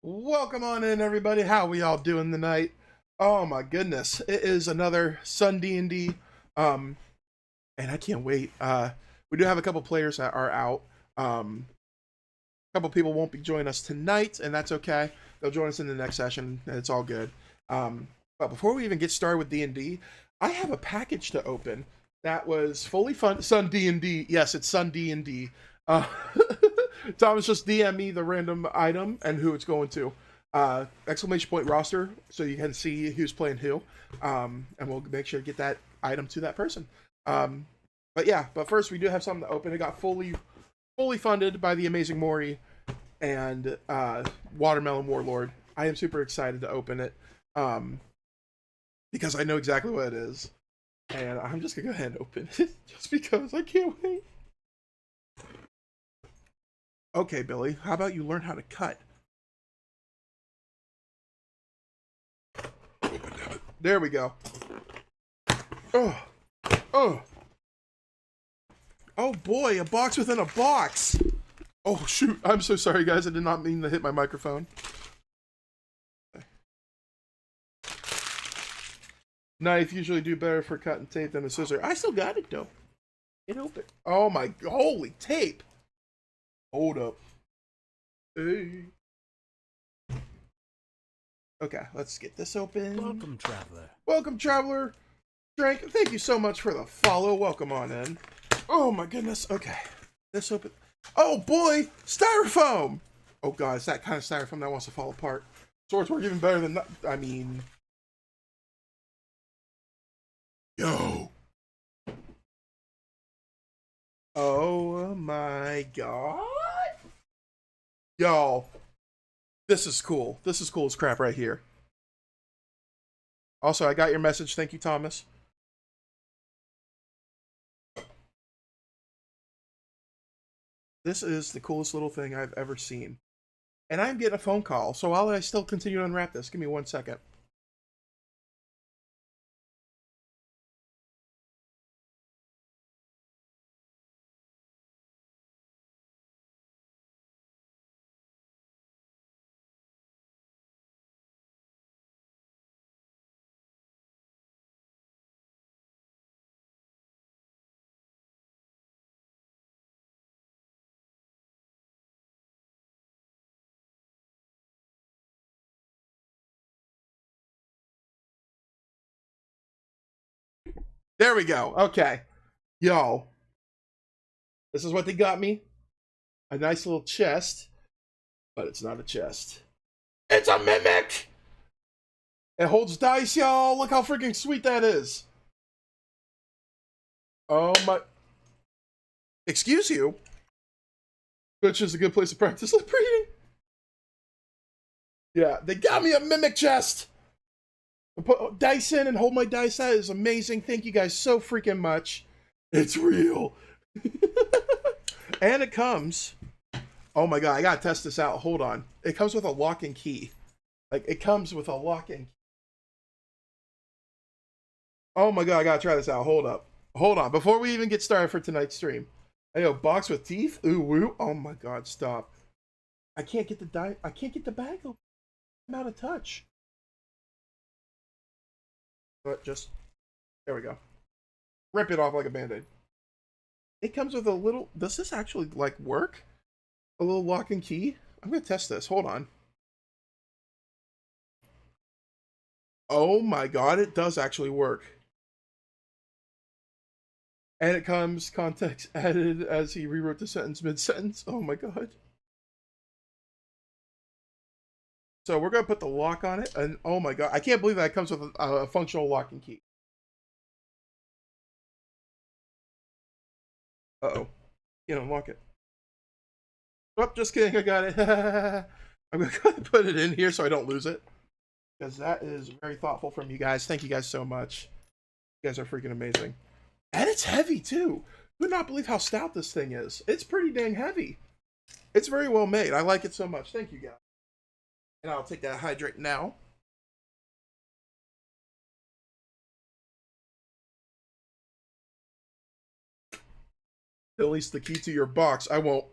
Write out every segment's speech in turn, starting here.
Welcome on in, everybody. How we all doing tonight? Oh my goodness, it is another Sun D&D, and I can't wait. We do have a couple players that are out. A couple people won't be joining us tonight, and that's okay. They'll join us in the next session, and it's all good. But before we even get started with D&D, I have a package to open that was fully funded. Sun D&D, yes, it's Sun D&D. Uh, Thomas just DM me the random item and who it's going to. Exclamation point roster, so you can see who's playing who. And we'll make sure to get that item to that person. But first we do have something to open. It got fully funded by the amazing Maury and Watermelon Warlord. I am super excited to open it because I know exactly what it is. And I'm just gonna go ahead and open it just because I can't wait. Okay, Billy, how about you learn how to cut? There we go. Oh, oh. Oh boy, a box within a box. Oh shoot, I'm so sorry guys, I did not mean to hit my microphone. Knife usually do better for cut and tape than a scissor. I still got it though. It open. Oh my, holy tape. Hold up. Hey. Okay, let's get this open. Welcome, traveler. Welcome, traveler. Drake, thank you so much for the follow. Welcome on in. Oh my goodness. Okay, this open. Oh boy, styrofoam. Oh god, it's that kind of styrofoam that wants to fall apart. Swords work even better than that. I mean, yo. Oh my god. Yo. This is cool. This is cool as crap right here. Also, I got your message. Thank you, Thomas. This is the coolest little thing I've ever seen. And I'm getting a phone call, so while I still continue to unwrap this, give me 1 second. There we go. Okay. Yo. This is what they got me. A nice little chest. But it's not a chest. It's a mimic! It holds dice, y'all. Look how freaking sweet that is. Oh my. Excuse you? Which is a good place to practice lip reading. Yeah, they got me a mimic chest. I put dice in and hold my dice. That is amazing. Thank you guys so freaking much. It's real. And it comes. Oh my god, I gotta test this out. Hold on. It comes with a lock and key. Like, it comes with a lock and key. Oh my god, I gotta try this out. Hold up. Hold on. Before we even get started for tonight's stream. I know, box with teeth? Ooh, woo. Oh my god, stop. I can't get the I can't get the bag open. I'm out of touch. But just, there we go. Rip it off like a band-aid. It comes with a little, does this actually, like, work? A little lock and key? I'm gonna test this, hold on. Oh my god, it does actually work. And it comes, context added as he rewrote the sentence mid-sentence. Oh my god. So we're gonna put the lock on it, and oh my god, I can't believe that it comes with a functional lock and key. Uh-oh. Can't unlock it. Oh, just kidding, I got it. I'm gonna go ahead and put it in here so I don't lose it. Because that is very thoughtful from you guys. Thank you guys so much. You guys are freaking amazing. And it's heavy too. Could not believe how stout this thing is. It's pretty dang heavy. It's very well made. I like it so much. Thank you guys. And I'll take that hydrate now. At least the key to your box. I won't.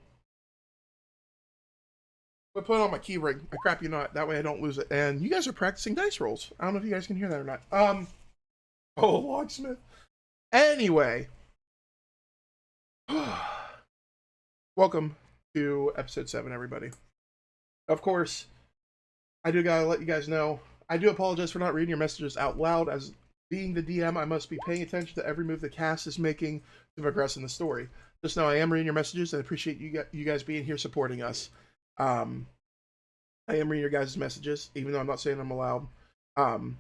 But put it on my key ring. I crap you not. That way I don't lose it. And you guys are practicing dice rolls. I don't know if you guys can hear that or not. Oh, locksmith. Anyway. Welcome to episode 7, everybody. Of course, I do gotta let you guys know, I do apologize for not reading your messages out loud. As being the DM, I must be paying attention to every move the cast is making to progress in the story. Just know I am reading your messages and appreciate you guys being here supporting us. I am reading your guys' messages, even though I'm not saying them aloud. But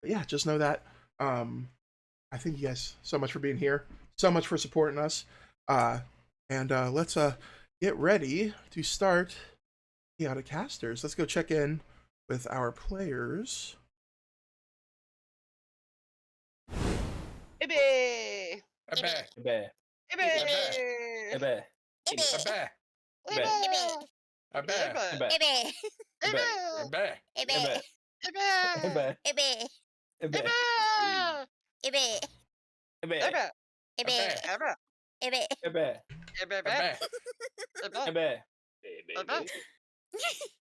yeah, just know that. I thank you guys so much for being here, so much for supporting us. And let's get ready to start Chaotic Casters. Let's go check in with our players. Ibe! Ibe. Ibe! Ibe. Ibe! Ibe. Ibe! Ibe. Ibe! Ibe. Ibe! Ibe. Ibe! Ibe. Ibe! Ibe. Ibe! Ibe. Ibe! Ibe. Ibe! Ibe. Ibe! Ibe. Ibe.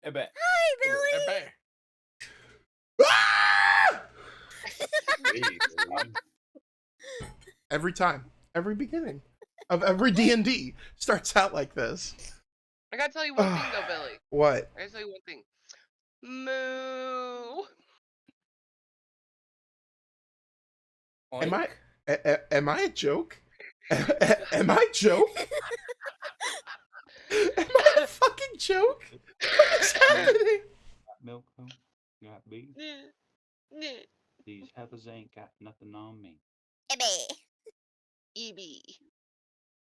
Ibe. Hi, Billy! Ibe. Ah! Every time, every beginning of every D&D starts out like this. I gotta tell you one thing though, Billy. What? I gotta tell you one thing. Moo. Am I? Am I a joke? Am I a joke? Am I a fucking joke? What is happening? Got milk, home? Got beef? These heifers ain't got nothing on me. Ibe! EB.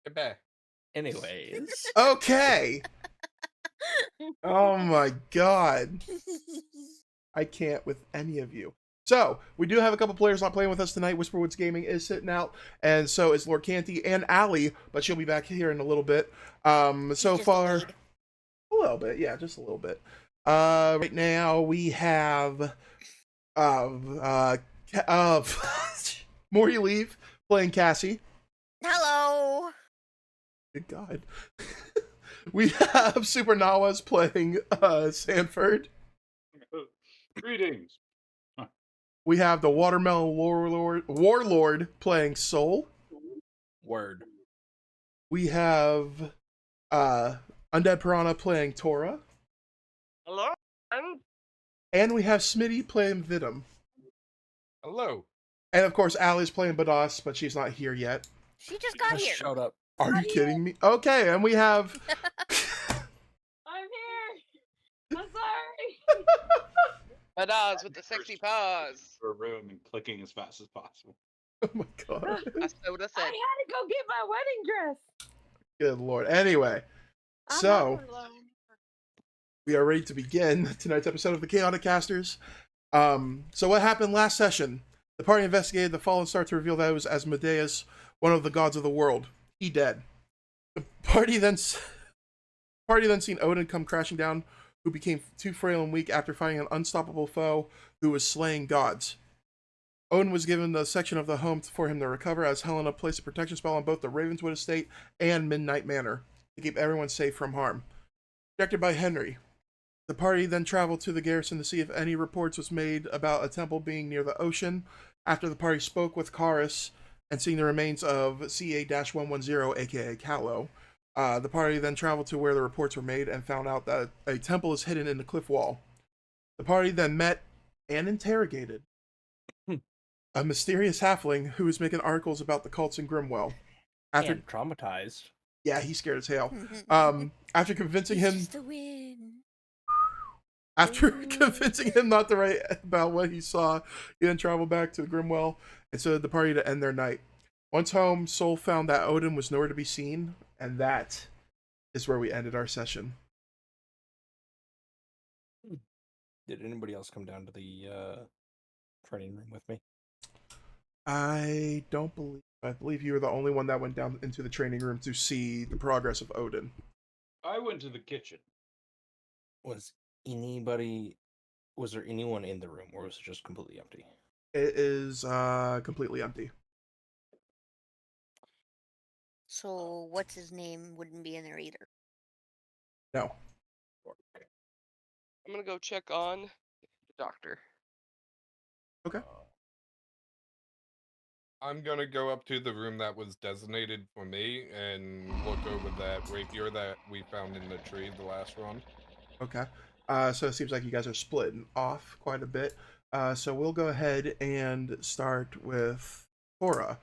Ibe. Anyways. Okay. Oh my god. I can't with any of you. So, we do have a couple players not playing with us tonight. Whisperwoods Gaming is sitting out, and so is Lord Canty and Allie, but she'll be back here in a little bit. So Just far, a little bit, yeah, just a little bit. Right now we have More You Leave playing Cassie. Hello! Good God. We have Super Nawas playing Sanford. Greetings. We have the Watermelon Warlord playing Soul. Word. We have Undead Piranha playing Tora. Hello? And we have Smitty playing Vidum. Hello. And of course, Allie's playing Badass, but she's not here yet. She just got here. Shut up. Are you kidding me? Okay, and we have... I'm here. I'm sorry. Badass with the sexy paws. For a room and clicking as fast as possible. Oh my god. That's what I I said. had to go get my wedding dress. Good lord. Anyway, I'm so... not alone. we are ready to begin tonight's episode of the Chaotic Casters. So what happened last session? The party investigated the fallen star to reveal that it was Asmodeus, one of the gods of the world. He dead. The party then seen Odin come crashing down, who became too frail and weak after fighting an unstoppable foe who was slaying gods. Odin was given the section of the home for him to recover, as Helena placed a protection spell on both the Ravenswood estate and Midnight Manor to keep everyone safe from harm. Directed by Henri. The party then traveled to the Garrison to see if any reports was made about a temple being near the ocean. After the party spoke with Charrus and seeing the remains of CA-110, aka Callow, the party then traveled to where the reports were made and found out that a temple is hidden in the cliff wall. The party then met and interrogated a mysterious halfling who was making articles about the cults in Grimwell. After And traumatized. yeah, he's scared as hell. After convincing him It's the win. After convincing him not to write about what he saw, he then traveled back to Grimwell and so the party to end their night. Once home, Soul found that Odin was nowhere to be seen, and that is where we ended our session. Did anybody else come down to the training room with me? I believe you were the only one that went down into the training room to see the progress of Odin. I went to the kitchen. Was there anyone in the room, or was it just completely empty? It is completely empty. So, what's his name wouldn't be in there either. No. I'm gonna go check on the doctor. Okay. I'm gonna go up to the room that was designated for me and look over that rapier that we found in the tree the last run. Okay. So it seems like you guys are splitting off quite a bit. So we'll go ahead and start with Tora.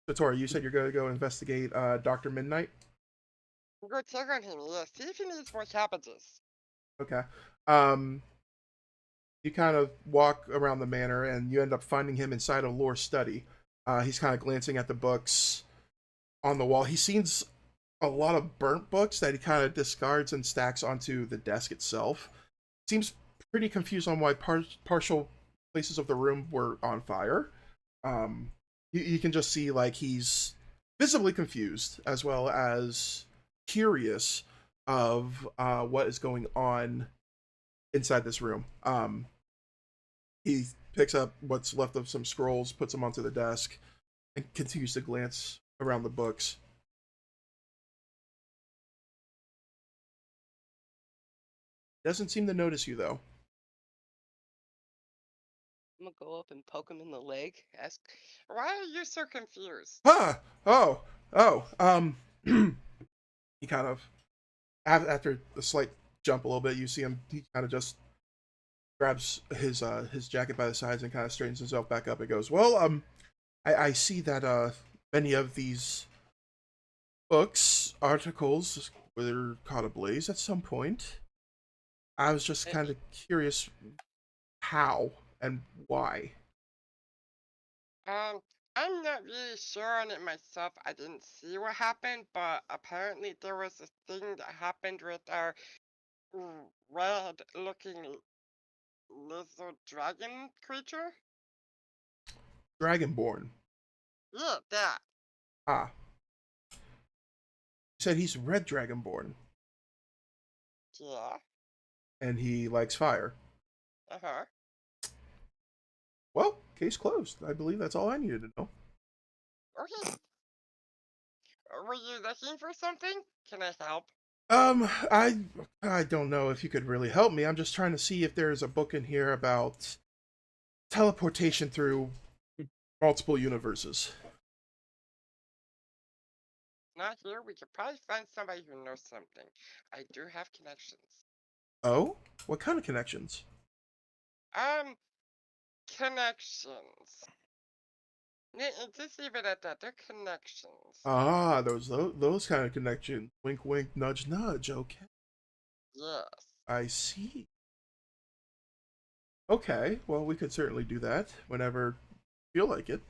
So Tora, you said you're going to go investigate Dr. Midnight? Go check on him, yeah. See if he needs more cabbages. Okay. You kind of walk around the manor and you end up finding him inside a lore study. He's kind of glancing at the books on the wall. He sees a lot of burnt books that he kind of discards and stacks onto the desk itself. Seems pretty confused on why partial places of the room were on fire. You can just see like he's visibly confused as well as curious of what is going on inside this room. He picks up what's left of some scrolls, puts them onto the desk, and continues to glance around the books. Doesn't seem to notice you though. I'm gonna go up and poke him in the leg. Ask, why are you so confused? Huh? He kind of, after a slight jump a little bit, you see him, he kind of just grabs his jacket by the sides and kind of straightens himself back up and goes, well, I see that many of these books, articles were caught ablaze at some point. I was just kind of curious how and why. I'm not really sure on it myself. I didn't see what happened, but apparently there was a thing that happened with our red-looking lizard dragon creature. Dragonborn. Yeah, that. Ah. You said he's red dragonborn. Yeah. And he likes fire. Uh-huh. Well, case closed. I believe that's all I needed to know. Okay. Were you looking for something? Can I help? I don't know if you could really help me. I'm just trying to see if there's a book in here about teleportation through multiple universes. Not here. We could probably find somebody who knows something. I do have connections. Oh? What kind of connections? Connections. Just leave it at that. They're connections. Ah, those kind of connections. Wink, wink, nudge, nudge. Okay, Yes. I see. Okay, well, we could certainly do that whenever you feel like it.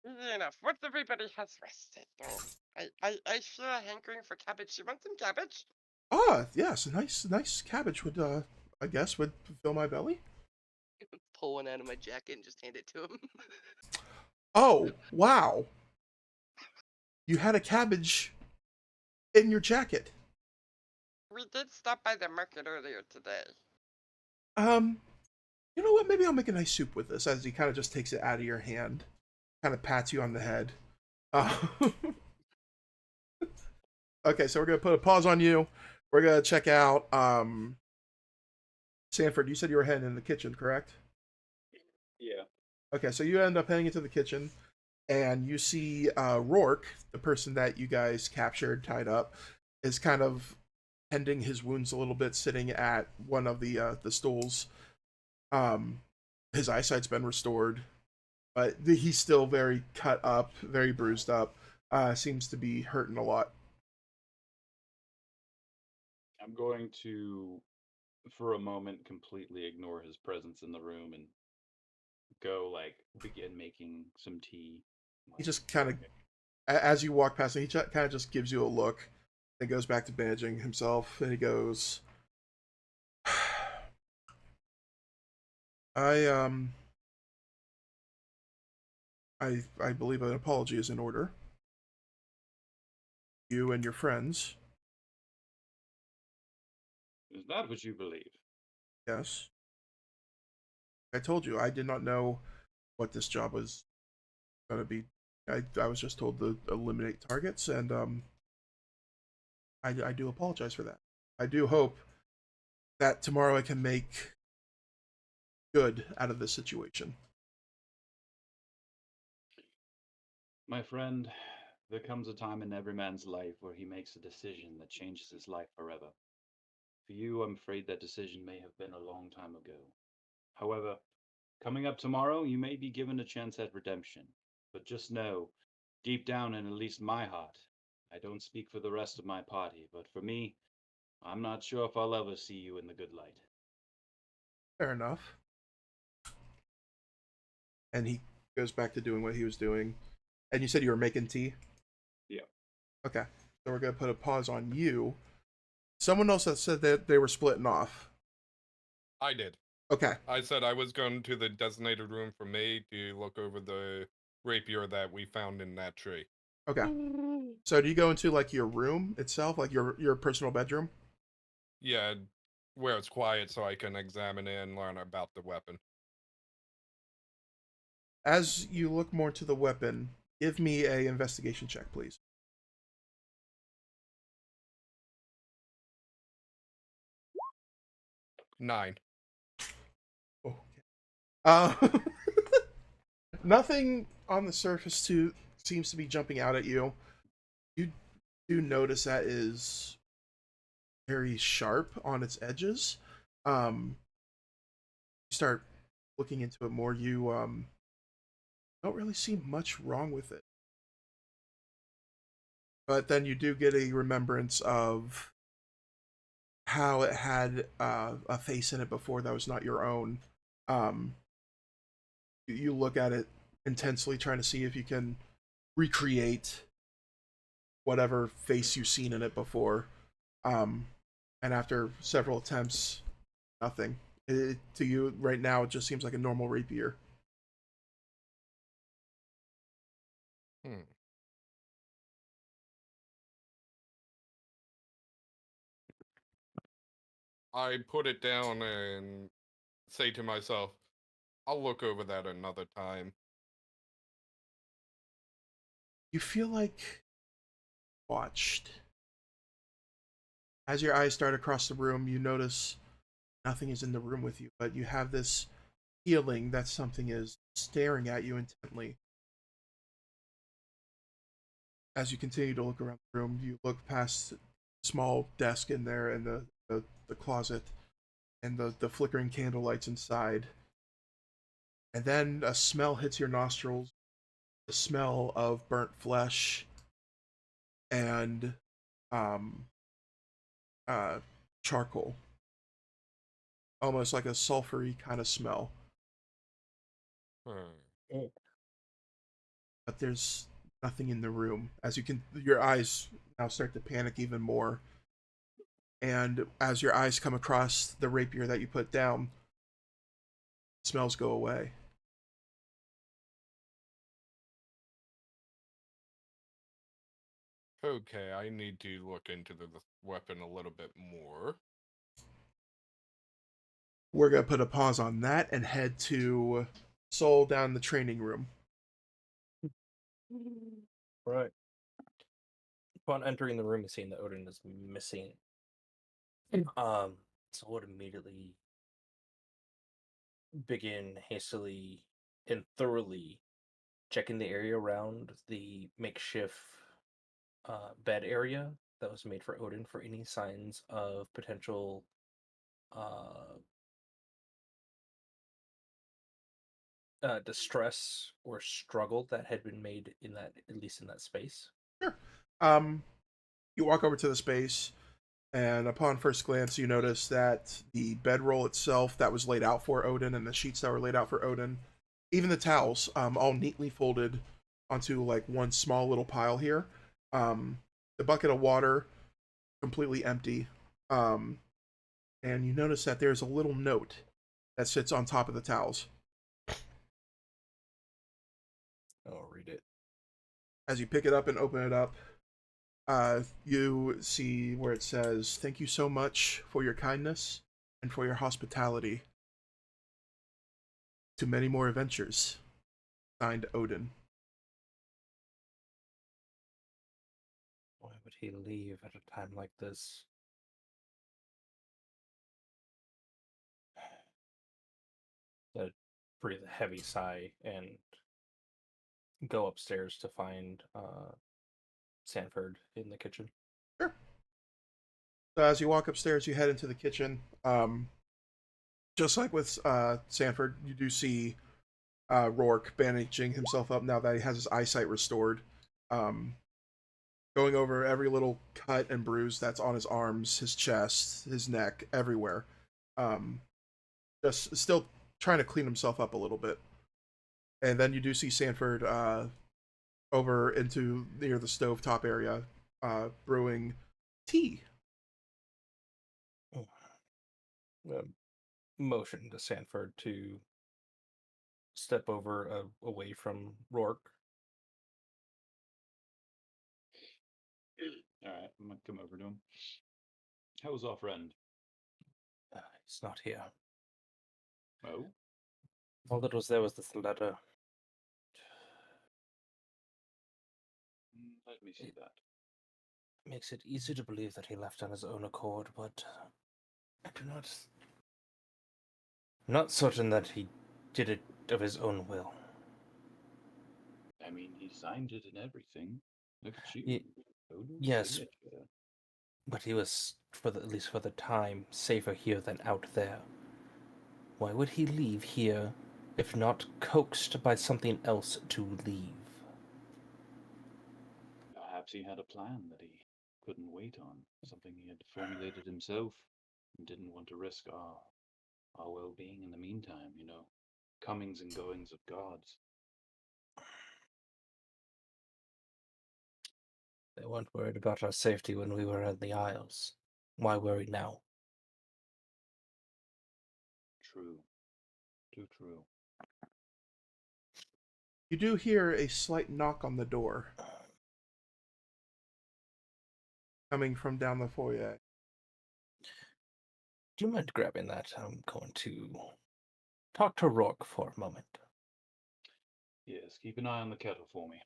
Easy enough. Once everybody has rested, though, I feel a hankering for cabbage. You want some cabbage? Ah, yes, a nice cabbage would I guess would fill my belly. Pull one out of my jacket and just hand it to him. Oh, wow. You had a cabbage in your jacket. We did stop by the market earlier today. You know what? Maybe I'll make a nice soup with this as he kind of just takes it out of your hand, kind of pats you on the head. Okay, so we're gonna put a pause on you. We're gonna check out Sanford. You said you were heading in the kitchen, correct? Yeah. Okay, so you end up heading into the kitchen, and you see Rourke, the person that you guys captured, tied up, is kind of tending his wounds a little bit, sitting at one of the stools. His eyesight's been restored, but he's still very cut up, very bruised up. Seems to be hurting a lot. I'm going to, for a moment, completely ignore his presence in the room and go, like, begin making some tea. He just kind of, as you walk past him, he kind of just gives you a look, and goes back to bandaging himself, and he goes, I I believe an apology is in order. You and your friends. Is that what you believe? Yes. I told you I did not know what this job was going to be. I was just told to eliminate targets, and I do apologize for that. I do hope that tomorrow I can make good out of this situation. My friend, there comes a time in every man's life where he makes a decision that changes his life forever. For you, I'm afraid that decision may have been a long time ago. However, coming up tomorrow, you may be given a chance at redemption. But just know, deep down in at least my heart, I don't speak for the rest of my party, but for me, I'm not sure if I'll ever see you in the good light. Fair enough. And he goes back to doing what he was doing. And you said you were making tea? Yeah. Okay. So we're going to put a pause on you. Someone else that said that they were splitting off. I did. Okay. I said I was going to the designated room for me to look over the rapier that we found in that tree. Okay. So do you go into like your room itself, like your personal bedroom? Yeah, where it's quiet so I can examine it and learn about the weapon. As you look more to the weapon, give me a investigation check, please. Nine. Okay. Nothing on the surface seems to be jumping out at you. You do notice that is very sharp on its edges. You start looking into it more. You don't really see much wrong with it. But then you do get a remembrance of how it had a face in it before that was not your own. Um, you look at it intensely, trying to see if you can recreate whatever face you've seen in it before. And after several attempts, nothing. To you, right now, it just seems like a normal rapier. Hmm. I put it down and say to myself, I'll look over that another time. You feel like watched. As your eyes start across the room, you notice nothing is in the room with you, but you have this feeling that something is staring at you intently. As you continue to look around the room, you look past the small desk in there and the closet and the flickering candle lights inside. And then a smell hits your nostrils, the smell of burnt flesh and um, charcoal. Almost like a sulfury kind of smell. Hmm. But there's nothing in the room. As you can, your eyes now start to panic even more. And as your eyes come across the rapier that you put down, smells go away. Okay, I need to look into the weapon a little bit more. We're gonna put a pause on that and head to Soul down the training room. Right. Upon entering the room and seeing that Odin is missing, so would immediately begin hastily and thoroughly checking the area around the makeshift bed area that was made for Odin for any signs of potential uh, distress or struggle that had been made in that, at least in that space. Sure. You walk over to the space, and upon first glance, you notice that the bedroll itself that was laid out for Odin and the sheets that were laid out for Odin, even the towels, all neatly folded onto like one small little pile here. The bucket of water completely empty. Um, and you notice that there's a little note that sits on top of the towels. I'll read it. As you pick it up and open it up, you see where it says, "Thank you so much for your kindness and for your hospitality. To many more adventures." Signed, Odin. Why would he leave at a time like this? breathe a heavy sigh and go upstairs to find Sanford in the kitchen. Sure. So as you walk upstairs, you head into the kitchen. Just like with Sanford, you do see Rourke bandaging himself up now that he has his eyesight restored. Going over every little cut and bruise that's on his arms, his chest, his neck, everywhere. Just still trying to clean himself up a little bit. And then you do see Sanford over into near the stovetop area, brewing tea. Motion to Sanford to step over away from Rourke. Alright, I'm gonna come over to him. How was our friend? He's not here. Oh? All that was there was this letter. Let me see that. Makes it easy to believe that he left on his own accord, but I do not. Not certain that he did it of his own will. I mean, he signed it and everything. Look at you. Ye- Odin's yes. signature. But he was, at least for the time, safer here than out there. Why would he leave here, if not coaxed by something else to leave? Perhaps he had a plan that he couldn't wait on. Something he had formulated himself and didn't want to risk our well-being in the meantime, you know. Comings and goings of gods. They weren't worried about our safety when we were in the Isles. Why worry now? True. Too true. You do hear a slight knock on the door coming from down the foyer. Do you mind grabbing that? I'm going to talk to Rourke for a moment. Yes, keep an eye on the kettle for me.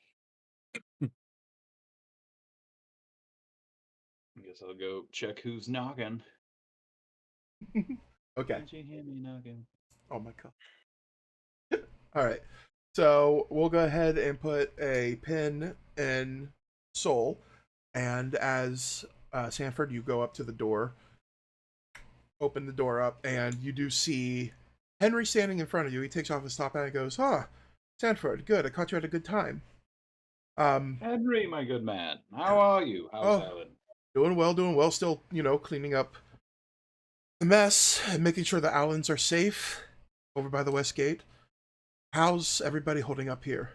I guess I'll go check who's knocking. Okay. Can't you hear me knocking? Oh my god. All right. So we'll go ahead and put a pin in Soul, and as Sanford, you go up to the door, open the door up, and you do see Henri standing in front of you. He takes off his top hat and goes, "Ah, Sanford, good. I caught you at a good time." Henri, my good man, how are you? How's Helen? Doing well, doing well. Still, cleaning up the mess and making sure the Allens are safe over by the West Gate. How's everybody holding up here?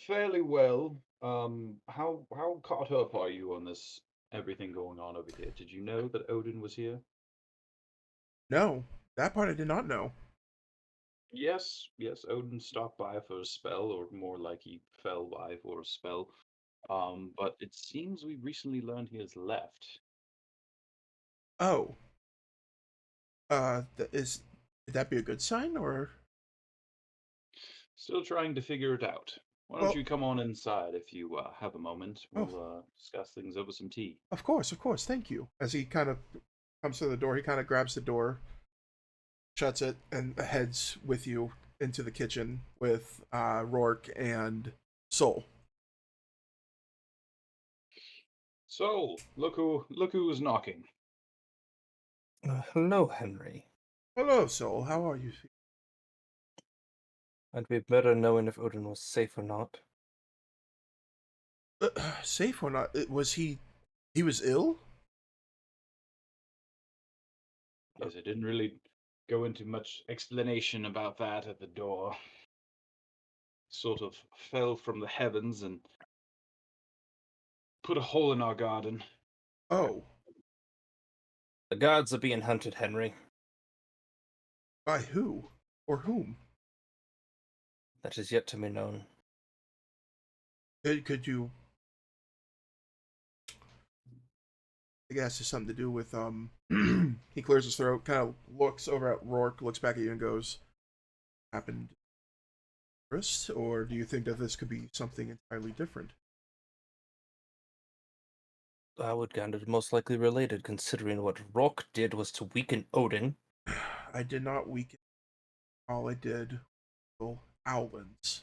Fairly well. How caught up are you on this everything going on over here? Did you know that Odin was here? No, that part I did not know. Yes, Odin stopped by for a spell, or more like he fell by for a spell. But it seems we recently learned he has left. Oh, would that be a good sign, or? Still trying to figure it out. Why don't you come on inside if you have a moment? We'll discuss things over some tea. Of course, thank you. As he kind of comes to the door, he kind of grabs the door, shuts it, and heads with you into the kitchen with Rourke and Soul. Soul, look who's knocking. Hello, Henri. Hello, Soul. How are you? I'd be better knowing if Odin was safe or not. Safe or not? Was he? He was ill? Yes, I didn't really go into much explanation about that at the door. Sort of fell from the heavens and put a hole in our garden. Oh. The gods are being hunted, Henri. By who? Or whom? That is yet to be known. Could you? I guess it's something to do with he clears his throat, kind of looks over at Rourke, looks back at you, and goes, "Happened first, or do you think that this could be something entirely different?" I would gander most likely related, considering what Rourke did was to weaken Odin. I did not weaken. All I did was Owlins.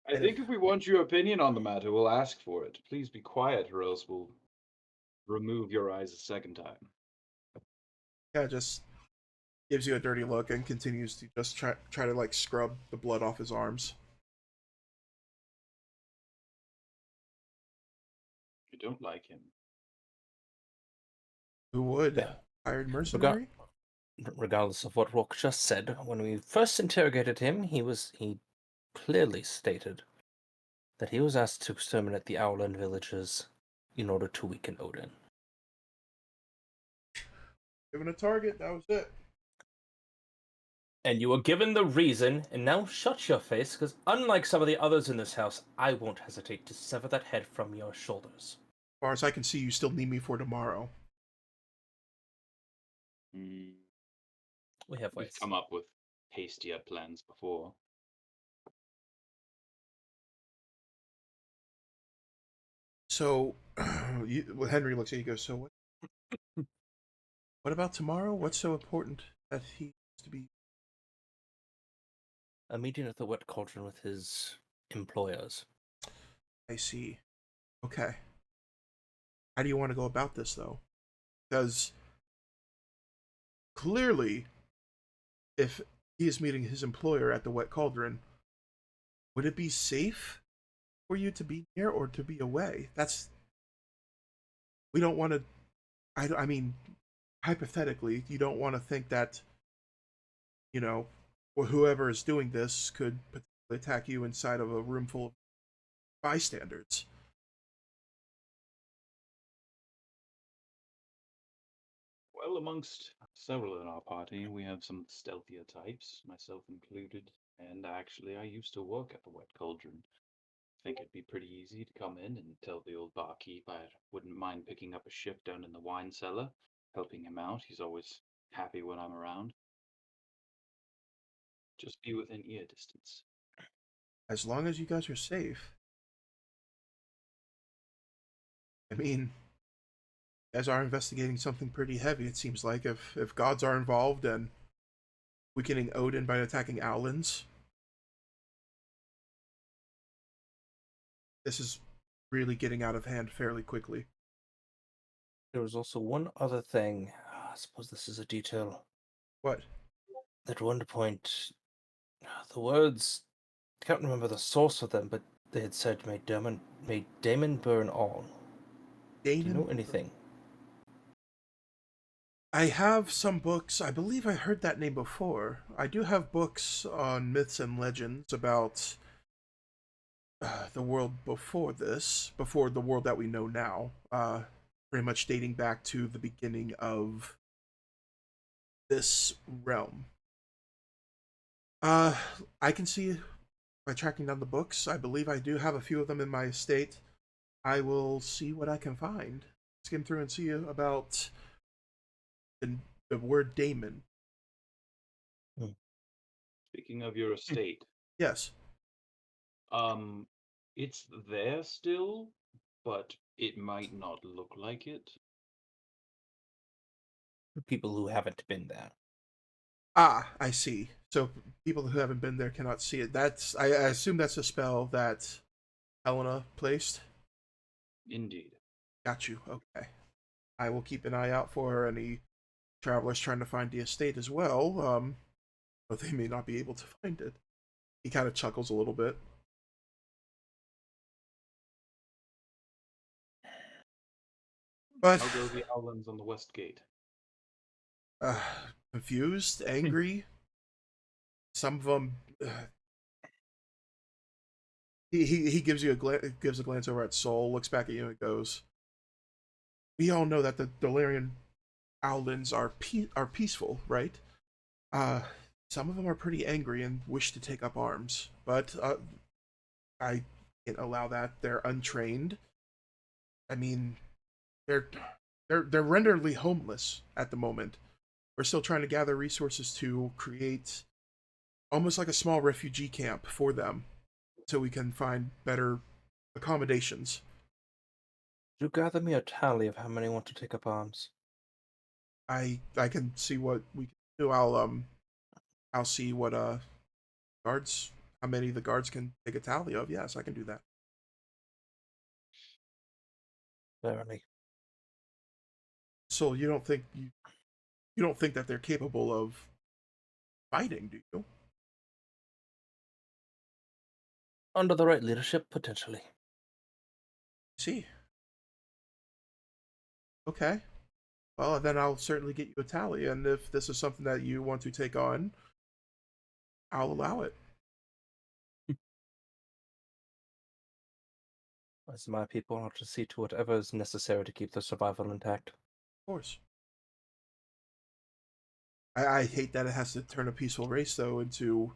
I think if we want your opinion on the matter, we'll ask for it. Please be quiet, or else we'll remove your eyes a second time. Yeah, just gives you a dirty look and continues to just try to like scrub the blood off his arms. You don't like him. Who would? Yeah. Hired mercenary? Regardless of what Rourke just said, when we first interrogated him, he clearly stated that he was asked to exterminate the Owlin villagers in order to weaken Odin. Given a target, that was it. And you were given the reason, and now shut your face, because unlike some of the others in this house, I won't hesitate to sever that head from your shoulders. As far as I can see, you still need me for tomorrow. Mm. We have We've ways. come up with hastier plans before. So, Henry looks at you and goes, so what about tomorrow? What's so important that he needs to be? A meeting at the Wet Cauldron with his employers. I see. Okay. How do you want to go about this, though? Because clearly, if he is meeting his employer at the Wet Cauldron, would it be safe for you to be near or to be away? We don't want to. I mean, hypothetically, you don't want to think that, or whoever is doing this could potentially attack you inside of a room full of bystanders. Well, amongst several in our party, we have some stealthier types, myself included, and actually I used to work at the Wet Cauldron. I think it'd be pretty easy to come in and tell the old barkeep I wouldn't mind picking up a shift down in the wine cellar, helping him out. He's always happy when I'm around. Just be within ear distance. As long as you guys are safe. I mean, you guys are investigating something pretty heavy, it seems like. If gods are involved and weakening Odin by attacking Owlins, this is really getting out of hand fairly quickly. There was also one other thing. I suppose this is a detail. What? At one point, the words, I can't remember the source of them, but they had said, may Damon burn all. Damon? Do you know anything? I have some books. I believe I heard that name before. I do have books on myths and legends about the world before this, before the world that we know now. Pretty much dating back to the beginning of this realm. I can see by tracking down the books. I believe I do have a few of them in my estate. I will see what I can find. Skim through and see about the word Damon. Speaking of your estate, Yes. it's there still, but it might not look like it. People who haven't been there. Ah, I see. So people who haven't been there cannot see it. I assume that's a spell that Helena placed. Indeed. Got you. Okay. I will keep an eye out for any travelers trying to find the estate as well. But they may not be able to find it. He kind of chuckles a little bit. But How go the Owlins on the west gate? confused, angry. Some of them. He gives you gives a glance over at Soul, looks back at you, and goes, "We all know that the Dolarian Owlins are peaceful, right? Some of them are pretty angry and wish to take up arms, but I can't allow that. They're untrained. I mean, they're renderedly homeless at the moment. We're still trying to gather resources to create almost like a small refugee camp for them, so we can find better accommodations." You gather me a tally of how many want to take up arms. I can see what we can I'll see what guards, how many the guards can take a tally of. Yes, I can do that. Verily. So you don't think that they're capable of fighting, do you? Under the right leadership, potentially. See. Okay. Well, then I'll certainly get you a tally, and if this is something that you want to take on, I'll allow it. As my people are to see to whatever is necessary to keep their survival intact. Of course. I hate that it has to turn a peaceful race, though, into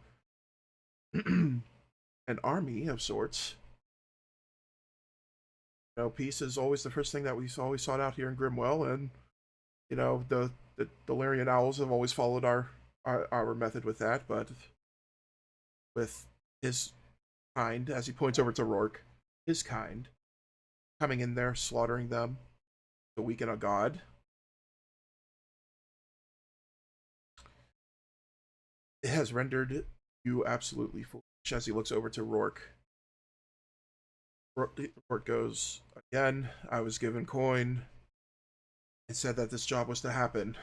an army of sorts. You know, peace is always the first thing that we always sought out here in Grimwell, and you know the Delirian Owls have always followed our method with that, but with his kind, as he points over to Rourke, his kind coming in there, slaughtering them, to weaken a god. It has rendered you absolutely foolish. As he looks over to Rourke, Rourke goes, again, I was given coin. It said that this job was to happen.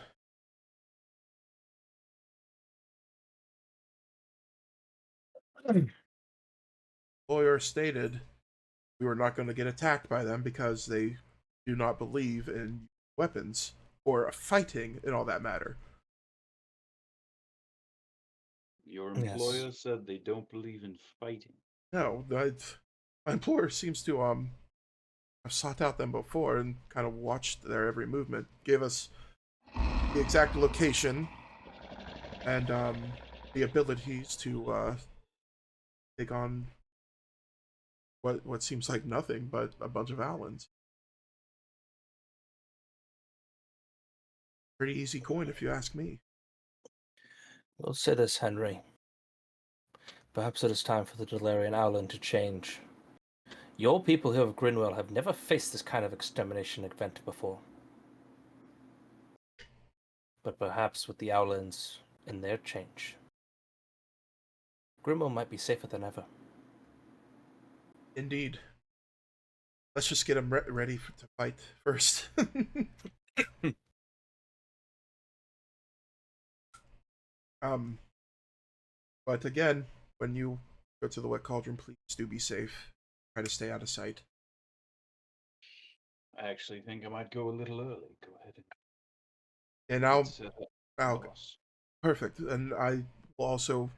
Lawyer stated we were not going to get attacked by them because they do not believe in weapons or fighting in all that matter. Your Yes. employer said they don't believe in fighting. No, my employer seems to have sought out them before and kind of watched their every movement, gave us the exact location and the abilities to take on what seems like nothing but a bunch of Allens. Pretty easy coin, if you ask me. We'll say this, Henri. Perhaps it is time for the Delirian Owlin to change. Your people here of Grimwell have never faced this kind of extermination event before. But perhaps with the Owlins and their change, Grimwell might be safer than ever. Indeed. Let's just get them ready to fight first. But again, when you go to the Wet Cauldron, please do be safe. Try to stay out of sight. I actually think I might go a little early. Go ahead And I'll I'll perfect. And I will also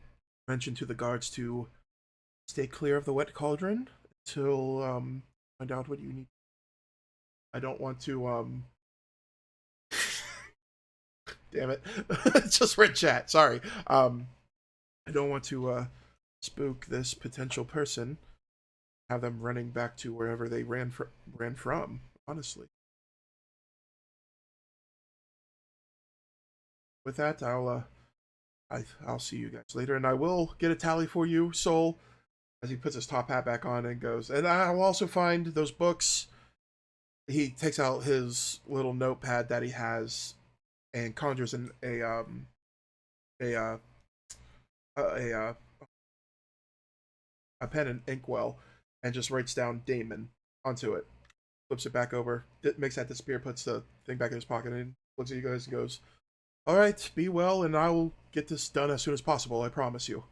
mention to the guards to stay clear of the Wet Cauldron until find out what you need. I don't want to damn it. Just read chat. Sorry. I don't want to spook this potential person. Have them running back to wherever they ran from, honestly. With that, I'll see you guys later, and I will get a tally for you, Soul, as he puts his top hat back on and goes, and I will also find those books. He takes out his little notepad that he has and conjures a pen and inkwell and just writes down Damon onto it, flips it back over, makes that disappear, puts the thing back in his pocket, and looks at you guys and goes, all right, be well, and I will get this done as soon as possible, I promise you.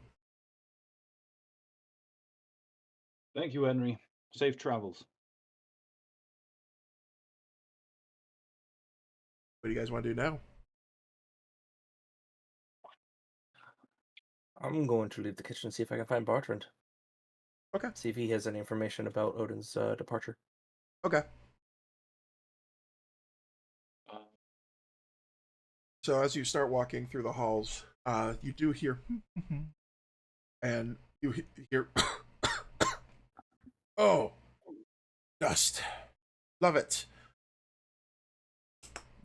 Thank you, Henri. Safe travels. What do you guys want to do now? I'm going to leave the kitchen and see if I can find Bartrand. Okay. See if he has any information about Odin's departure. Okay. So as you start walking through the halls, you do hear, and you hear, oh, dust, love it.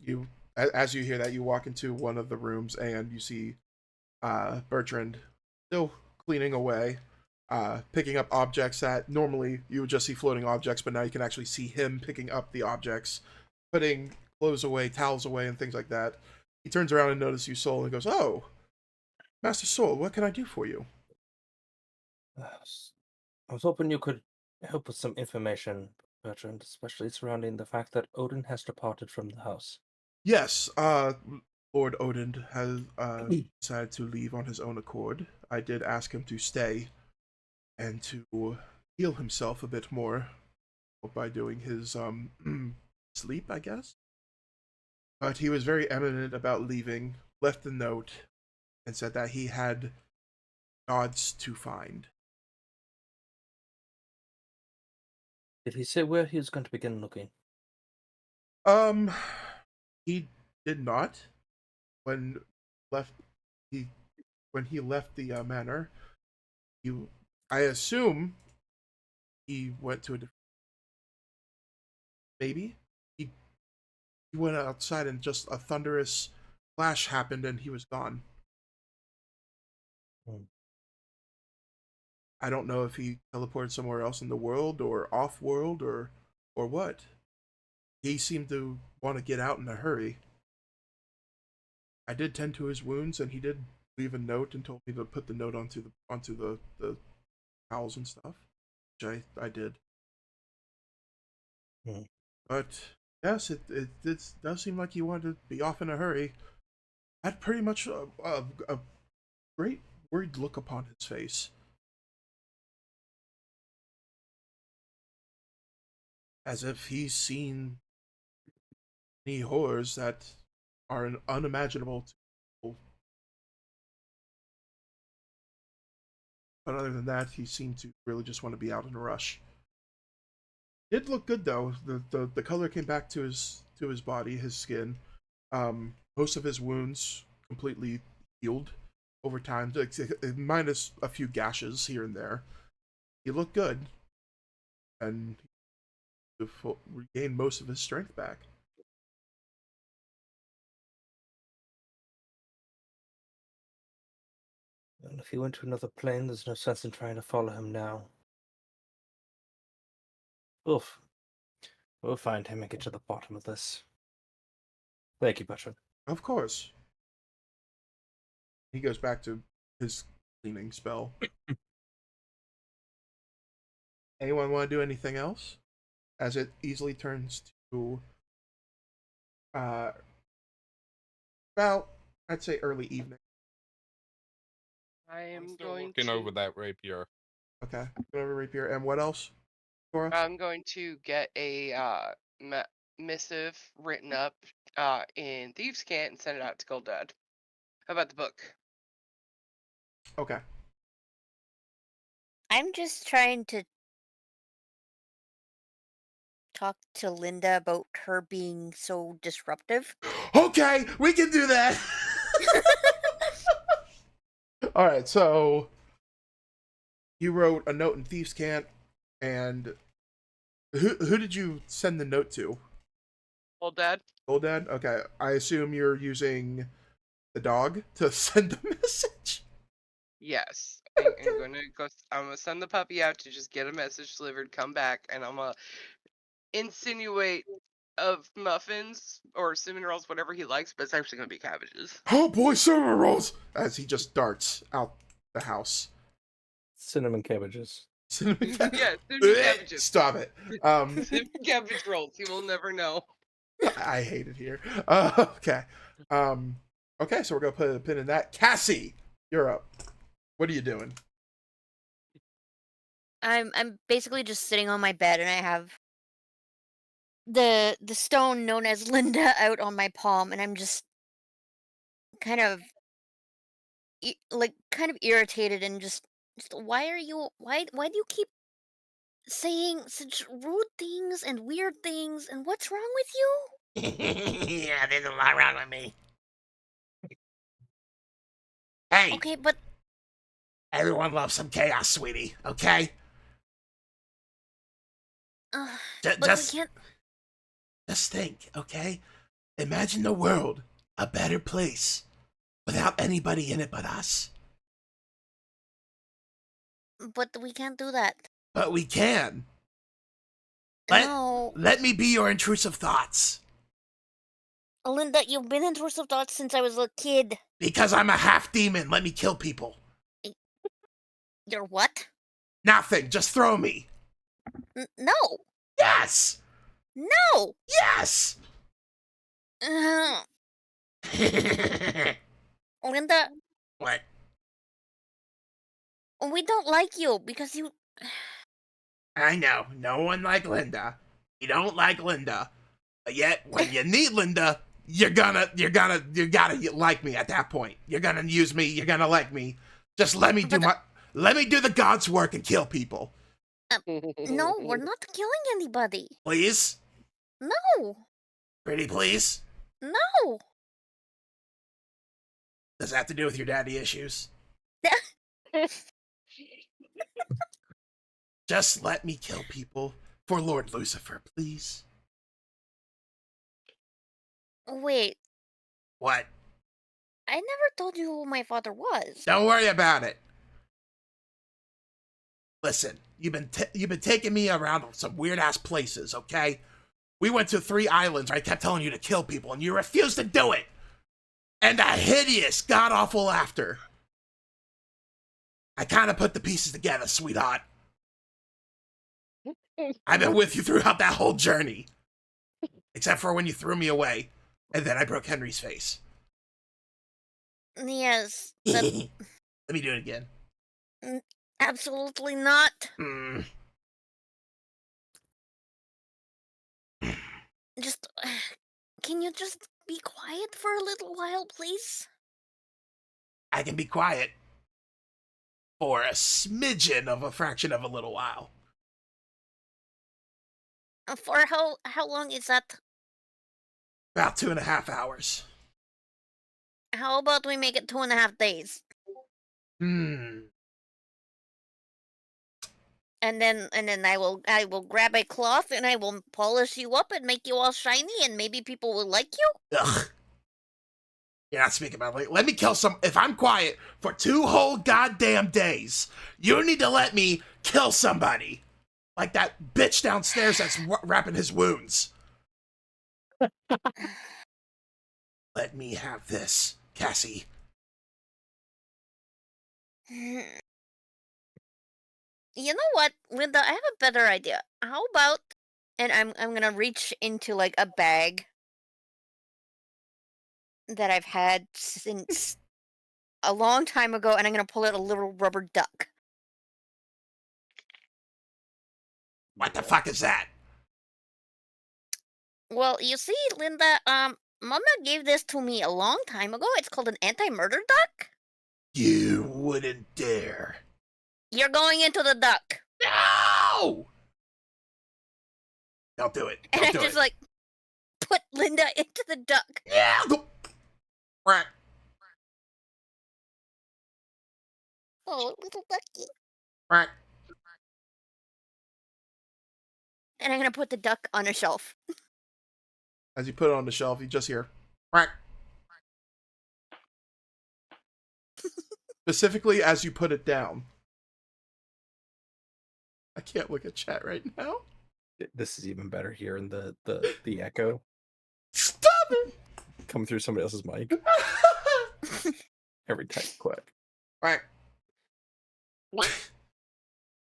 You, as you hear that, you walk into one of the rooms and you see Bertrand still cleaning away, picking up objects that normally you would just see floating objects, but now you can actually see him picking up the objects, putting clothes away, towels away, and things like that. He turns around and notices you, Soul, and goes, "Oh, Master Soul, what can I do for you?" I was hoping you could help with some information, Bertrand, especially surrounding the fact that Odin has departed from the house. Yes, Lord Odin has decided to leave on his own accord. I did ask him to stay and to heal himself a bit more by doing his sleep, I guess. But he was very eminent about leaving, left a note, and said that he had gods to find. Did he say where he was going to begin looking? Um, he did not. When left, he when he left the manor, I assume he went to a different. Maybe he went outside and just a thunderous flash happened and he was gone. I don't know if he teleported somewhere else in the world or off world or what. He seemed to want to get out in a hurry. I did tend to his wounds, and he did leave a note and told me to put the note onto the towels and stuff, which I did. But yes, it does seem like he wanted to be off in a hurry. Had pretty much a great worried look upon his face, as if he's seen any horrors that are unimaginable to people. But other than that, he seemed to really just want to be out in a rush. Did look good though. The color came back to his body, his skin. Most of his wounds completely healed over time, minus a few gashes here and there. He looked good, and he regained most of his strength back. And if he went to another plane, there's no sense in trying to follow him now. We'll find him and get to the bottom of this. Thank you, Bertrand. Of course. He goes back to his cleaning spell. Anyone want to do anything else? As it easily turns to about, I'd say, early evening. I I'm am still going looking to. over that rapier. Okay, go over rapier. And what else, Cora? I'm going to get a missive written up in Thieves' Cant and send it out to Gold Dad. How about the book? Okay. I'm just trying to talk to Linda about her being so disruptive. Okay, we can do that. All right, so you wrote a note in Thieves' Cant, and who did you send the note to? Gold Dad? Old Dad? Okay, I assume you're using the dog to send the message. Yes. I'm gonna send the puppy out to just get a message delivered, come back, and I'm gonna insinuate of muffins or cinnamon rolls, whatever he likes, but it's actually gonna be cabbages. Oh boy, cinnamon rolls! As he just darts out the house. Cinnamon cabbages. Cinnamon Yeah, cinnamon cabbages. Stop it. Cinnamon cabbage rolls. He will never know. I hate it here. Okay. Okay, so we're gonna put a pin in that. Cassie, you're up. What are you doing? I'm basically just sitting on my bed, and I have the stone known as Linda out on my palm, and I'm just kind of kind of irritated and just why do you keep saying such rude things and weird things, and what's wrong with you? Yeah, there's a lot wrong with me. Hey, Okay, but everyone loves some chaos, sweetie, okay? but Just, we can't. just think, okay? Imagine the world a better place without anybody in it but us. But we can't do that. But we can. No. Let me be your intrusive thoughts. Linda, you've been intrusive thoughts since I was a kid. Because I'm a half demon. Let me kill people. You're what? Nothing. Just throw me. No. Yes. No. Yes. Linda, What? we don't like you because you. I know. No one like Linda. You don't like Linda. But yet, when you need Linda, you gotta like me at that point. You're gonna use me. You're gonna like me. Just let me do let me do the God's work and kill people. No, we're not killing anybody. Please? No. Pretty please? No. Does that have to do with your daddy issues? Just let me kill people for Lord Lucifer, please. Wait, What? I never told you who my father was. Don't worry about it. Listen, you've been taking me around some weird ass places, okay? We went to 3 islands where I kept telling you to kill people, and you refused to do it. And a hideous, god awful laughter. I kind of put the pieces together, sweetheart. I've been with you throughout that whole journey, except for when you threw me away, and then I broke Henri's face. Yes. Let me do it again. Absolutely not. Just, can you just be quiet for a little while, please? I can be quiet for a smidgen of a fraction of a little while. For how long is that? About 2.5 hours. How about we make it 2.5 days? And then I will grab a cloth and I will polish you up and make you all shiny and maybe people will like you. Ugh. You're not speaking about it. Let me kill some. If I'm quiet for 2 whole goddamn days, you need to let me kill somebody. Like that bitch downstairs that's wrapping his wounds. Let me have this, Cassie. You know what, Linda? I have a better idea. How about, and I'm gonna reach into like a bag that I've had since a long time ago, and I'm gonna pull out a little rubber duck. What the fuck is that? Well, you see, Linda, Mama gave this to me a long time ago. It's called an anti-murder duck. You wouldn't dare. You're going into the duck. No! Don't do it. Don't And do I just it. like put Linda into the duck. Yeah. Go. Right. Oh, little ducky. Right. And I'm gonna put the duck on a shelf. As you put it on the shelf, you just hear. Right. Specifically as you put it down. I can't look at chat right now. This is even better here in the echo Stop it! coming through somebody else's mic every time you click. Right.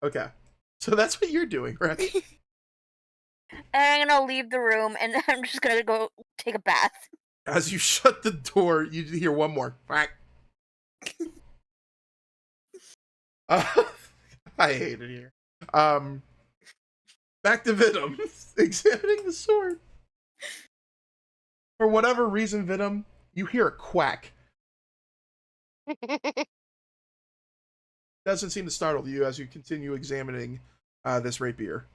Okay. So that's what you're doing, right? And I'm gonna leave the room and I'm just gonna go take a bath. As you shut the door, you hear one more. Right. I hate it here. Back to Venom. Examining the sword. For whatever reason, Venom, you hear a quack. Doesn't seem to startle you as you continue examining this rapier.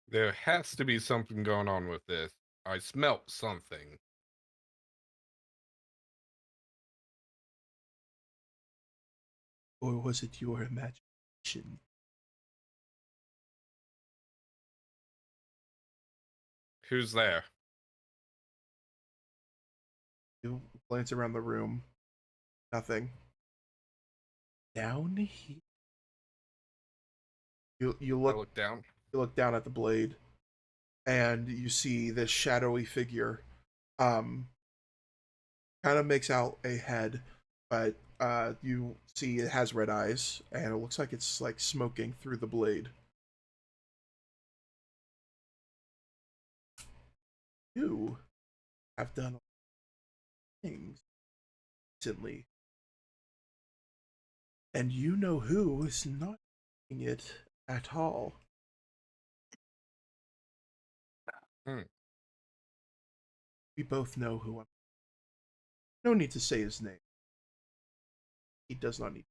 There has to be something going on with this. I smelt something. Or was it your imagination? Who's there? You glance around the room. Nothing. Down here. You I look look down. you look down at the blade, and you see this shadowy figure. Um, kind of makes out a head, but you see it has red eyes, and it looks like it's like smoking through the blade. You have done things recently, and you know who is not doing it at all. Hmm. We both know who I'm. No need to say his name. He does not need.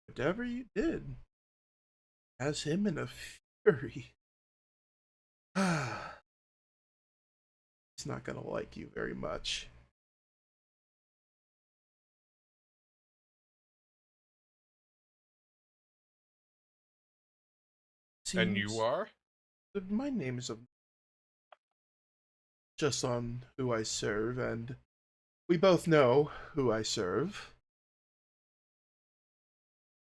Whatever you did has him in a fury. He's not gonna like you very much. And you Seems are? my name is just on who I serve, and we both know who I serve.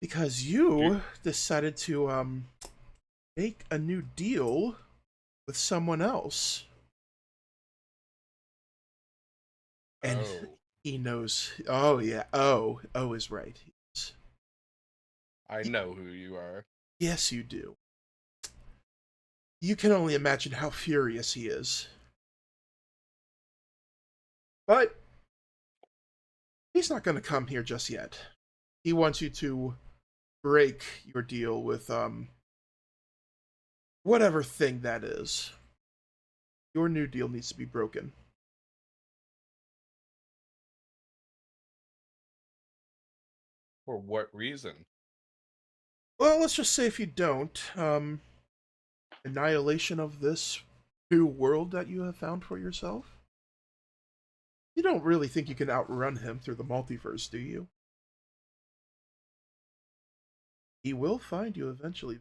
Because you decided to make a new deal with someone else. And Oh, he knows. Oh yeah. Oh is right. I know who you are. Yes, you do. You can only imagine how furious he is. But he's not going to come here just yet. He wants you to break your deal with whatever thing that is. Your new deal needs to be broken. For what reason? Well, let's just say if you don't, annihilation of this new world that you have found for yourself. You don't really think you can outrun him through the multiverse, do you? He will find you eventually.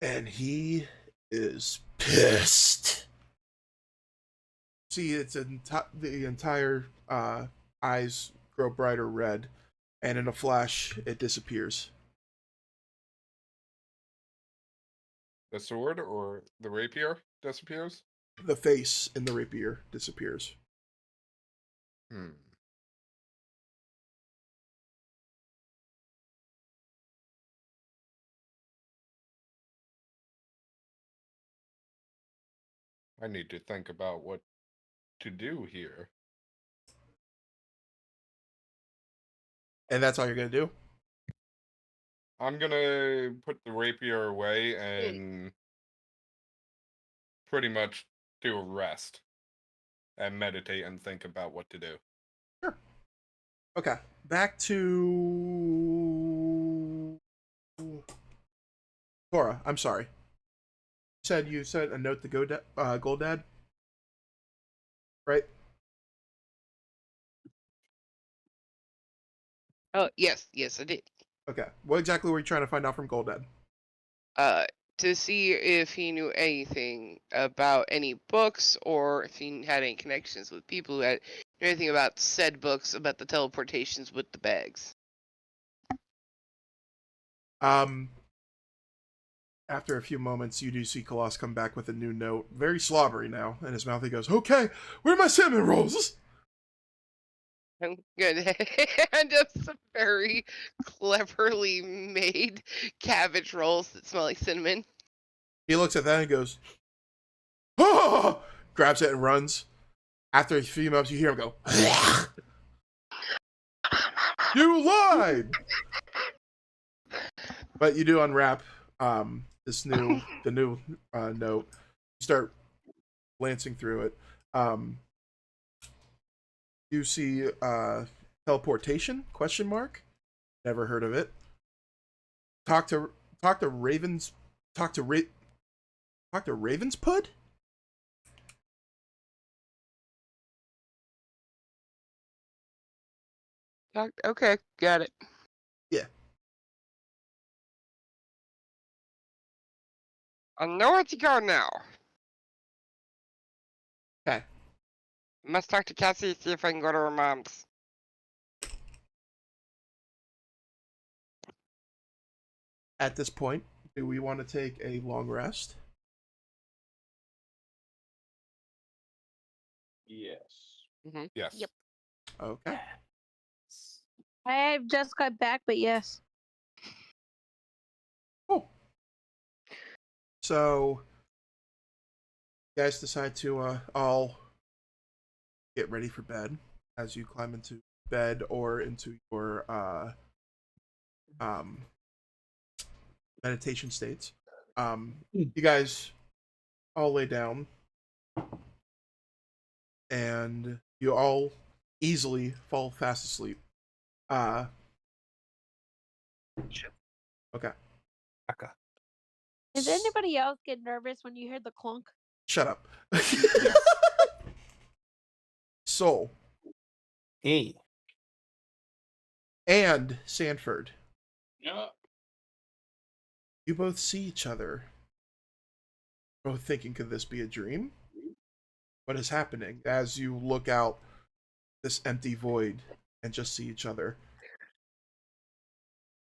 And he is pissed. See, the entire eyes grow brighter red, and in a flash, it disappears. The sword or the rapier disappears? The face in the rapier disappears. Hmm. I need to think about what to do here. And that's all you're gonna do? I'm gonna put the rapier away and pretty much do a rest and meditate and think about what to do. Sure. Okay. Back to Cora. I'm sorry. You said a note to Goldad, right? Oh, yes, I did. Okay. What exactly were you trying to find out from Goldad? To see if he knew anything about any books or if he had any connections with people who had anything about said books about the teleportations with the bags. After a few moments, you do see Colossus come back with a new note, very slobbery now, in his mouth. He goes, "Okay, where are my cinnamon rolls?" I'm gonna hand up some very cleverly made cabbage rolls that smell like cinnamon. He looks at that and goes, "Oh!" Grabs it and runs. After a few moments, you hear him go, "You lied!" But you do unwrap the new note. You start glancing through it. You see teleportation? Question mark. Never heard of it. Talk to Ravens. Talk to Ravenswood. Okay, got it. Yeah. I know where to go now. Must talk to Cassie, see if I can go to her mom's. At this point, do we want to take a long rest? Yes. Yes. Yep. Okay. I just got back, but yes. Cool. So, you guys decide to all get ready for bed as you climb into bed or into your meditation states. You guys all lay down, and you all easily fall fast asleep. Okay. Aka. Does anybody else get nervous when you hear the clunk? Shut up. Soul Hey. and Sanford, Yeah. you both see each other. Both thinking, could this be a dream? What is happening as you look out this empty void and just see each other?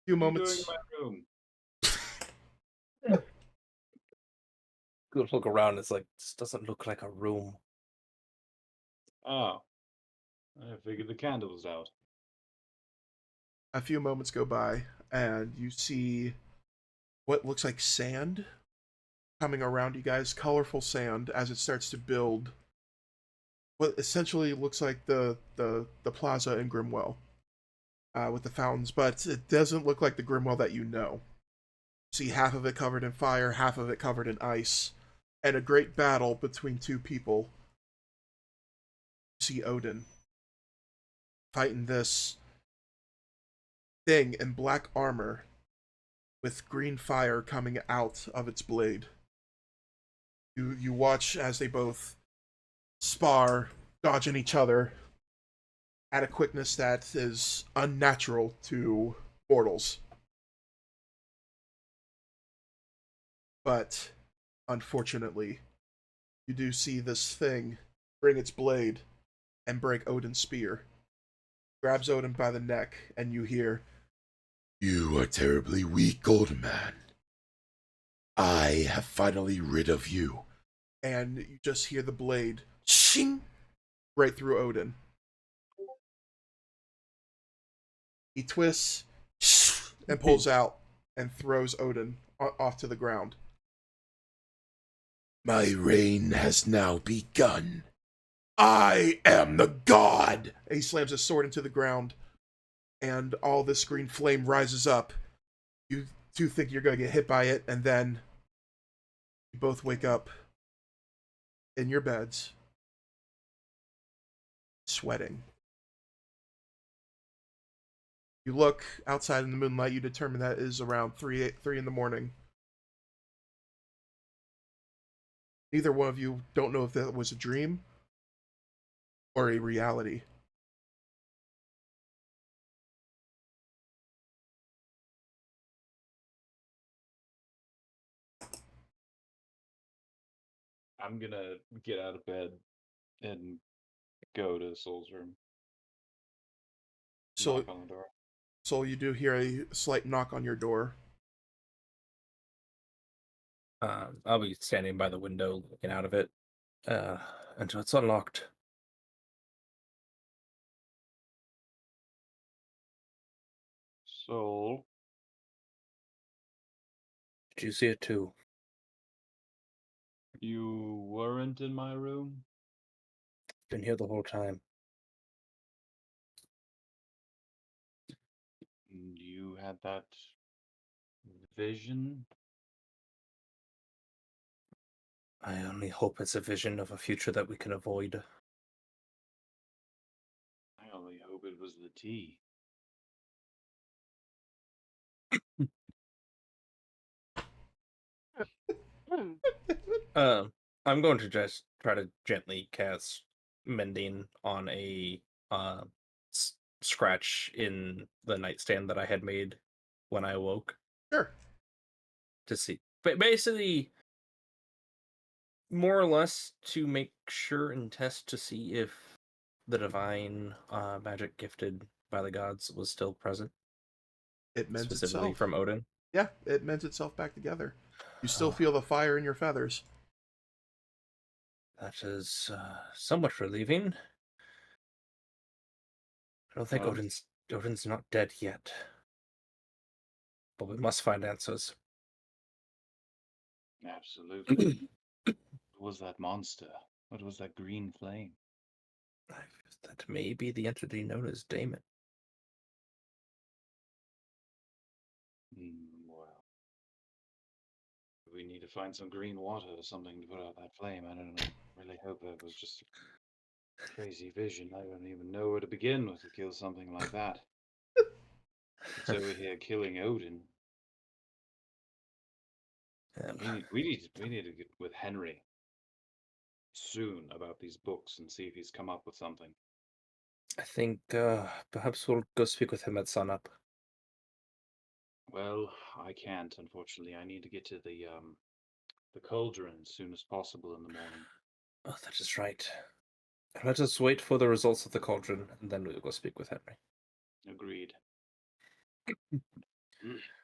Few What are you doing moments. in my room? Good look around. It's like, this doesn't look like a room. Oh. I figured the candle was out. A few moments go by, and you see what looks like sand coming around you guys, colorful sand, as it starts to build what essentially looks like the plaza in Grimwell with the fountains, but it doesn't look like the Grimwell that you know. You see half of it covered in fire, half of it covered in ice, and a great battle between two people. You see Odin fighting this thing in black armor with green fire coming out of its blade. You watch as they both spar, dodging each other at a quickness that is unnatural to mortals. But unfortunately, you do see this thing bring its blade and break Odin's spear. Grabs Odin by the neck, and you hear, You are terribly weak, old man. I have finally rid of you. and you just hear the blade shing right through Odin. He twists and pulls out and throws Odin off to the ground. My reign has now begun. I am the god! And he slams his sword into the ground, and all this green flame rises up. You two think you're going to get hit by it, and then you both wake up in your beds, sweating. You look outside in the moonlight, you determine that it is around 3 in the morning. Neither one of you don't know if that was a dream or a reality. I'm gonna get out of bed and go to Soul's room. So, Knock on the door. so you do hear a slight knock on your door. I'll be standing by the window looking out of it until it's unlocked. Soul, Did you see it too? you weren't in my room? Been here the whole time. You had that vision? I only hope it's a vision of a future that we can avoid. I only hope it was the tea. I'm going to just try to gently cast mending on a scratch in the nightstand that I had made when I awoke Sure. to see. But basically, More or less to make sure and test to see if the divine magic gifted by the gods was still present, It mends specifically itself. from Odin. Yeah, it mends itself back together. You still Oh, feel the fire in your feathers. that is somewhat relieving. I don't think Well, Odin's not dead yet, but we must find answers. absolutely. What was that monster? What was that green flame? That may be the entity known as Damon. Well, we need to find some green water or something to put out that flame. I don't know. Really hope that was just a crazy vision. I don't even know where to begin with to kill something like that. It's over here killing Odin. We need to get with Henri soon about these books and see if he's come up with something. I think perhaps we'll go speak with him at sunup. Well, I can't, unfortunately. I need to get to the cauldron as soon as possible in the morning. Oh, that is right. Let us wait for the results of the cauldron, and then we'll go speak with Henri. Agreed.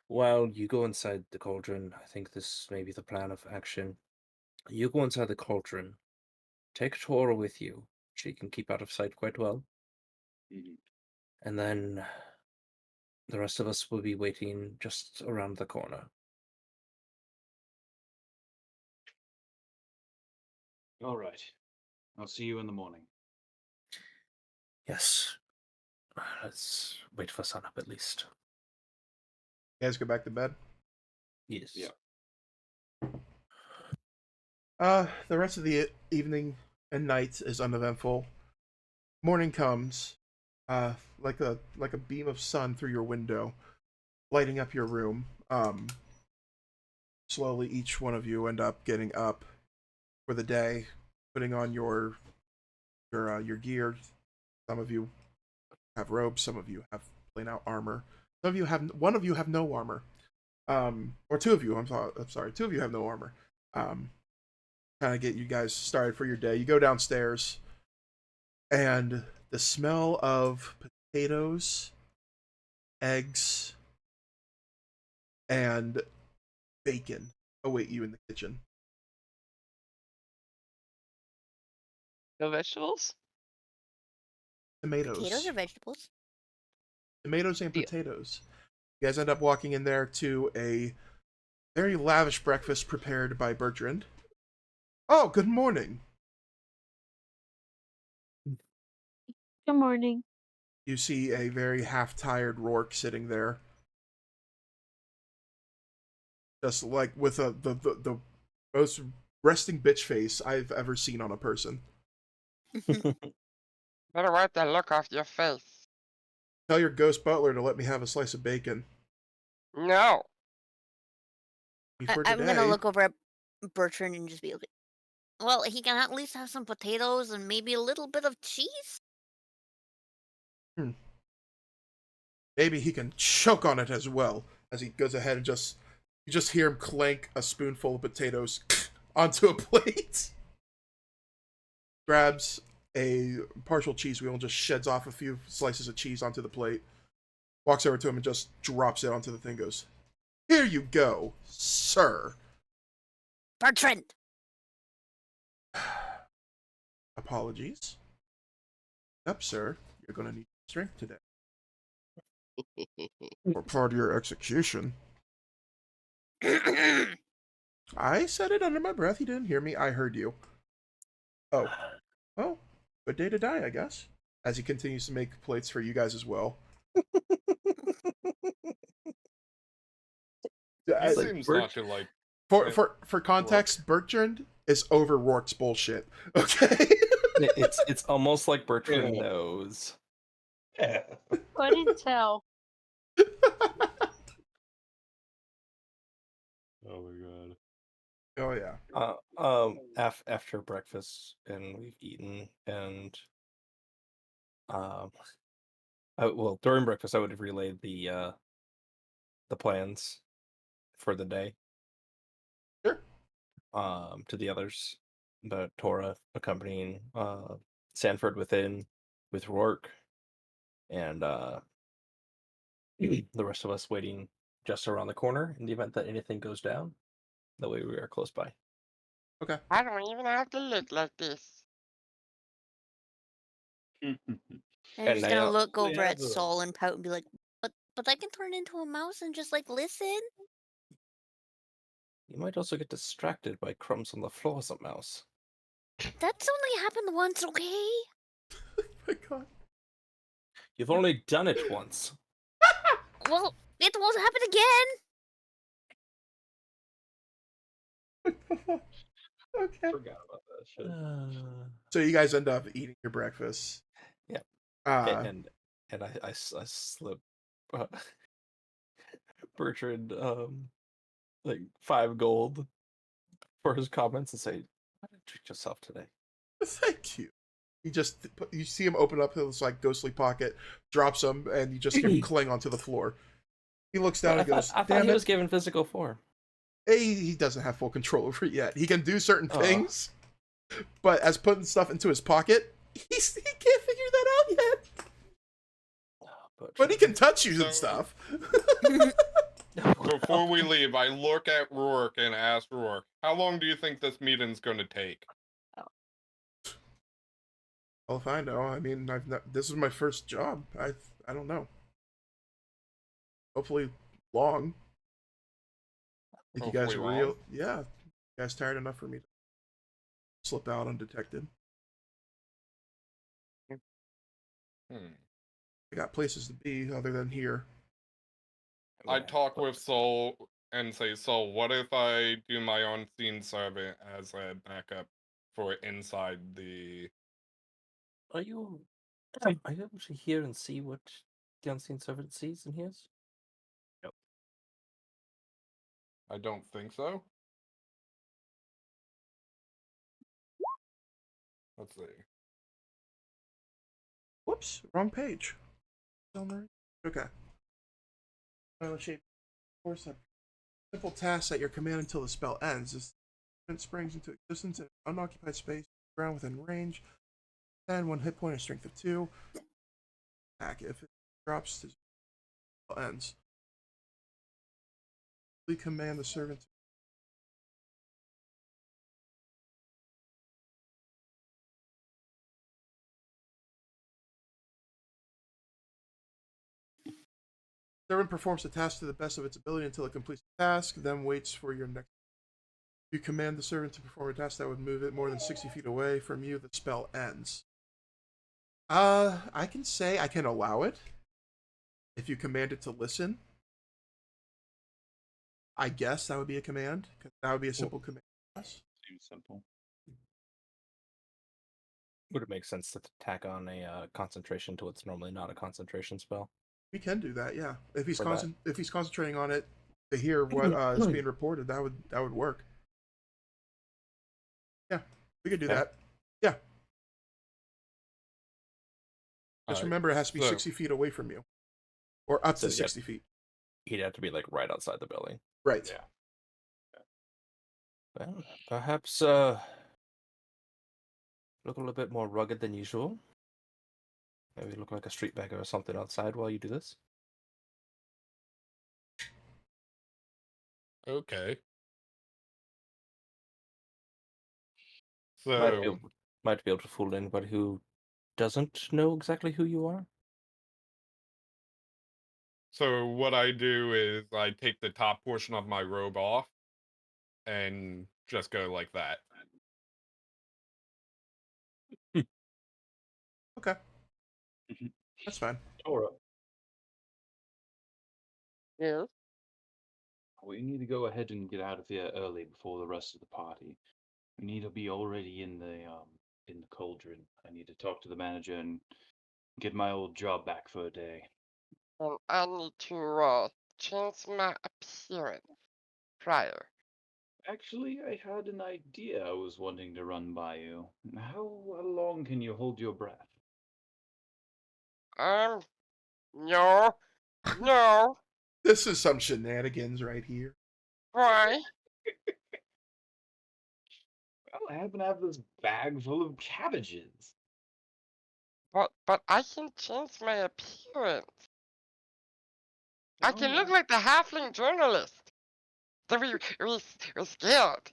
While you go inside the cauldron, I think this may be the plan of action. You go inside the cauldron, take Tora with you. She can keep out of sight quite well. Mhm. And then the rest of us will be waiting just around the corner. All right. I'll see you in the morning. Yes. Let's wait for sunup at least. You guys go back to bed. Yes. Yeah. The rest of the evening and night is uneventful. Morning comes, like a beam of sun through your window, lighting up your room. Slowly, each one of you end up getting up for the day, putting on your gear. Some of you have robes. Some of you have plain out armor. Some of you have one of you have no armor. Or two of you. I'm sorry. Two of you have no armor. Kind of get you guys started for your day. You go downstairs, and the smell of potatoes, eggs, and bacon await you in the kitchen. No vegetables? Tomatoes. Potatoes or vegetables? Tomatoes and Deal. potatoes. You guys end up walking in there to a very lavish breakfast prepared by Bertrand. Oh, good morning. Good morning. You see a very half-tired Rourke sitting there, just like with the most resting bitch face I've ever seen on a person. Better wipe that look off your face. Tell your ghost butler to let me have a slice of bacon. No. For I'm gonna today, look over at Bertrand and just be like, well, he can at least have some potatoes and maybe a little bit of cheese? maybe he can choke on it as well. As he goes ahead and you just hear him clank a spoonful of potatoes onto a plate. Grabs a partial cheese wheel and just sheds off a few slices of cheese onto the plate. Walks over to him and just drops it onto the thing. Goes, "Here you go, sir." Bertrand! Apologies. Yep, sir. You're gonna need strength today. For part of your execution. I said it under my breath. You didn't hear me. I heard you. Oh. Well, good day to die, I guess. As he continues to make plates for you guys as well. He seems not to like. For context, Bertrand is over Rourke's bullshit. Okay? It's almost like Bertrand knows. Couldn't tell. Oh my god. Oh yeah. After breakfast and we've eaten and well, during breakfast I would have relayed the plans for the day Sure. to the others, the Tora accompanying Sanford with Rourke, and the rest of us waiting just around the corner in the event that anything goes down. That way we are close by. Okay. I don't even have to look like this. And you're And just gonna now look we over have at Saul and pout and be like, but I can turn into a mouse and just like listen. you might also get distracted by crumbs on the floor as a mouse. That's only happened once, okay? Oh my god. You've only done it once. Well, it won't happen again. Okay. Forgot about that shit. So you guys end up eating your breakfast. Yeah. Uh, And I slip Bertrand like 5 gold for his comments and say, "Why did you treat yourself today?" thank you. You see him open up his like ghostly pocket, drops them, and you just hear him cling onto the floor. He looks down and goes, I thought "Damn he it!" was given physical form. He doesn't have full control over it yet. He can do certain Aw. things, but as putting stuff into his pocket, he can't figure that out yet. But he can touch you and stuff. Before we leave, I look at Rourke and ask Rourke, how long do you think this meeting's going to take? Well, if I know, I mean, this is my first job. I don't know. Hopefully, long. Think you guys are Hopefully real? long. Yeah. You guys tired enough for me to slip out undetected? I got places to be other than here. I talk with Soul and say, Soul, what if I do my unseen servant as a backup for inside the... Are you able to hear and see what the unseen servant sees and hears? Nope. I don't think so. Let's see. Whoops, wrong page. Okay. Shape. Of course, a simple task at your command until the spell ends. This springs into existence in unoccupied space, ground within range, and 1 hit point and strength of 2. Attack if it drops to spell ends. We command the servant. Servant performs the task to the best of its ability until it completes the task, then waits for your next. You command the servant to perform a task that would move it more than 60 feet away from you, the spell ends. I can say I can allow it. If you command it to listen, I guess that would be a command. That would be a simple command. Seems simple. Would it make sense to tack on a concentration to what's normally not a concentration spell? We can do that, yeah. If he's For that. if he's concentrating on it to hear what is being reported, that would work. Yeah, we could do Okay. that. Yeah. Just Alright, remember, it has to be so- 60 feet away from you, or up So, to yeah. 60 feet. He'd have to be like right outside the building. Right. Yeah. Well, perhaps look a little bit more rugged than usual. Maybe look like a street beggar or something outside while you do this. Okay. Might be, So, might be able to fool anybody who doesn't know exactly who you are. so what I do is I take the top portion of my robe off and just go like that. Okay. That's fine. Tora, Yes. we need to go ahead and get out of here early before the rest of the party. We need to be already in the cauldron. I need to talk to the manager and get my old job back for a day. I need to change my appearance prior. Actually, I had an idea I was wanting to run by you. How long can you hold your breath? No, no, This is some shenanigans right here. why? Well, I happen to have this bag full of cabbages. But I can change my appearance. I Oh, can look like the halfling journalist. So we're scared.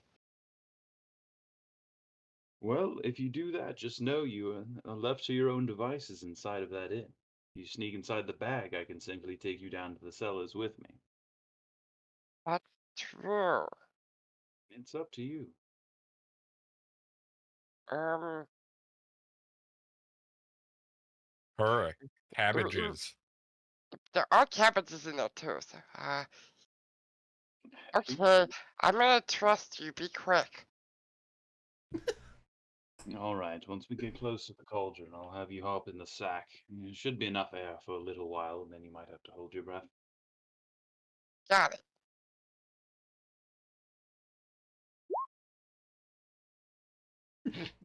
well, if you do that, just know you are left to your own devices inside of that inn. You sneak inside the bag, I can simply take you down to the cellars with me. That's true. It's up to you. Her cabbages. There are cabbages in there too, so, okay, I'm gonna trust you, be quick. All right, once we get close to the cauldron, I'll have you hop in the sack. There should be enough air for a little while, and then you might have to hold your breath. Got it.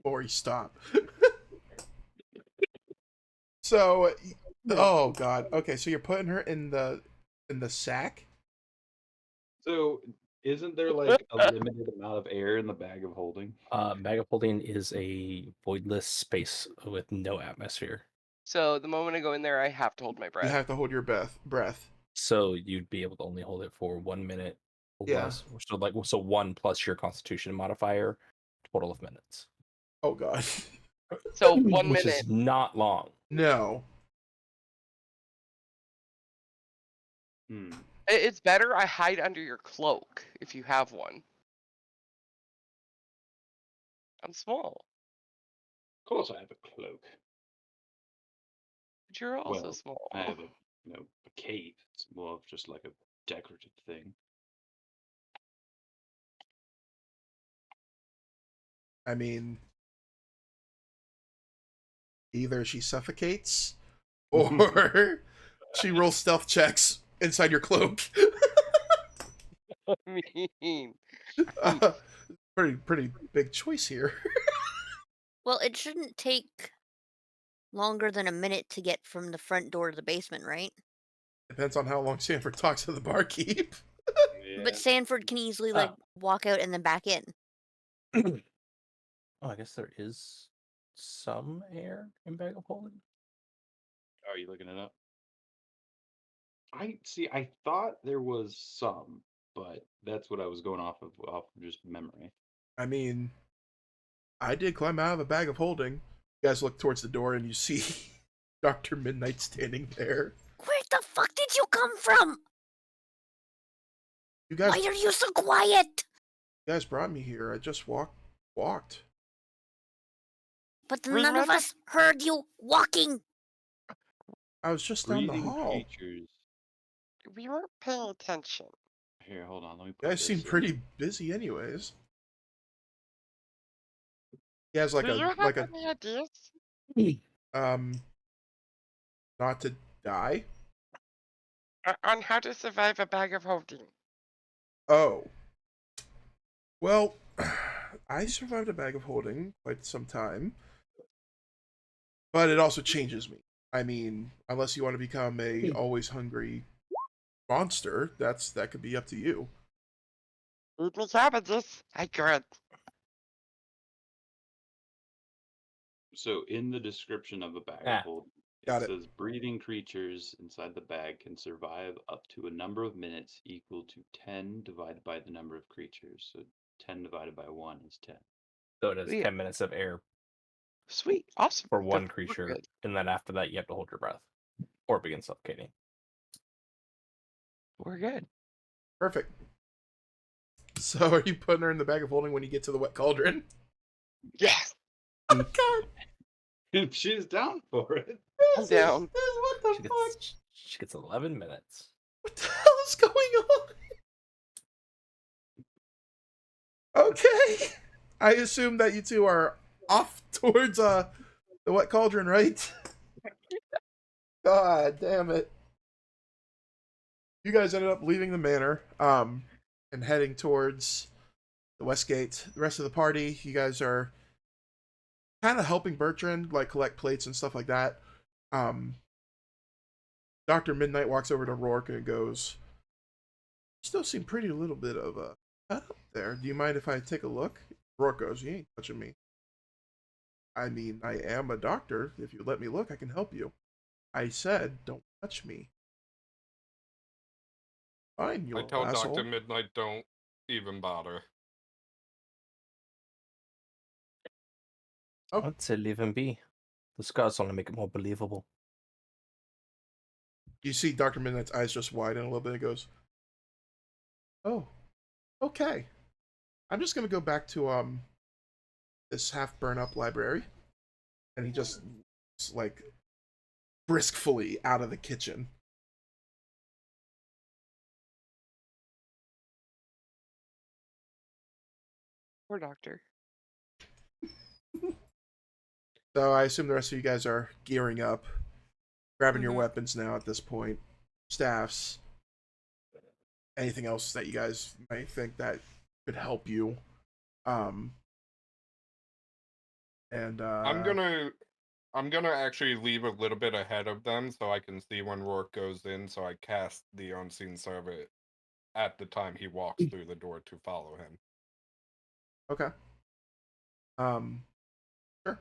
Or you stop. So, oh god. Okay, so you're putting her in the sack. So, isn't there like a limited amount of air in the bag of holding? Bag of holding is a voidless space with no atmosphere. So the moment I go in there, I have to hold my You breath. have to hold your breath. So you'd be able to only hold it for 1 minute. Yeah. So 1 plus your Constitution modifier, total of minutes. Oh god. So 1 Which minute. is not long. No. It's better I hide under your cloak if you have one. I'm small. Of course, I have a cloak. But you're also Well, small. I have a cape. It's more of just like a decorative thing. I mean, either she suffocates or she rolls stealth checks inside your cloak. mean. Pretty big choice here. Well, it shouldn't take longer than a minute to get from the front door to the basement, right? Depends on how long Sanford talks to the barkeep. But Sanford can easily like walk out and then back in. Oh, I guess there is some air in bag of holding. Are you looking it up? I thought there was some, but that's what I was going off of just memory. I mean, I did climb out of a bag of holding. You guys look towards the door and you see Dr. Midnight standing there. Where the fuck did you come from? You guys, Why are you so quiet? you guys brought me here. I just walked. But none of us heard you walking. I was just down the Breathing hall. creatures. We weren't paying attention. Here, hold on. Let me. You guys seem pretty busy, anyways. He has like Do you have a any ideas? not to die. On how to survive a bag of holding. Oh. Well, I survived a bag of holding quite some time. But it also changes me. I mean, unless you want to become a always hungry monster, that could be up to you. Eat me cabbages. I could. So in the description of a bag of holding, Got it it. says breathing creatures inside the bag can survive up to a number of minutes equal to 10 divided by the number of creatures. So 10 divided by 1 is 10. So it is Yeah. 10 minutes of air Sweet. Awesome. for Good. one We're creature, good. and then after that you have to hold your breath or begin suffocating. We're good. Perfect. So are you putting her in the bag of holding when you get to the wet cauldron? Yes. Oh god. If she's down for it. I'm down. What the fuck? She gets 11 minutes. What the hell is going on? Okay. I assume that you two are off towards the wet cauldron, right? God damn it. You guys ended up leaving the manor and heading towards the west gate. The rest of the party, you guys are kind of helping Bertrand like collect plates and stuff like that. Dr. Midnight walks over to Rourke and goes, "Still seem pretty little bit of a cut up there. Do you mind if I take a look?" Rourke goes, "You ain't touching me. I mean, I am a doctor. If you let me look, I can help you. I said, don't touch me. Fine, you I little tell Dr. asshole." Midnight don't even bother. Oh. I'd say leave him be. The scars only make it more believable. You see Dr. Midnight's eyes just widen a little bit and goes, "Oh, okay. I'm just gonna go back to this half burn up library." And he just like briskly out of the kitchen. Poor doctor. So I assume the rest of you guys are gearing up, grabbing your Mhm. weapons now at this point, staffs, anything else that you guys might think that could help you. Um, and I'm gonna actually leave a little bit ahead of them so I can see when Rourke goes in, so I cast the unseen servant at the time he walks through the door to follow him. Okay. Sure.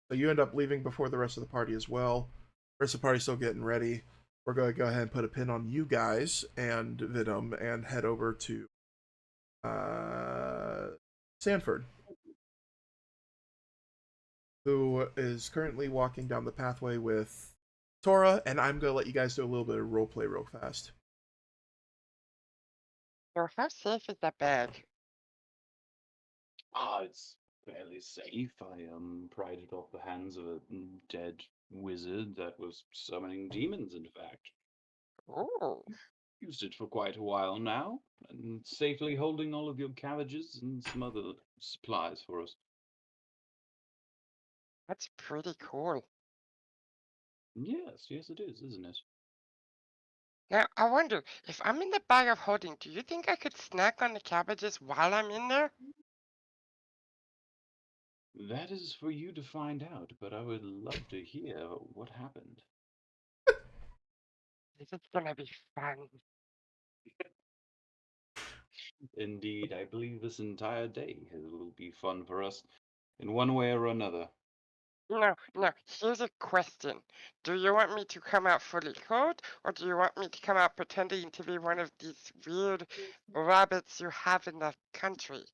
So you end up leaving before the rest of the party as well. The rest of the party's still getting ready. We're going to go ahead and put a pin on you guys and Venom and head over to Sanford, who is currently walking down the pathway with Tora, and I'm going to let you guys do a little bit of roleplay real fast. So how safe is that bag? It's fairly safe. I pried it off the hands of a dead wizard that was summoning demons, in fact. Ooh, Used it for quite a while now, and safely holding all of your cabbages and some other supplies for us. that's pretty cool. Yes, it is, isn't it? Now, I wonder, if I'm in the bag of holding, do you think I could snack on the cabbages while I'm in there? That is for you to find out, but I would love to hear what happened. This is gonna be fun. Indeed, I believe this entire day will be fun for us, in one way or another. No, here's a question. Do you want me to come out fully clothed, or do you want me to come out pretending to be one of these weird rabbits you have in the countryside?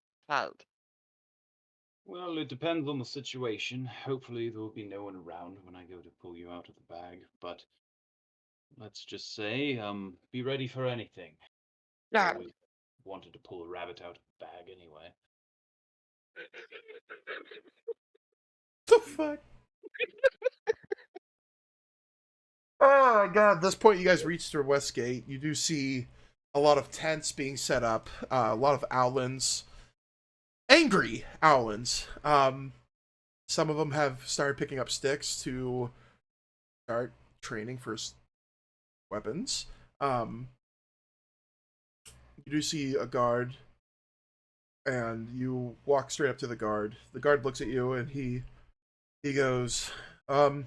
Well, it depends on the situation. Hopefully, there will be no one around when I go to pull you out of the bag, but let's just say, be ready for anything. Yeah, Always wanted to pull a rabbit out of the bag anyway. The fuck? Oh my god, at this point you guys reach through Westgate. You do see a lot of tents being set up, a lot of owlins. Angry owlins. Some of them have started picking up sticks to start training for weapons. Um, you do see a guard, and you walk straight up to the guard. The guard looks at you, and he goes, "So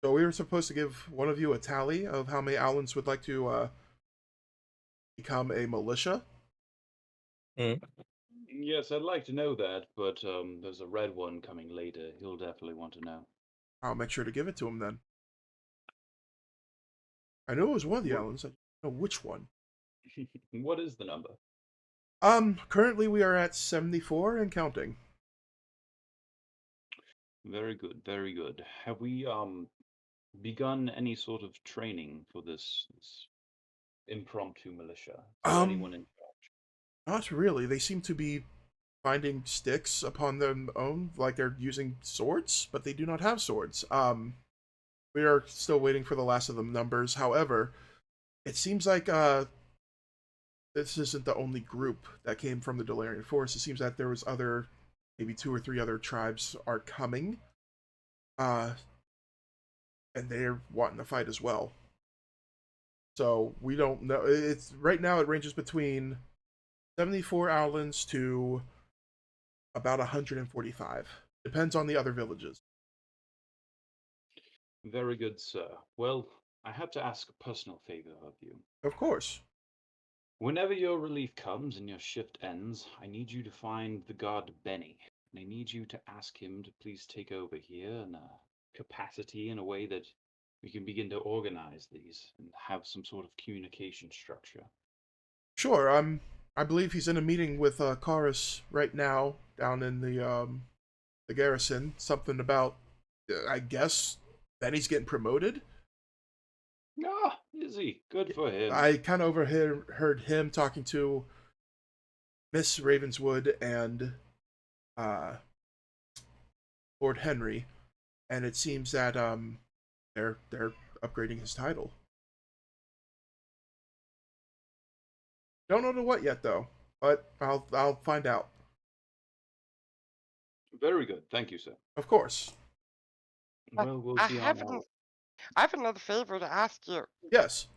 we were supposed to give one of you a tally of how many owlins would like to become a militia." Yes, I'd like to know that, but there's a red one coming later. He'll definitely want to know. I'll make sure to give it to him then. I know it was one of the What, owlins. I don't know which one. what is the number? Currently we are at 74 and counting. Very good, very good. Have we begun any sort of training for this impromptu militia? Is there anyone in charge? Not really. They seem to be finding sticks upon their own, like they're using swords, but they do not have swords. We are still waiting for the last of the numbers. However, it seems like this isn't the only group that came from the Delarian Forest. It seems that there was other, maybe 2 or 3 other tribes are coming, uh, and they're wanting to fight as well. So we don't know. It's right now it ranges between 74 owlins to about 145. Depends on the other villages. Very good, sir. Well, I have to ask a personal favor of you. Of course. Whenever your relief comes and your shift ends, I need you to find the god Benny. And I need you to ask him to please take over here in a capacity in a way that we can begin to organize these and have some sort of communication structure. Sure. I believe he's in a meeting with Charrus right now down in the Garrison. Something about, I guess, Benny's getting promoted. Ah, is he? Good for him. I kind of overheard him talking to Miss Ravenswood and Lord Henri, and it seems that they're upgrading his title. Don't know to what yet though, but I'll find out. Very good. Thank you, sir. Of course. Well, we'll I see have on our... I have another favor to ask you. Yes.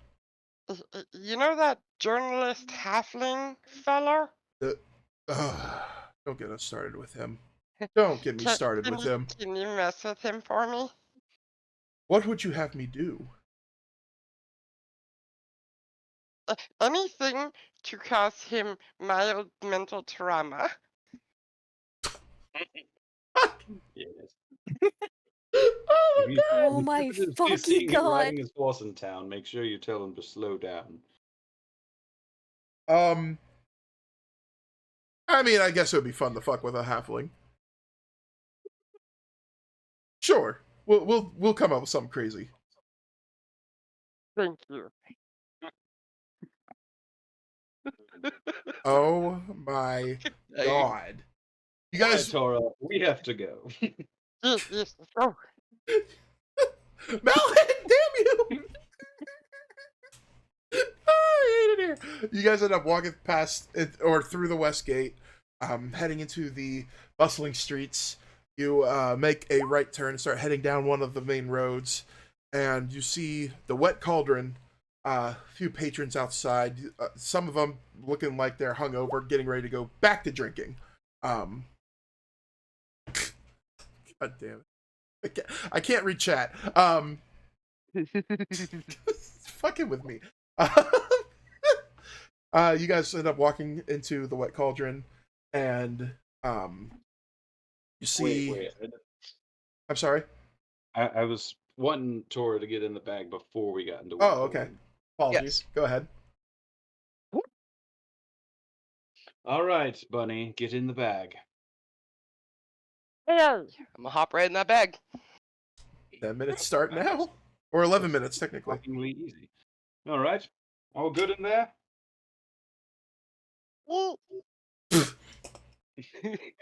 You know that journalist Halfling feller? Don't get us started with him. Don't get me started with him. Can you mess with him for me? What would you have me do? Anything to cause him mild mental trauma. Yes. Oh my god! Oh my If you fucking see him god! riding his horse in town, make sure you tell him to slow down. I mean, I guess it would be fun to fuck with a halfling. Sure, we'll come up with something crazy. Thank you. Oh my god! You guys, Tora, we have to go. Yes, go. Malin, damn you! Oh, I hate it here. You guys end up walking past it, or through the west gate, heading into the bustling streets. You make a right turn and start heading down one of the main roads, and you see the wet cauldron. A few patrons outside. Some of them looking like they're hungover, getting ready to go back to drinking. God damn it! I can't read chat. Fucking with me. You guys end up walking into the wet cauldron, and you see. Wait. I'm sorry. I was wanting Tora to get in the bag before we got into. Oh, okay. Apologies. Yes. Go ahead. All right, Bunny, get in the bag. Hey, I'm gonna hop right in that bag. 10 minutes start now, or 11 minutes technically. Shockingly easy. All right, all good in there.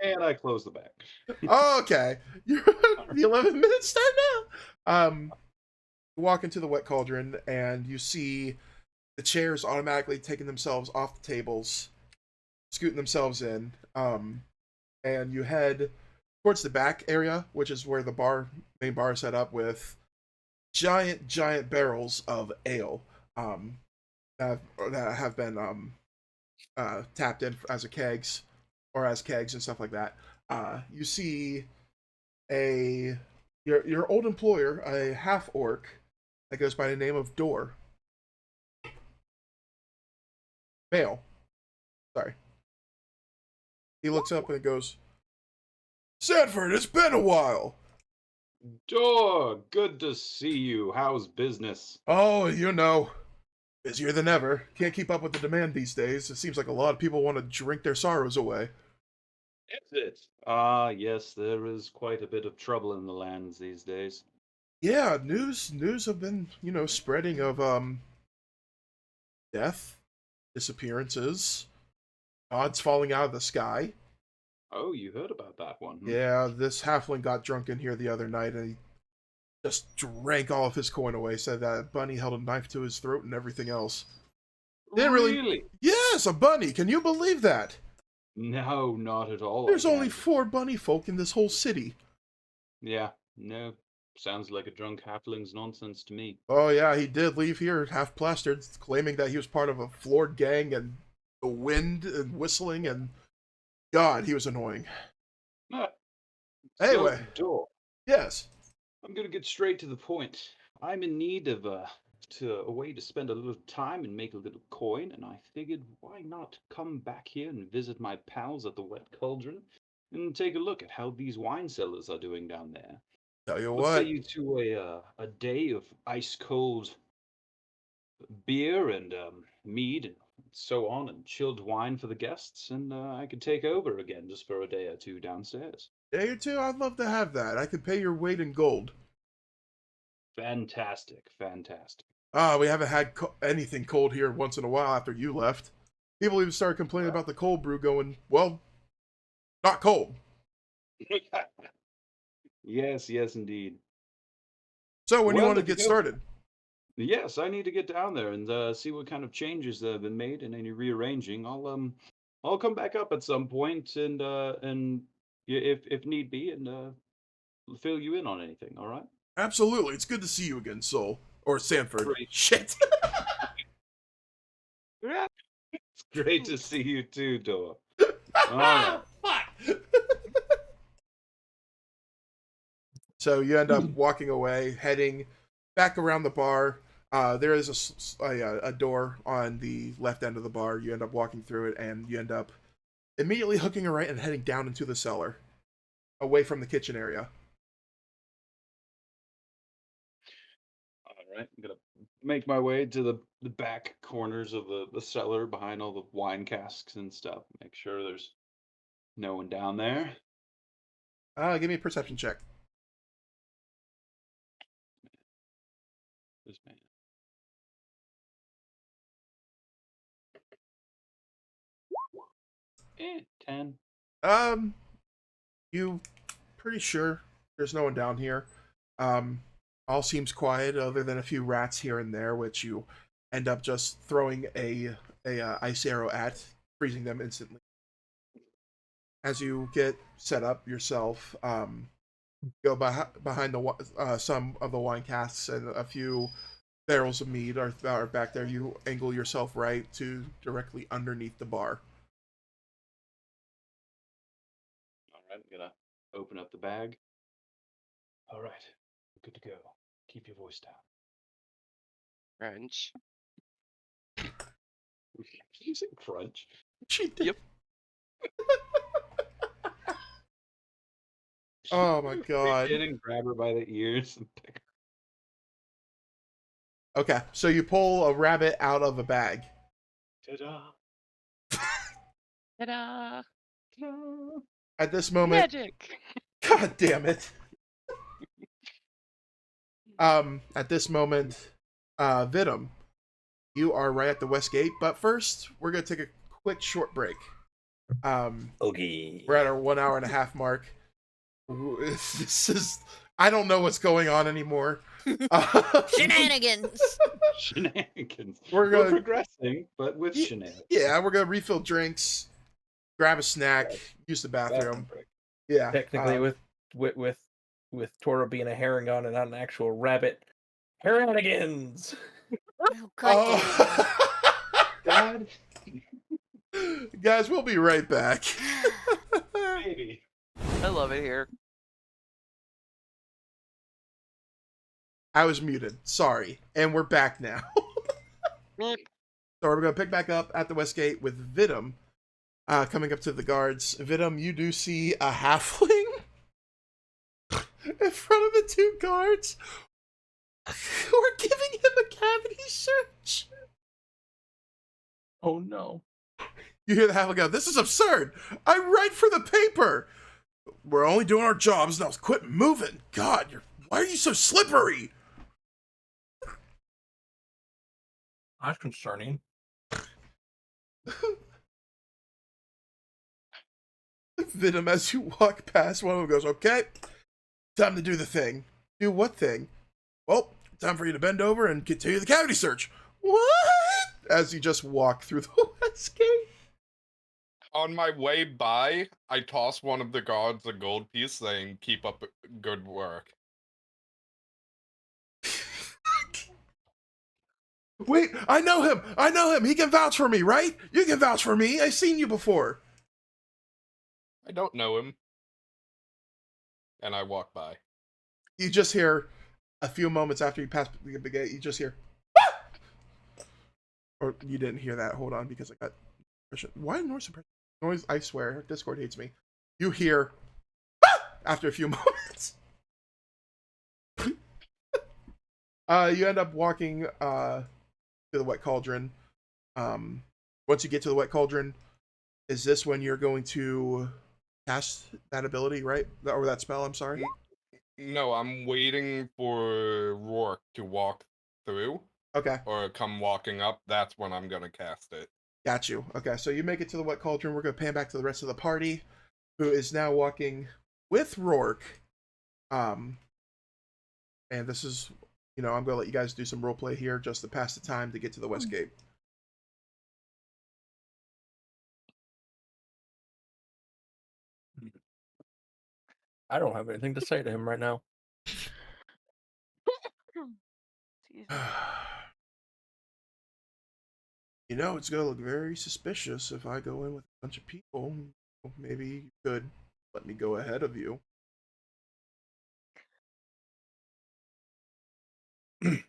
And I close the bag. Okay, the 11 minutes start now. You walk into the wet cauldron and you see the chairs automatically taking themselves off the tables, scooting themselves in, and you head towards the back area, which is where the main bar is set up with giant barrels of ale that have been tapped in as kegs and stuff like that. You see your old employer, a half orc that goes by the name of Door. Male. Sorry. He looks up and goes, "Sanford, it's been a while." Door, good to see you. How's business? Oh, busier than ever. Can't keep up with the demand these days. It seems like a lot of people want to drink their sorrows away. Is it? Ah, yes, there is quite a bit of trouble in the lands these days. Yeah, news have been, spreading of death, disappearances, gods falling out of the sky. Oh, you heard about that one? Yeah, this halfling got drunk in here the other night and he just drank all of his coin away, said that bunny held a knife to his throat and everything else. Didn't Really? Yes, a bunny. Can you believe that? No, not at all. There's only 4 bunny folk in this whole city. Yeah, no. Sounds like a drunk halfling's nonsense to me. Oh yeah, he did leave here half plastered, claiming that he was part of a floored gang and the wind and whistling and God, he was annoying. Ah, Anyway. so, Door, Yes. I'm gonna get straight to the point. I'm in need of a way to spend a little time and make a little coin, and I figured why not come back here and visit my pals at the Wet Cauldron and take a look at how these wine cellars are doing down there. Tell you What say what, you to a day of ice cold beer and mead and so on, and chilled wine for the guests, and I could take over again just for a day or two downstairs. day or two, I'd love to have that. I could pay your weight in gold. Fantastic, fantastic. We haven't had anything cold here once in a while after you left. People even started complaining about the cold brew going, well, not cold. Yes, yes, indeed. So when you Well, want to if you get go- started? Yes, I need to get down there and see what kind of changes that have been made and any rearranging. I'll come back up at some point and if need be and fill you in on anything. All right. Absolutely. It's good to see you again, Soul. Or Sanford. Great. Shit. It's great to see you too, Dor. All right. Fuck. So you end up walking away, heading back around the bar. There is a door on the left end of the bar. You end up walking through it, and you end up immediately hooking a right and heading down into the cellar, away from the kitchen area. All right. I'm gonna make my way to the back corners of the cellar behind all the wine casks and stuff. Make sure there's no one down there. Give me a perception check. This man. Eh, 10. You pretty sure there's no one down here. All seems quiet other than a few rats here and there, which you end up just throwing a ice arrow at, freezing them instantly. As you get set up yourself, go behind the some of the wine casks and a few barrels of mead are back there. You angle yourself right to directly underneath the bar. All right, I'm gonna open up the bag. All right, good to go. Keep your voice down. Crunch. Did you say crunch? She did. Yep. Oh my god. Reach in and grab her by the ears and pick her. Okay, so you pull a rabbit out of a bag. Ta-da! Ta-da! At this moment, Magic! god damn it. At this moment, Vidum, you are right at the west gate, but first, we're gonna take a quick short break. Okay. We're at our 1 hour and a half mark. This is, I don't know what's going on anymore. Shenanigans. Shenanigans. We're We're gonna, progressing, but with shenanigans. yeah, we're gonna refill drinks, grab a snack, use the bathroom. Yeah, Technically, with Toro being a Herringon and not an actual rabbit, Herrinigans. Oh, God damn it. God, guys, we'll be right back. baby. I love it here. I was muted. Sorry, and we're back now. Meep. So we're going to pick back up at the west gate with Vidum coming up to the guards. Vidum, you do see a halfling in front of the two guards who are giving him a cavity search. Oh no. You hear the halfling go, "This is absurd. I write for the paper. We're only doing our jobs now. Quit moving. God, why are you so slippery?" That's concerning. Vidum, as you walk past, one of them goes, "Okay, time to do the thing." "Do what thing?" "Well, time for you to bend over and continue the cavity search." "What?" As you just walk through the west gate. On my way by, I toss one of the guards a gold piece saying, "Keep up good work." "Wait, I know him. I know him. He can vouch for me, right? You can vouch for me. I've seen you before." I don't know him. And I walk by. You just hear, a few moments after you pass the gate, you just hear, "Ah!" Or you didn't hear that. Hold on, because I got suppression. Why noise suppression? Noise, I swear. Discord hates me. You hear after a few moments. You end up walking to the wet cauldron. Once you get to the wet cauldron, is this when you're going to cast that ability, right? Or that spell, I'm sorry? No, I'm waiting for Rourke to walk through. Okay. Or come walking up. That's when I'm gonna cast it. Got you. Okay, so you make it to the wet cauldron. We're going to pan back to the rest of the party, who is now walking with Rourke. And this is, I'm going to let you guys do some roleplay here just to pass the time to get to the west gate. I don't have anything to say to him right now. Excuse me. It's going to look very suspicious if I go in with a bunch of people. Maybe you could let me go ahead of you. Hey,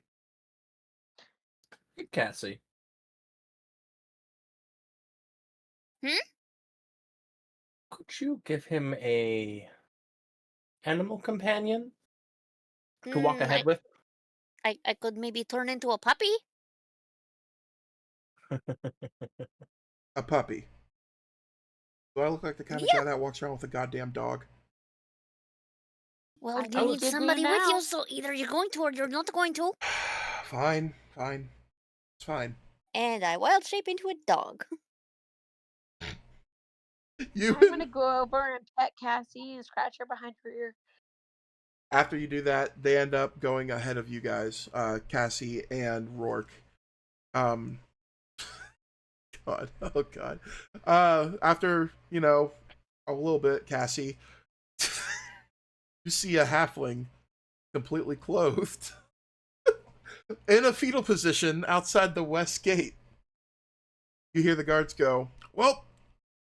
Cassie. Could you give him a animal companion to walk ahead with? I could maybe turn into a puppy. A puppy. Do I look like the kind of guy that walks around with a goddamn dog? Well, I you think need you do somebody with now. you, so either you're going to or you're not going to. Fine. It's fine. And I wild shape into a dog. You I'm gonna go over and pet Cassie and scratch her behind her ear. After you do that, they end up going ahead of you guys, Cassie and Rourke. God, oh God. After, a little bit, Cassie, you see a halfling completely clothed in a fetal position outside the west gate. You hear the guards go, "Well,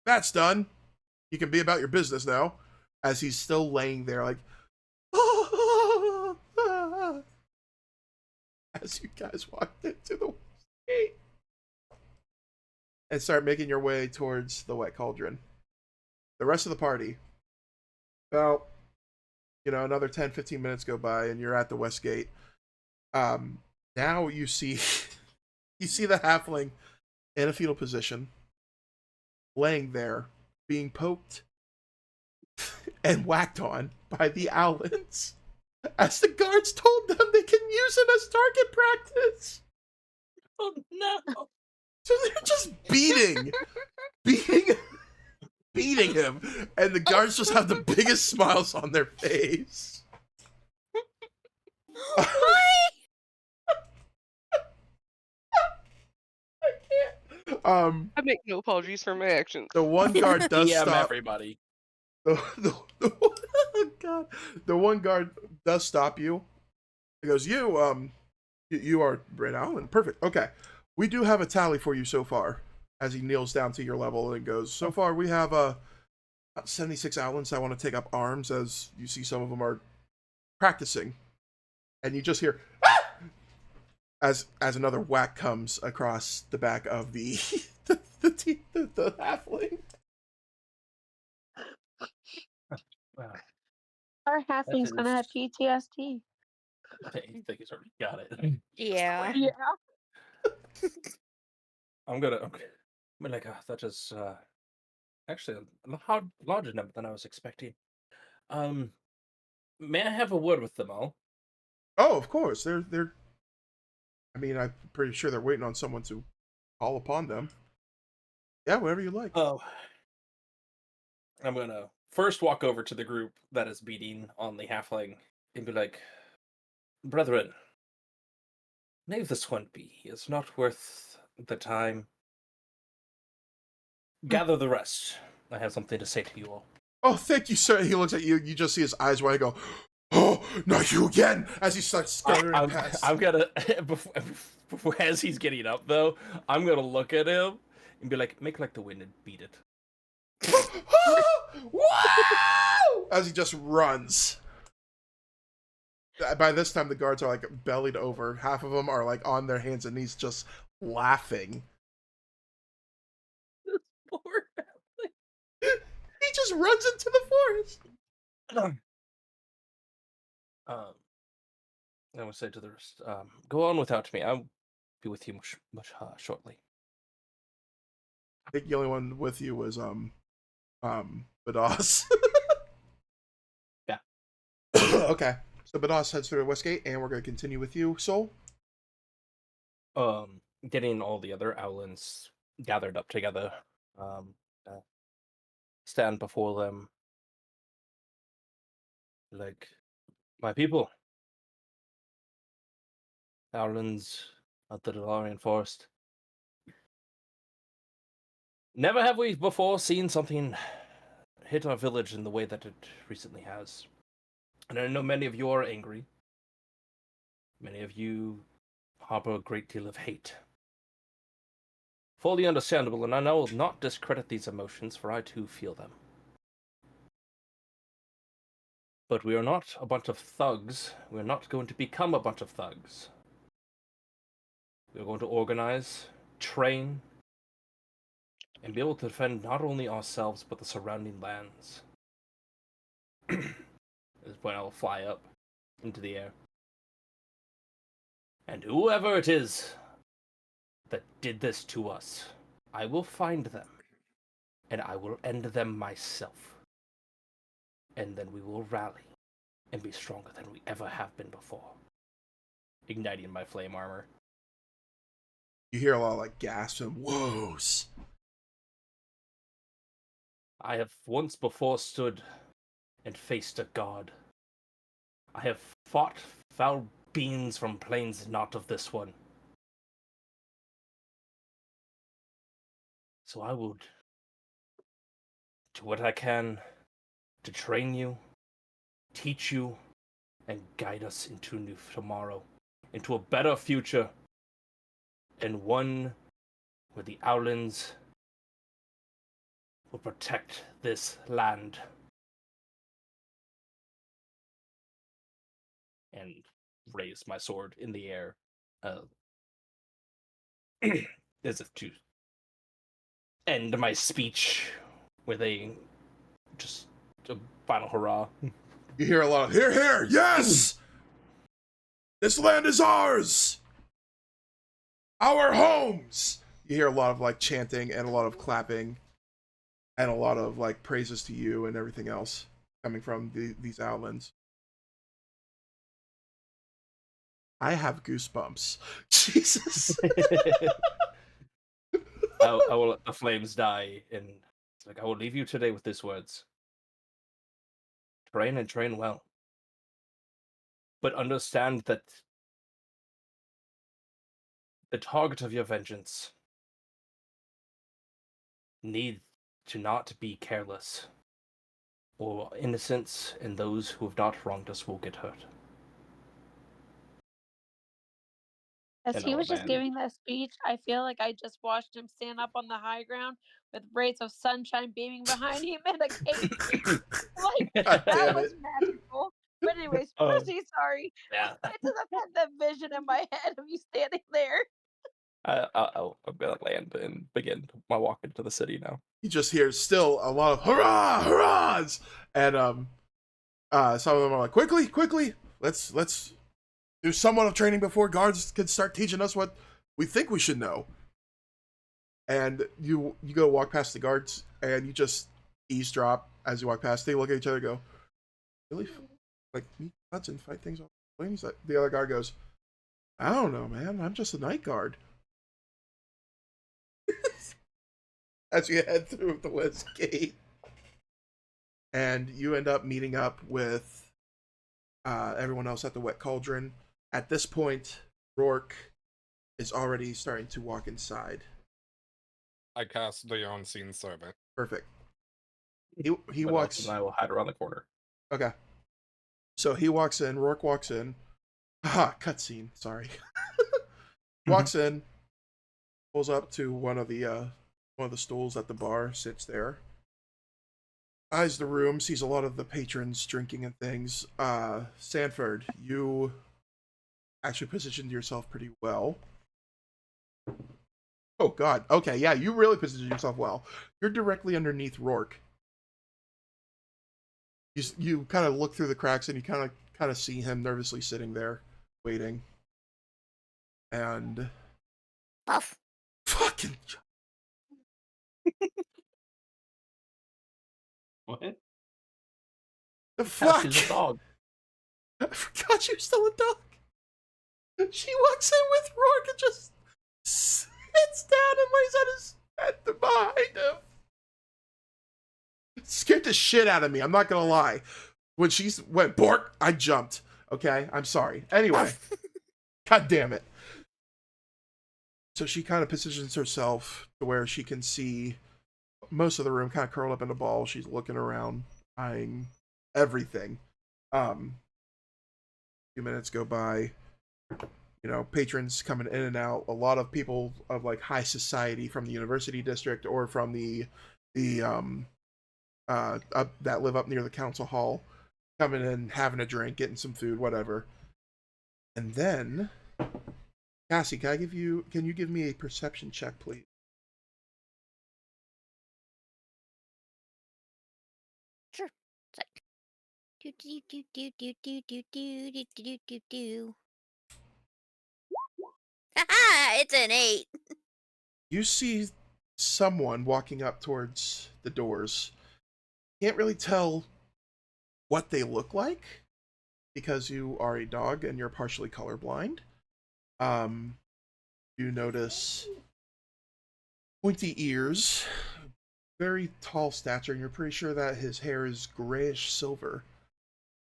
that's done. You can be about your business now," as he's still laying there like, as you guys walk into the gate and start making your way towards the wet cauldron. The rest of the party, about, another 10-15 minutes go by and you're at the west gate. Now you see the halfling in a fetal position, laying there, being poked and whacked on by the owlins, as the guards told them they can use him as target practice. Oh no! So they're just beating him, and the guards just have the biggest smiles on their face. Why? I make no apologies for my actions. The one guard does DM stop. everybody. Oh God, the one guard does stop you. He goes, "You are Brett Allen. Perfect. Okay, we do have a tally for you so far." As he kneels down to your level and goes, "So far we have about 76 Allens that want to take up arms. As you see, some of them are practicing." And you just hear as another whack comes across the back of the the halfling. Wow. Our halfling's gonna have PTSD. I think he's already got it. Yeah. Yeah. I'm like, that is actually a larger number than I was expecting. May I have a word with them all? Oh, of course. They're. I mean, I'm pretty sure they're waiting on someone to call upon them. Yeah, whatever you like. Oh, I'm gonna first walk over to the group that is beating on the halfling and be like, "Brethren, leave this one be. It's not worth the time. Gather the rest. I have something to say to you all." Oh, thank you, sir. He looks at you. You just see his eyes wide go, "Oh, not you again!" As he starts scattering past. I'm gonna before, as he's getting up though, I'm gonna look at him and be like, "Make like the wind and beat it." Woo! As he just runs. By this time, the guards are like bellied over. Half of them are like on their hands and knees, just laughing. This poor He just runs into the forest. I would say to the rest, go on without me. I'll be with you much shortly. I think the only one with you was Bados. Yeah. Okay. So Bados heads through the west gate, and we're gonna continue with you, Soul. Getting all the other Owlins gathered up together, stand before them, like, my people, Owlins of the Delarian Forest. Never have we before seen something hit our village in the way that it recently has. And I know many of you are angry. Many of you harbor a great deal of hate. Fully understandable, and I will not discredit these emotions, for I too feel them. But we are not a bunch of thugs. We're not going to become a bunch of thugs. We're going to organize, train, and be able to defend not only ourselves, but the surrounding lands. At this point, I'll fly up into the air. And whoever it is that did this to us, I will find them, and I will end them myself. And then we will rally and be stronger than we ever have been before. Igniting my flame armor. You hear a lot of like gasps and whoas. I have once before stood and faced a god. I have fought foul beings from planes not of this one. So I will do what I can to train you, teach you, and guide us into new tomorrow, into a better future, and one where the Owlins will protect this land. And raise my sword in the air, as if to end my speech with a final hurrah. You hear a lot of "Here, here, yes! This land is ours! Our homes!" You hear a lot of like chanting and a lot of clapping and a lot of like praises to you and everything else coming from these Owlins. I have goosebumps. Jesus. I will let the flames die, and it's like, I will leave you today with these words. Train and train well. But understand that the target of your vengeance need to not be careless, or innocents and those who have not wronged us will get hurt. As And he I'll was just abandon. giving that speech, I feel like I just watched him stand up on the high ground with rays of sunshine beaming behind him and a cape. Like, God that damn was it. magical. But anyways, Oh. proceed, sorry. Yeah. I just had that vision in my head of you standing there. I'm gonna land and begin my walk into the city now. You just hear still a lot of hurrah, hurrahs, and some of them are like, quickly, let's do somewhat of training before guards can start teaching us what we think we should know. And you go walk past the guards, and you just eavesdrop as you walk past. They look at each other and go, really? Like, meet guards and fight things off the flames? The other guard goes, I don't know, man. I'm just a night guard. As you head through the west gate. And you end up meeting up with everyone else at the wet cauldron. At this point, Rourke is already starting to walk inside. I cast the unseen servant. Perfect. He But walks. else and I will hide around the corner. Okay. So he walks in. Rourke walks in. Haha, cutscene. Sorry. Walks in. Pulls up to one of the stools at the bar. Sits there. Eyes the room. Sees a lot of the patrons drinking and things. Sanford, you actually positioned yourself pretty well. Oh God. Okay, yeah, you really positioned yourself well. You're directly underneath Rourke. You kind of look through the cracks and you kind of see him nervously sitting there, waiting. And Puff. fucking What? the Now fuck. she's a dog. I forgot you were still a dog. She walks in with Rourke and just sits down and lays on his head behind him. It scared the shit out of me. I'm not gonna lie. When she went bork, I jumped. Okay, I'm sorry. Anyway, God damn it. So she kind of positions herself to where she can see most of the room, kind of curled up in a ball. She's looking around, eyeing everything. A few minutes go by. You know, patrons coming in and out. A lot of people of like high society from the university district or from the that live up near the council hall, coming in, having a drink, getting some food, whatever. And then, Cassie, can you give me a perception check, please? Sure. It's like do do do do do do do do do do do do. Haha! It's an 8. You see someone walking up towards the doors. Can't really tell what they look like because you are a dog and you're partially colorblind. You notice pointy ears, very tall stature, and you're pretty sure that his hair is grayish silver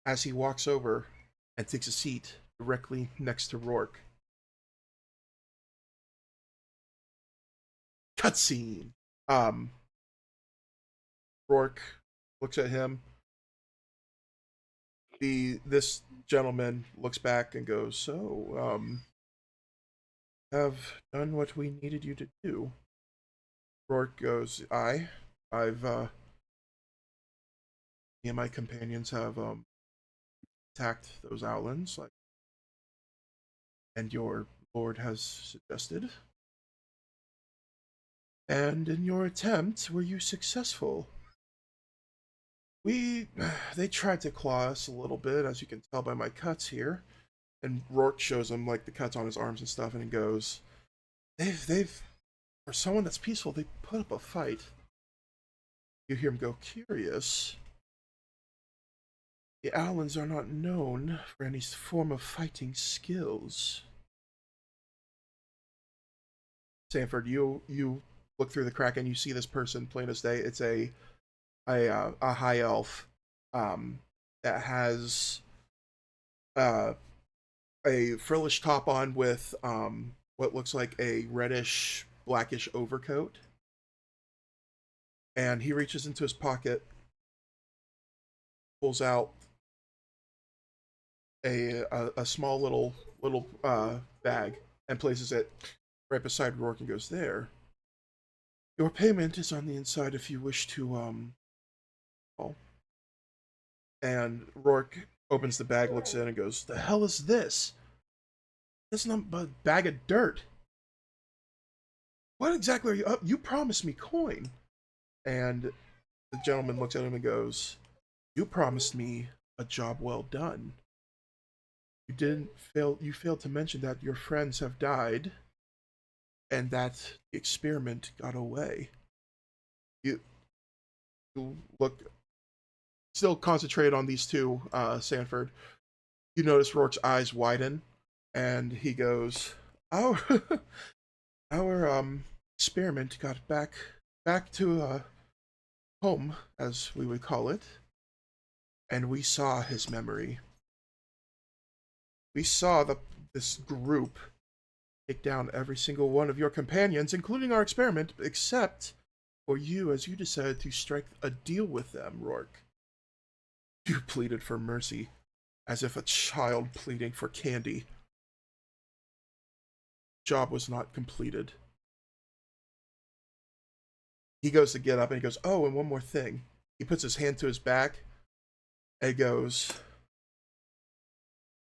as he walks over and takes a seat directly next to Rourke. Cutscene. Rourke looks at him. This gentleman looks back and goes, "So, have done what we needed you to do." Rourke goes, I've me and my companions have attacked those outlands, like, and your lord has suggested. And in your attempt, were you successful? They tried to claw us a little bit, as you can tell by my cuts here. And Rourke shows him like the cuts on his arms and stuff, and he goes, they've for someone that's peaceful, they put up a fight. You hear him go, curious. The Allens are not known for any form of fighting skills. Sanford, you look through the crack and you see this person plain as day. It's a high elf that has a frillish top on with what looks like a reddish blackish overcoat, and he reaches into his pocket, pulls out a small little bag and places it right beside Rourke and goes, there. Your payment is on the inside if you wish to and Rourke opens the bag, looks in, and goes, the hell is this? It's not but a bag of dirt. What exactly are you up? You promised me coin. And the gentleman looks at him and goes, you promised me a job well done. You failed to mention that your friends have died and that the experiment got away. You look, still concentrate on these two, Sanford. You notice Rourke's eyes widen and he goes, our experiment got back to home, as we would call it, and we saw his memory. We saw this group take down every single one of your companions, including our experiment, except for you, as you decided to strike a deal with them, Rourke. You pleaded for mercy, as if a child pleading for candy. Job was not completed. He goes to get up and he goes, oh, and one more thing. He puts his hand to his back and goes,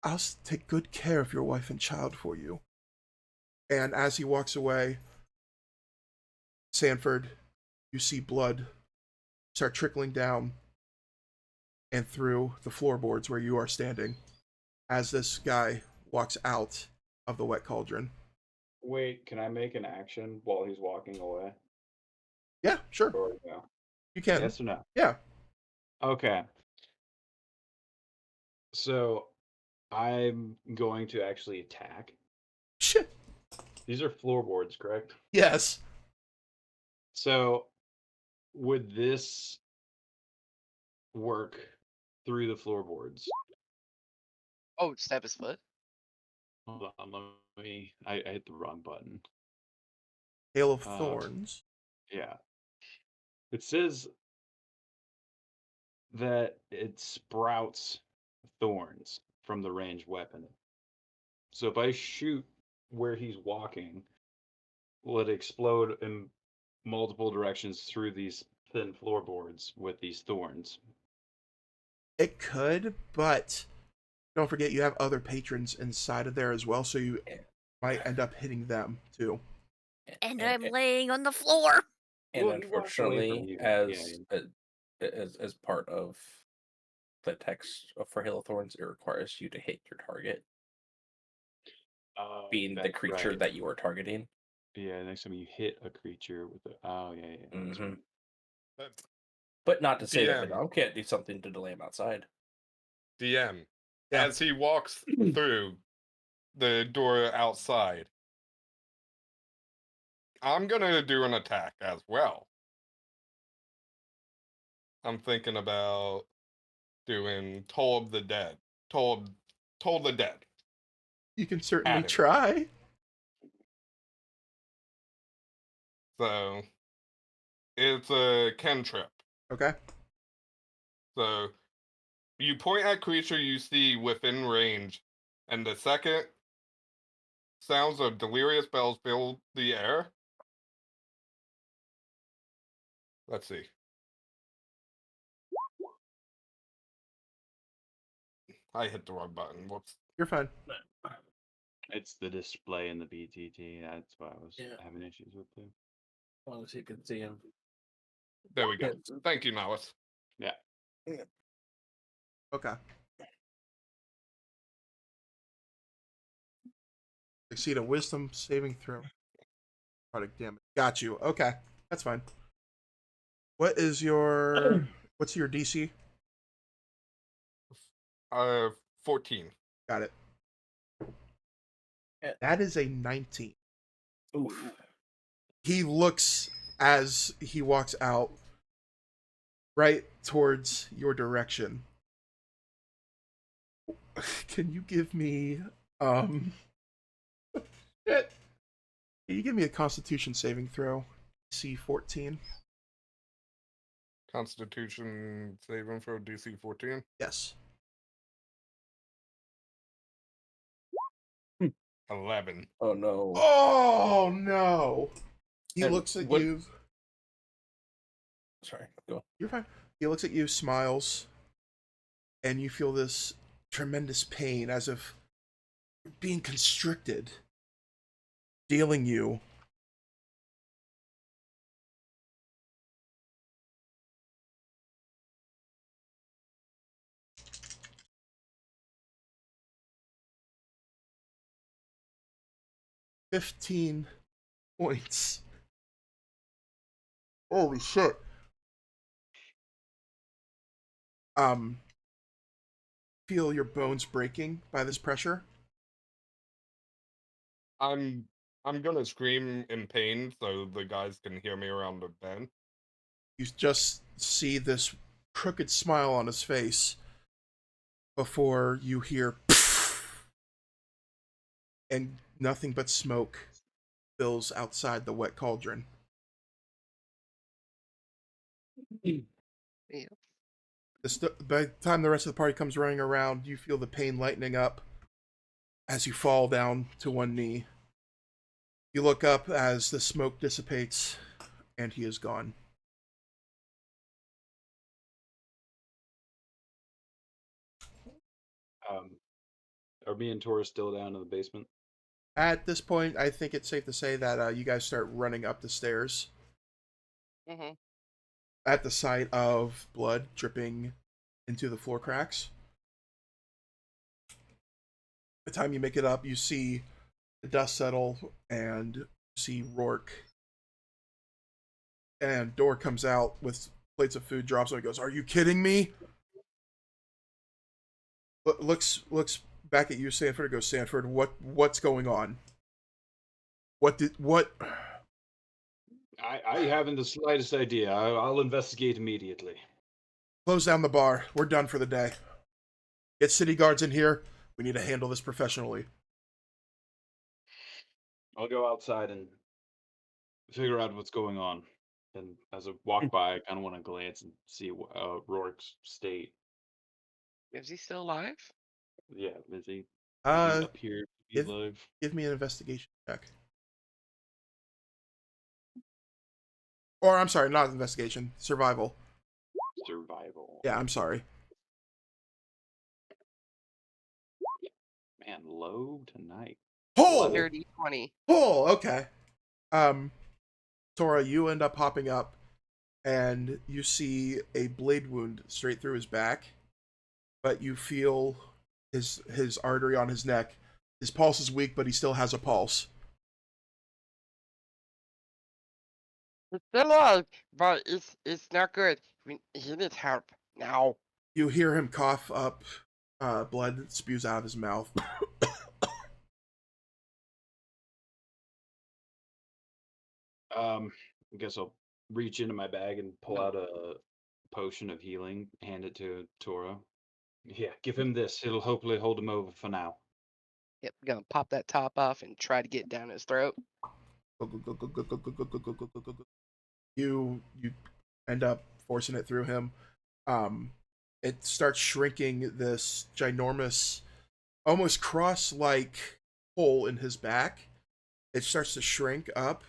I'll take good care of your wife and child for you. And as he walks away, Sanford, you see blood start trickling down and through the floorboards where you are standing as this guy walks out of the wet cauldron. Wait, can I make an action while he's walking away? Yeah, sure. Or no? You can. Yes or no? Yeah. Okay. So I'm going to actually attack. Shit. These are floorboards, correct? Yes. So would this work through the floorboards? Oh, stab his foot. Hold on, let me. I hit the wrong button. Hail of Thorns. Yeah. It says that it sprouts thorns from the ranged weapon. So if I shoot where he's walking, will it explode in multiple directions through these thin floorboards with these thorns? It could, but don't forget you have other patrons inside of there as well, so you might end up hitting them too. And I'm laying on the floor. And Well, he walks away from unfortunately, you. as part of the text for Hail of Thorns, it requires you to hit your target, being the That's creature right. that you are targeting. Yeah, next time you hit a creature with a. Oh, yeah, yeah. That's Mhm. right. But not to say that the DM. dog can't do something to delay him outside. DM. Yeah. As he walks through the door outside, I'm gonna do an attack as well. I'm thinking about doing Toll of the Dead. Toll the Dead. You can certainly At him. try. So it's a cantrip. Okay. So you point at creature you see within range, and the second sounds of delirious bells fill the air. Let's see. I hit the wrong button. Whoops. You're fine. It's the display in the BTT. That's what I was Yeah. having issues with too. As long as you can see him. There we go. Yeah. Thank you, Malice. Yeah. Okay. Succeed a wisdom saving throw. Product damage. Got you. Okay. That's fine. What is your what's your DC? 14. Got it. Yeah. That is a 19. Oof. He looks as he walks out right towards your direction. Can you give me shit. Can you give me a constitution saving throw? DC 14. Constitution saving throw DC 14. Yes. 11. Oh no. Oh no. He And looks at what- you. Sorry, go. You're fine. He looks at you, smiles, and you feel this tremendous pain as if being constricted, dealing you $15 points. Holy shit. Feel your bones breaking by this pressure. I'm gonna scream in pain so the guys can hear me around the bed. You just see this crooked smile on his face before you hear and nothing but smoke fills outside the wet cauldron. Yeah. By the time the rest of the party comes running around, you feel the pain lightening up as you fall down to one knee. You look up as the smoke dissipates, and he is gone. Are me and Tor still down in the basement? At this point, I think it's safe to say that you guys start running up the stairs Mhm. at the sight of blood dripping into the floor cracks. By the time you make it up, you see the dust settle and see Rourke. And Door comes out with plates of food, drops, and he goes, "Are you kidding me?" Looks back at you, Sanford. Goes, "Sanford, what's going on? What?" I haven't the slightest idea. I'll investigate immediately. Close down the bar. We're done for the day. Get city guards in here. We need to handle this professionally. I'll go outside and figure out what's going on. And as I walk by, I kind of want to glance and see Rourke's state. Is he still alive? Yeah, is he? Does he appear to be Give, alive? give me an investigation check. Or, I'm sorry, not investigation. Survival. Survival. Yeah, I'm sorry. Man, low tonight. Oh! Dirty 20. Oh, okay. Tora, you end up popping up, and you see a blade wound straight through his back, but you feel his artery on his neck. His pulse is weak, but he still has a pulse. He's still alive, but it's not good. He needs help now. You hear him cough up blood that spews out of his mouth. I guess I'll reach into my bag and pull out a potion of healing, hand it to Tora. Yeah, give him this. It'll hopefully hold him over for now. Yep, gonna pop that top off and try to get down his throat. You end up forcing it through him. It starts shrinking this ginormous, almost cross-like hole in his back. It starts to shrink up.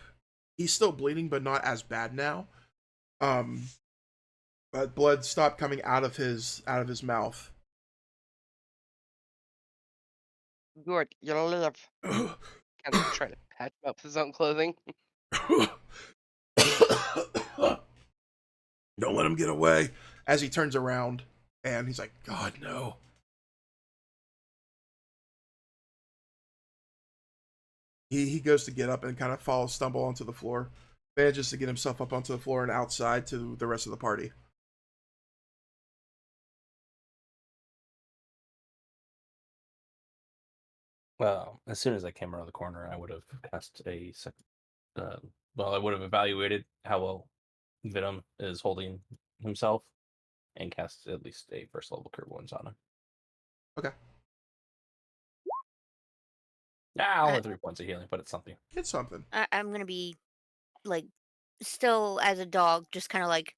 He's still bleeding, but not as bad now. But blood stopped coming out of his mouth. Good, you'll live. Kind of try to patch him up with his own clothing. Don't let him get away. As he turns around, and he's like, "God, no." He goes to get up and kind of stumble onto the floor. Manages to get himself up onto the floor and outside to the rest of the party. Well, as soon as I came around the corner, I would have cast a second. I would have evaluated how well Venom is holding himself, and cast at least a first level cure wounds on him. Okay. Only 3 points of healing, but it's something. It's something. I'm gonna be like still as a dog, just kind of like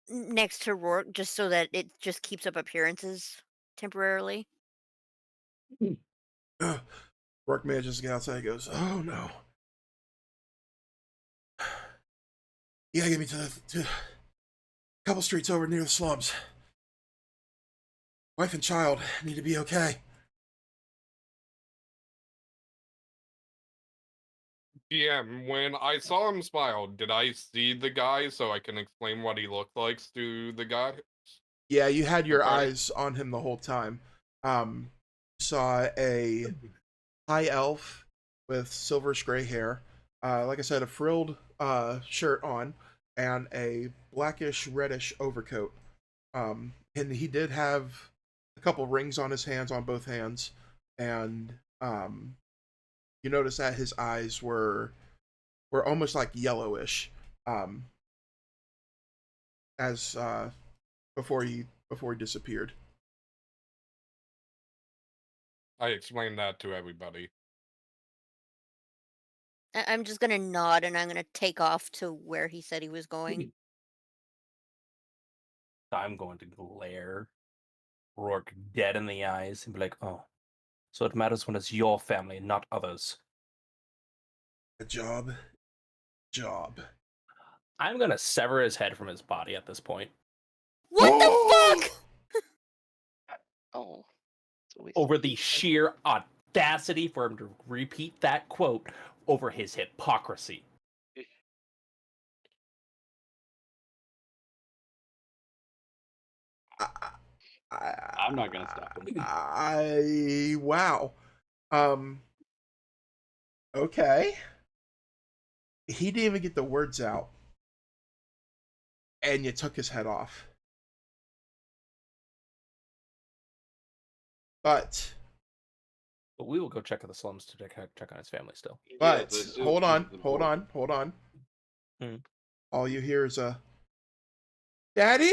next to Rourke, just so that it just keeps up appearances temporarily. Rourke manages to get outside. He goes, "Oh no. You gotta get me to a couple streets over near the slums. Wife and child need to be okay." GM, when I saw him smile, did I see the guy so I can explain what he looked like to the guy? Yeah, you had your Okay. eyes on him the whole time. You saw a high elf with silverish gray hair. Like I said, a frilled shirt on and a blackish reddish overcoat. And he did have a couple rings on his hands, on both hands, and you notice that his eyes were almost like yellowish, as before he disappeared. I explained that to everybody. I'm just gonna nod and I'm gonna take off to where he said he was going. I'm going to glare Rourke dead in the eyes and be like, "Oh, so it matters when it's your family, not others." A job. I'm gonna sever his head from his body at this point. What the fuck? Oh. It's a waste Over of the heat. sheer audacity for him to repeat that quote over his hypocrisy. I'm not gonna stop him. Wow. Okay. He didn't even get the words out, and you took his head off. But we will go check out the slums to check on his family still. But Yes, I still hold on, keep the hold board. on, hold on. Hmm. All you hear is a "Daddy."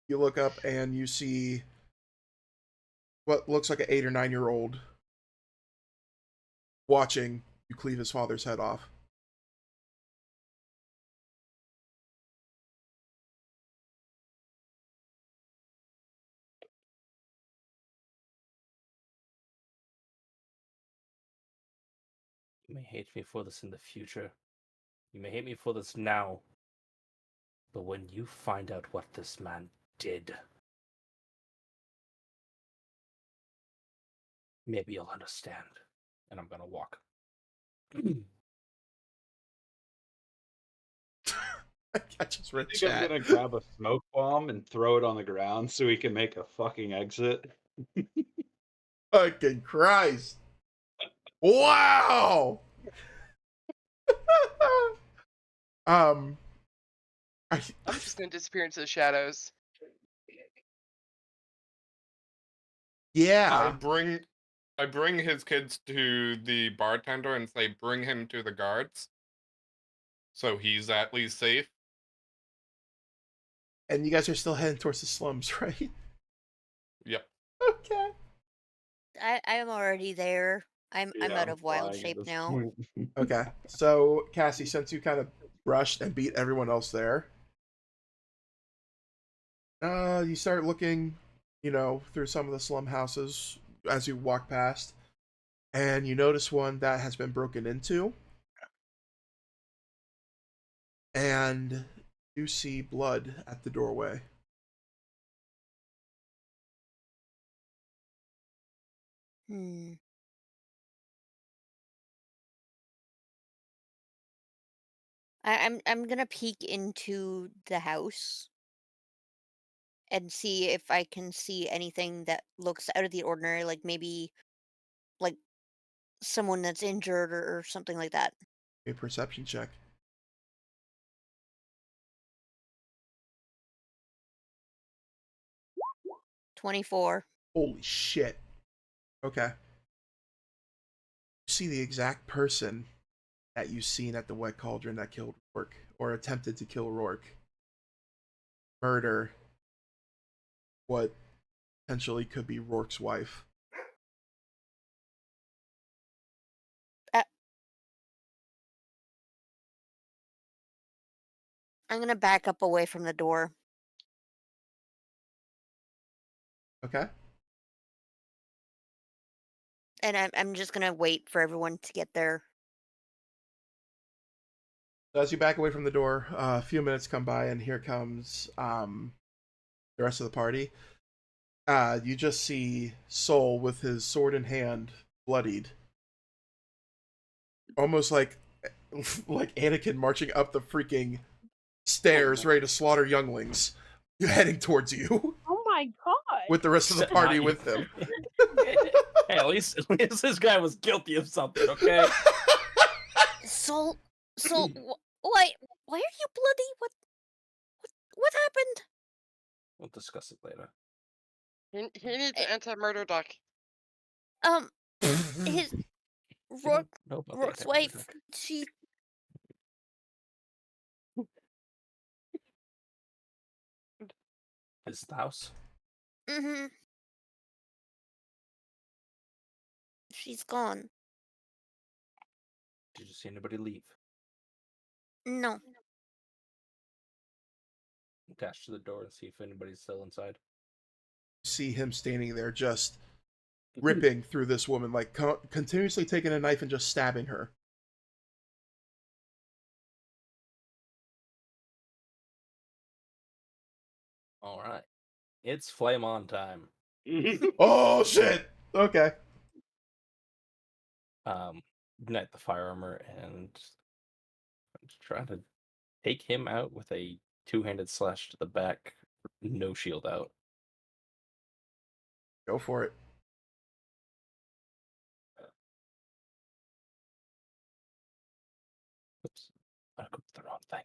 You look up and you see what looks like an 8 or 9-year-old watching you cleave his father's head off. You may hate me for this in the future. You may hate me for this now. But when you find out what this man did, maybe you'll understand. And I'm gonna walk. I just read I think I'm chat. gonna grab a smoke bomb and throw it on the ground so we can make a fucking exit. Fucking Christ. Wow. um I, I'm just gonna disappear into the shadows. yeah. I bring his kids to the bartender and say, bring him to the guards. So he's at least safe. And you guys are still heading towards the slums, right? Yep. Okay. I'm already there. I'm Yeah, out of wild flying at shape this now. point. Okay. So, Cassie, since you kind of brushed and beat everyone else there, you start looking, through some of the slum houses as you walk past, and you notice one that has been broken into, and you see blood at the doorway. Hmm. I'm gonna peek into the house and see if I can see anything that looks out of the ordinary, like maybe like someone that's injured or something like that. A perception check. 24. Holy shit. Okay. You see the exact person that you seen at the Wet Cauldron that killed Rourke, or attempted to kill Rourke. Murder what potentially could be Rourke's wife. I'm gonna back up away from the door. Okay. And I'm just gonna wait for everyone to get there. So as you back away from the door, a few minutes come by, and here comes the rest of the party. You just see Soul with his sword in hand, bloodied, almost like Anakin marching up the freaking stairs, ready to slaughter younglings, heading towards you Oh my god. with the rest of the Not party you. with him. Hey, at least this guy was guilty of something, okay? Soul, why are you bloody? What happened? We'll discuss it later. He needs an anti-murder doc. His You Rourke, don't know about the Rourke's anti-murder wife, drug. she This is the house. mm-hmm. She's gone. Did you see anybody leave? No. Dash to the door and see if anybody's still inside. See him standing there, just ripping through this woman, like continuously taking a knife and just stabbing her. All right, it's flame on time. Oh shit! Okay. Ignite the fire armor and try to take him out with a two-handed slash to the back, no shield out. Go for it. Oops, I clicked the wrong thing.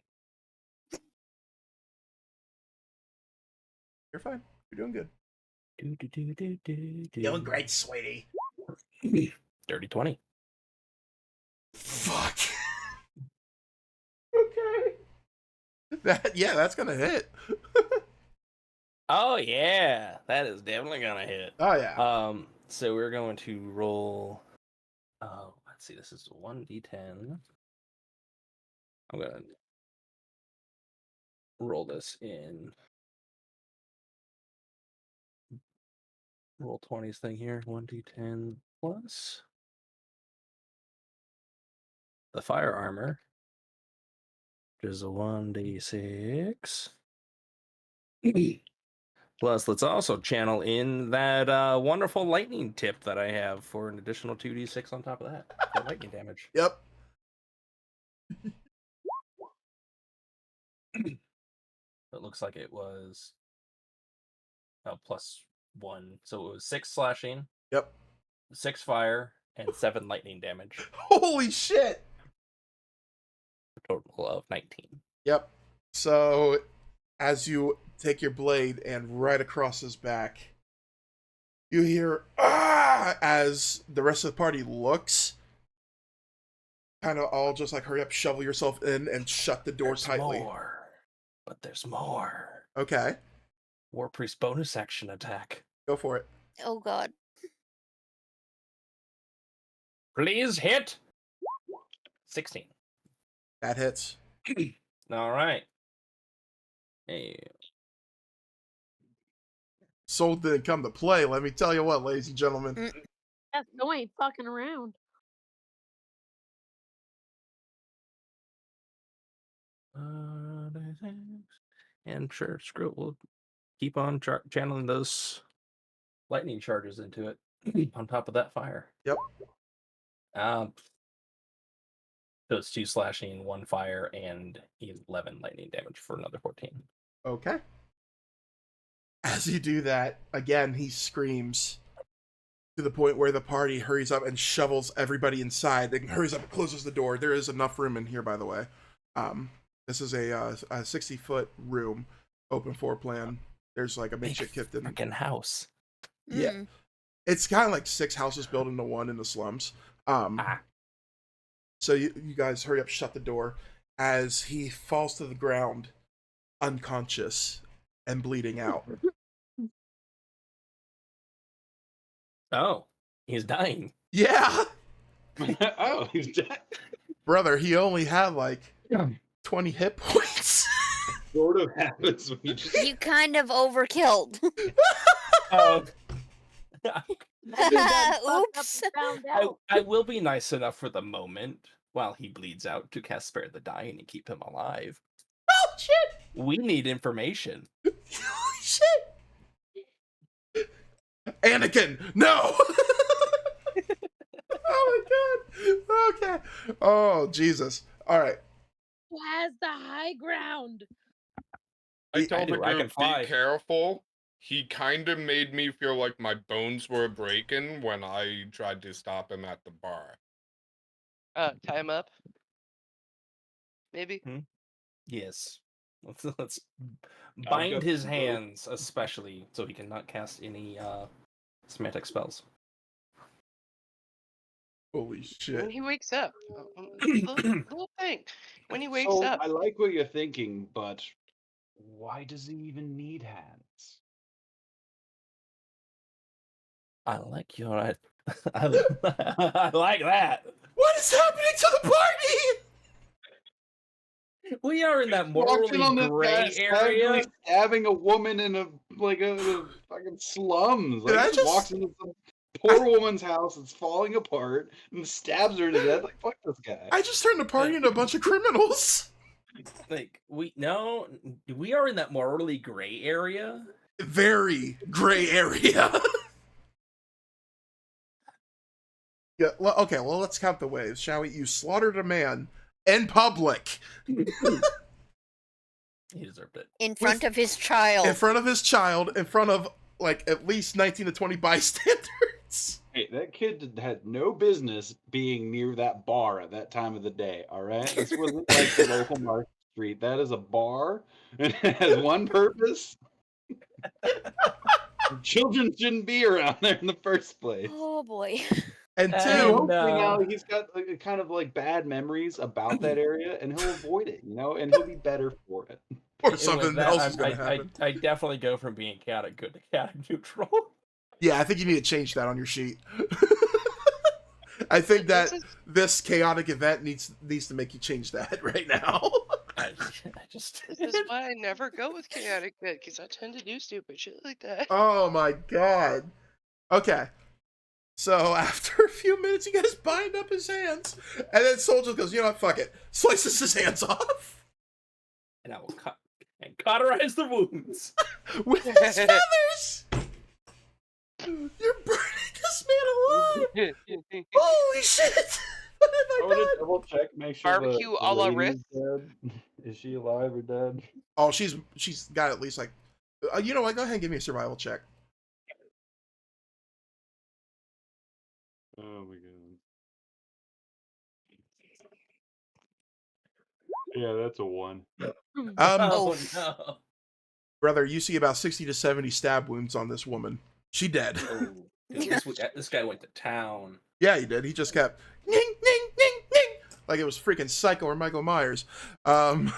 You're fine. You're doing good. Doing great, sweetie. Dirty 20. Fuck. Okay. That's gonna hit. Oh yeah, that is definitely gonna hit. Oh yeah. So we're going to roll. Let's see. This is 1d10. I'm gonna roll this in roll 20s thing here. 1d10 plus the fire armor, which is a 1d6. Plus, let's also channel in that wonderful lightning tip that I have for an additional 2d6 on top of that for lightning damage. Yep. It looks like it was +1, so it was 6 slashing. Yep. 6 fire and 7 lightning damage. Holy shit. A total of 19. Yep. So, as you take your blade and right across his back, you hear "ah!" as the rest of the party looks. Kind of all just like hurry up, shovel yourself in, and shut the door There's tightly. More, but there's more. Okay. War Priest bonus action attack. Go for it. Oh god. Please hit. 16. That hits. All right. Hey. Soul didn't come to play. Let me tell you what, ladies and gentlemen. Yeah, so ain't fucking around. And sure, screw it. We'll keep on channeling those lightning charges into it on top of that fire. Yep. So it's 2 slashing, 1 fire, and 11 lightning damage for another 14. Okay. As you do that, again, he screams to the point where the party hurries up and shovels everybody inside. Then hurries up and closes the door. There is enough room in here, by the way. This is a 60-foot room, open floor plan. There's like a makeshift kitchen. Freaking house. Yeah. It's kind of like 6 houses built into one in the slums. So you guys hurry up, shut the door as he falls to the ground, unconscious and bleeding out. Oh, he's dying. Yeah, Oh, he's dead. brother, he only had like 20 hit points. Sort of happens when you just. You kind of overkilled. Oops. I will be nice enough for the moment while he bleeds out to cast Spare the Dying and keep him alive. Oh shit! We need information. Holy shit! Anakin, no! Oh my god. Okay. Oh Jesus. All right. Who has the high ground? I told the do, I can group, fly. be careful. He kind of made me feel like my bones were breaking when I tried to stop him at the bar. Tie him up. Maybe. Yes. Let's bind got his some rope. hands, especially, so he cannot cast any semantic spells. Holy When shit. he wakes up. Little thing. When he wakes So, up. I like what you're thinking, but why does he even need hands? I like your I like that. What is happening to the party? We are in that Walking on morally the gray path, area. stabbing a woman in a fucking slums. Did Like, I just just- walks into some poor woman's house that's falling apart and stabs her to death. Like, fuck this guy. I just turned the party into a bunch of criminals. Like we are in that morally gray area. Very gray area. Yeah, well, okay, well, let's count the waves, shall we? You slaughtered a man in public. He deserved it. In front of his child. In front of his child, in front of like at least 19 to 20 bystanders. Hey, that kid had no business being near that bar at that time of the day, all right? This wasn't like the local market street. That is a bar, and it has one purpose. Children shouldn't be around there in the first place. Oh boy. And And two, hopefully now he's got like, kind of like bad memories about that area, and he'll avoid it, and he'll be better for it. or And something with that, else is going to I happen. definitely go from being chaotic good to chaotic neutral. Yeah, I think you need to change that on your sheet. I think that this chaotic event needs to make you change that right now. I just This is why I never go with chaotic good, because I tend to do stupid shit like that. Oh my god. Okay. So after a few minutes, you guys bind up his hands, and then Soul just goes, "You know what? Fuck it." Slices his hands off and I will cut and cauterize the wounds with his feathers. You're burning this man alive. Holy shit! What have I I want to done? double check, make sure Barbecue the a la lady Riff? is dead. Is she alive or dead? Oh, she's got at least like, you know what? Go ahead and give me a survival check. Oh my god. Yeah, that's a 1. Oh no. Brother, you see about 60 to 70 stab wounds on this woman. She dead. Oh, dude, this guy went to town. Yeah, he did. He just kept ning, ning, ning, ning, like it was freaking Psycho or Michael Myers. And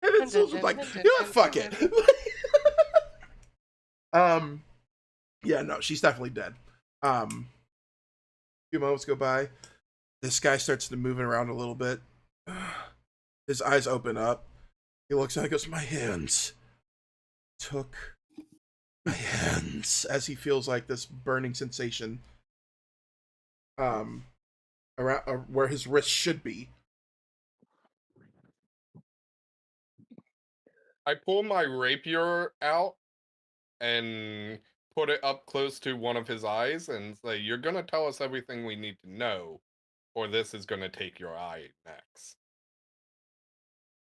then Soul's just like, you know what? Fuck it. Yeah, no, she's definitely dead. A few moments go by. This guy starts to move around a little bit. His eyes open up. He looks at it and goes, "My hands took my hands," as he feels like this burning sensation around where his wrist should be. I pull my rapier out and put it up close to one of his eyes and say, "You're gonna tell us everything we need to know, or this is gonna take your eye next."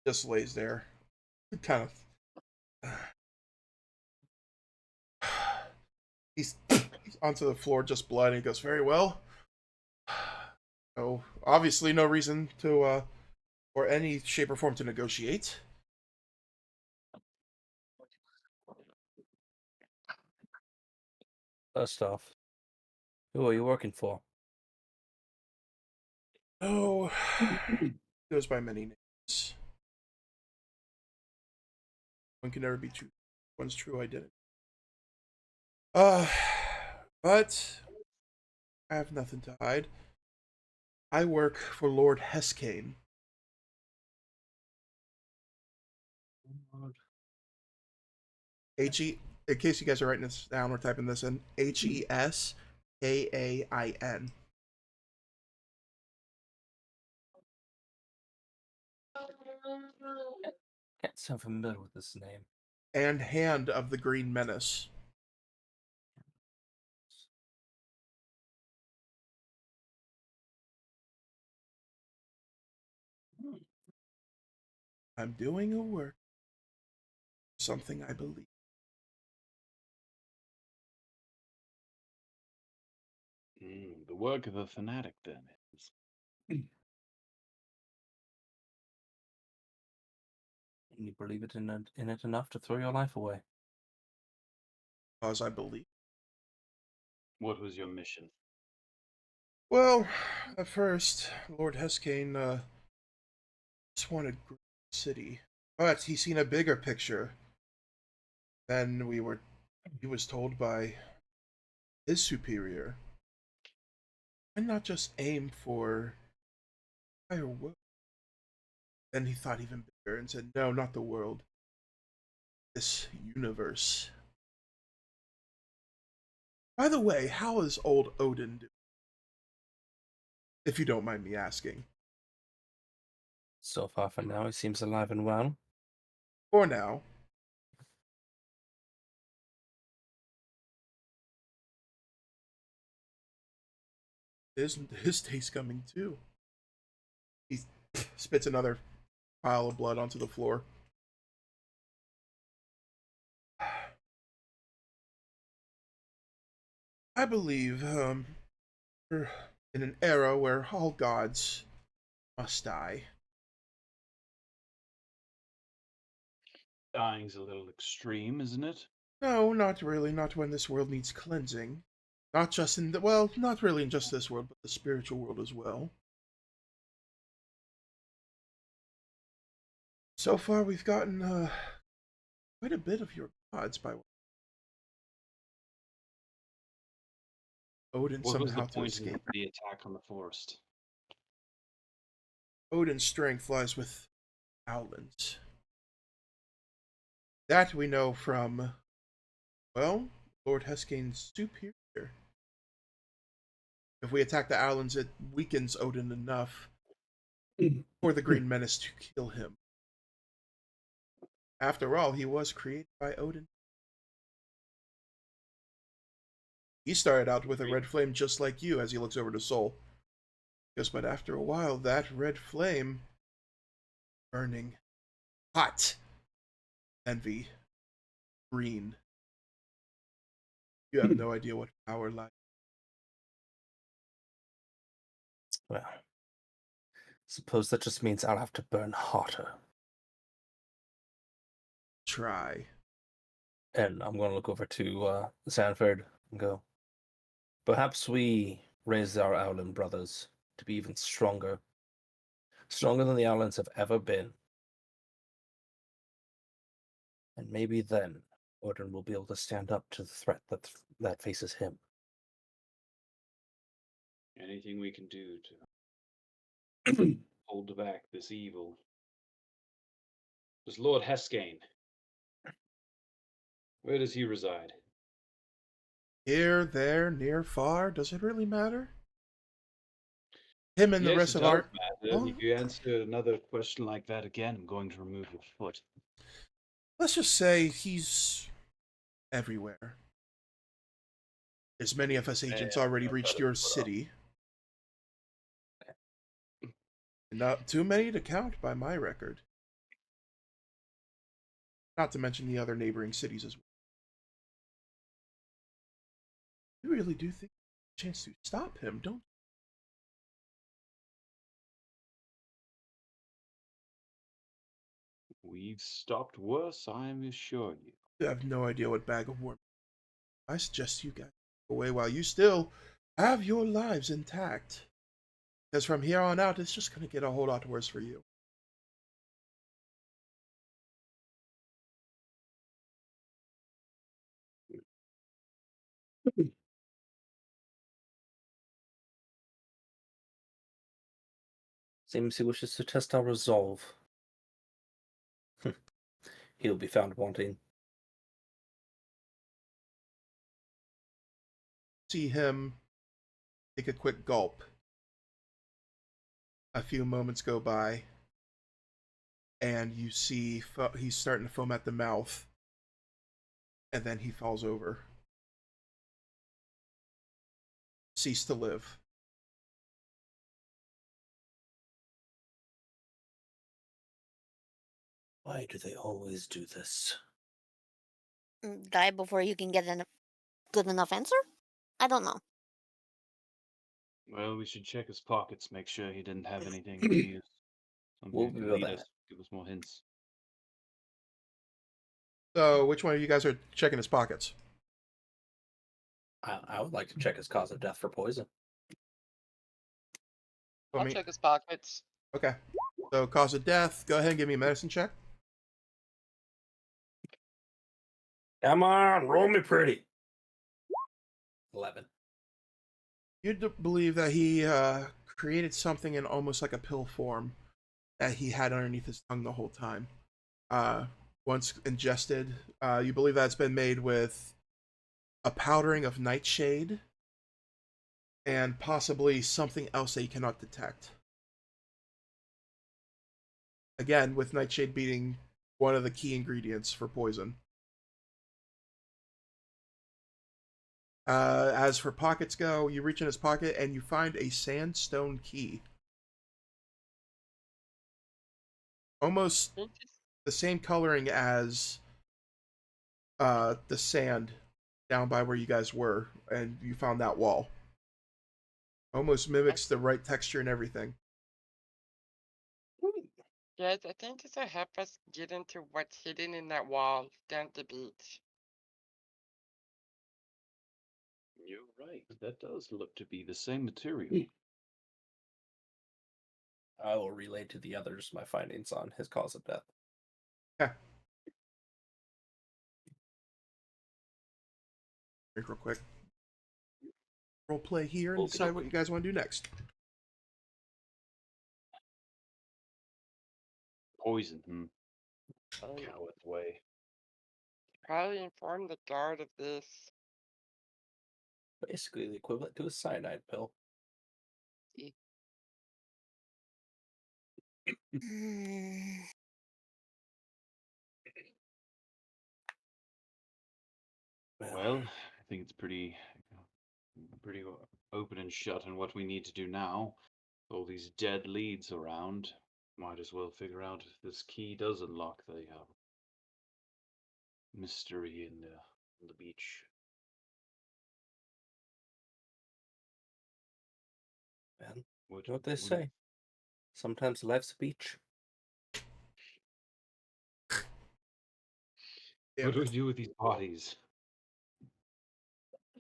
Just lays there, kind of. He's onto the floor, just blood, and he goes, "Very well. So obviously, no reason to, or any shape or form to negotiate." First off, who are you working for? Oh, goes by many names. One can never be true. One's true identity. But I have nothing to hide. I work for Lord Heskane. H-E, in case you guys are writing this down or typing this in, Heskain. Can't sound familiar with this name. And Hand of the Green Menace. I'm doing a work. Something I believe. The work of a fanatic, then. And you believe in it enough to throw your life away. Because I believe. What was your mission? Well, at first, Lord Heskane just wanted Green City. But he's seen a bigger picture than he was told by his superior. And not just aim for the entire world. Then he thought even bigger and said, "No, not the world. This universe." By the way, how is old Odin doing? If you don't mind me asking. So far for now, he seems alive and well. For now. His day's coming too. He spits another pile of blood onto the floor. I believe we're in an era where all gods must die. Dying's a little extreme, isn't it? No, not really. Not when this world needs cleansing. Not just in the, well, not really in just this world, but the spiritual world as well. So far, we've gotten quite a bit of your gods by Odin What was the somehow to point escape. of the attack on the forest? Odin's strength lies with Owlins. That we know from, well, Lord Heskane's superior. If we attack the Owlins, it weakens Odin enough for the Green Menace to kill him. After all, he was created by Odin. He started out with a red flame just like you as he looks over to Sol. Yes, but after a while, that red flame burning hot. Envy. Green. You have no idea what power lies. Well, suppose that just means I'll have to burn hotter. Try. And I'm going to look over to Sanford and go, perhaps we raise our Owlin brothers to be even stronger. Stronger than the Owlins have ever been. And maybe then Odin will be able to stand up to the threat that faces him. Anything we can do to hold back this evil. Does Lord Heskane, where does he reside? Here, there, near, far, does it really matter? Him and the Yes, rest it of does our... matter. Well, If you answer another question like that again, I'm going to remove your foot. let's just say he's everywhere. As many of us agents already reached your city. Not too many to count by my record. Not to mention the other neighboring cities as well. You really do think there's a chance to stop him, don't you? We've stopped worse, I assure you. You have no idea what bag of worms. I suggest you guys go away while you still have your lives intact. Because from here on out, it's just going to get a whole lot worse for you. Seems he wishes to test our resolve. He'll be found wanting. See him take a quick gulp. A few moments go by, and you see he's starting to foam at the mouth, and then he falls over. Cease to live. Why do they always do this? Die before you can get a good enough answer? I don't know. Well, we should check his pockets, make sure he didn't have anything to use. Something We'll that could do lead that. us, give us more hints. So, which one of you guys are checking his pockets? I would like to check his cause of death for poison. I'll check his pockets. Okay. So, cause of death. Go ahead and give me a medicine check. Come on, roll me pretty. 11. You believe that he created something in almost like a pill form that he had underneath his tongue the whole time. Once ingested, you believe that's been made with a powdering of nightshade and possibly something else that you cannot detect. Again, with nightshade being one of the key ingredients for poison. As for pockets go, you reach in his pocket and you find a sandstone key. almost Think it's- the same coloring as the sand down by where you guys were, and you found that wall. Almost mimics the right texture and everything. Guys, I think this will help us get into what's hidden in that wall down at the beach. You're right. That does look to be the same material. I will relay to the others my findings on his cause of death. Okay. Drink real quick. Role play here and decide what you guys want to do next. Poison. Oh, Coward's way. probably inform the guard of this. Basically the equivalent to a cyanide pill. Well, I think it's pretty open and shut on what we need to do now. All these dead leads around. Might as well figure out if this key does unlock the mystery in the beach. Man, you know what they say? Sometimes life's a beach. Yeah. What do we do with these bodies?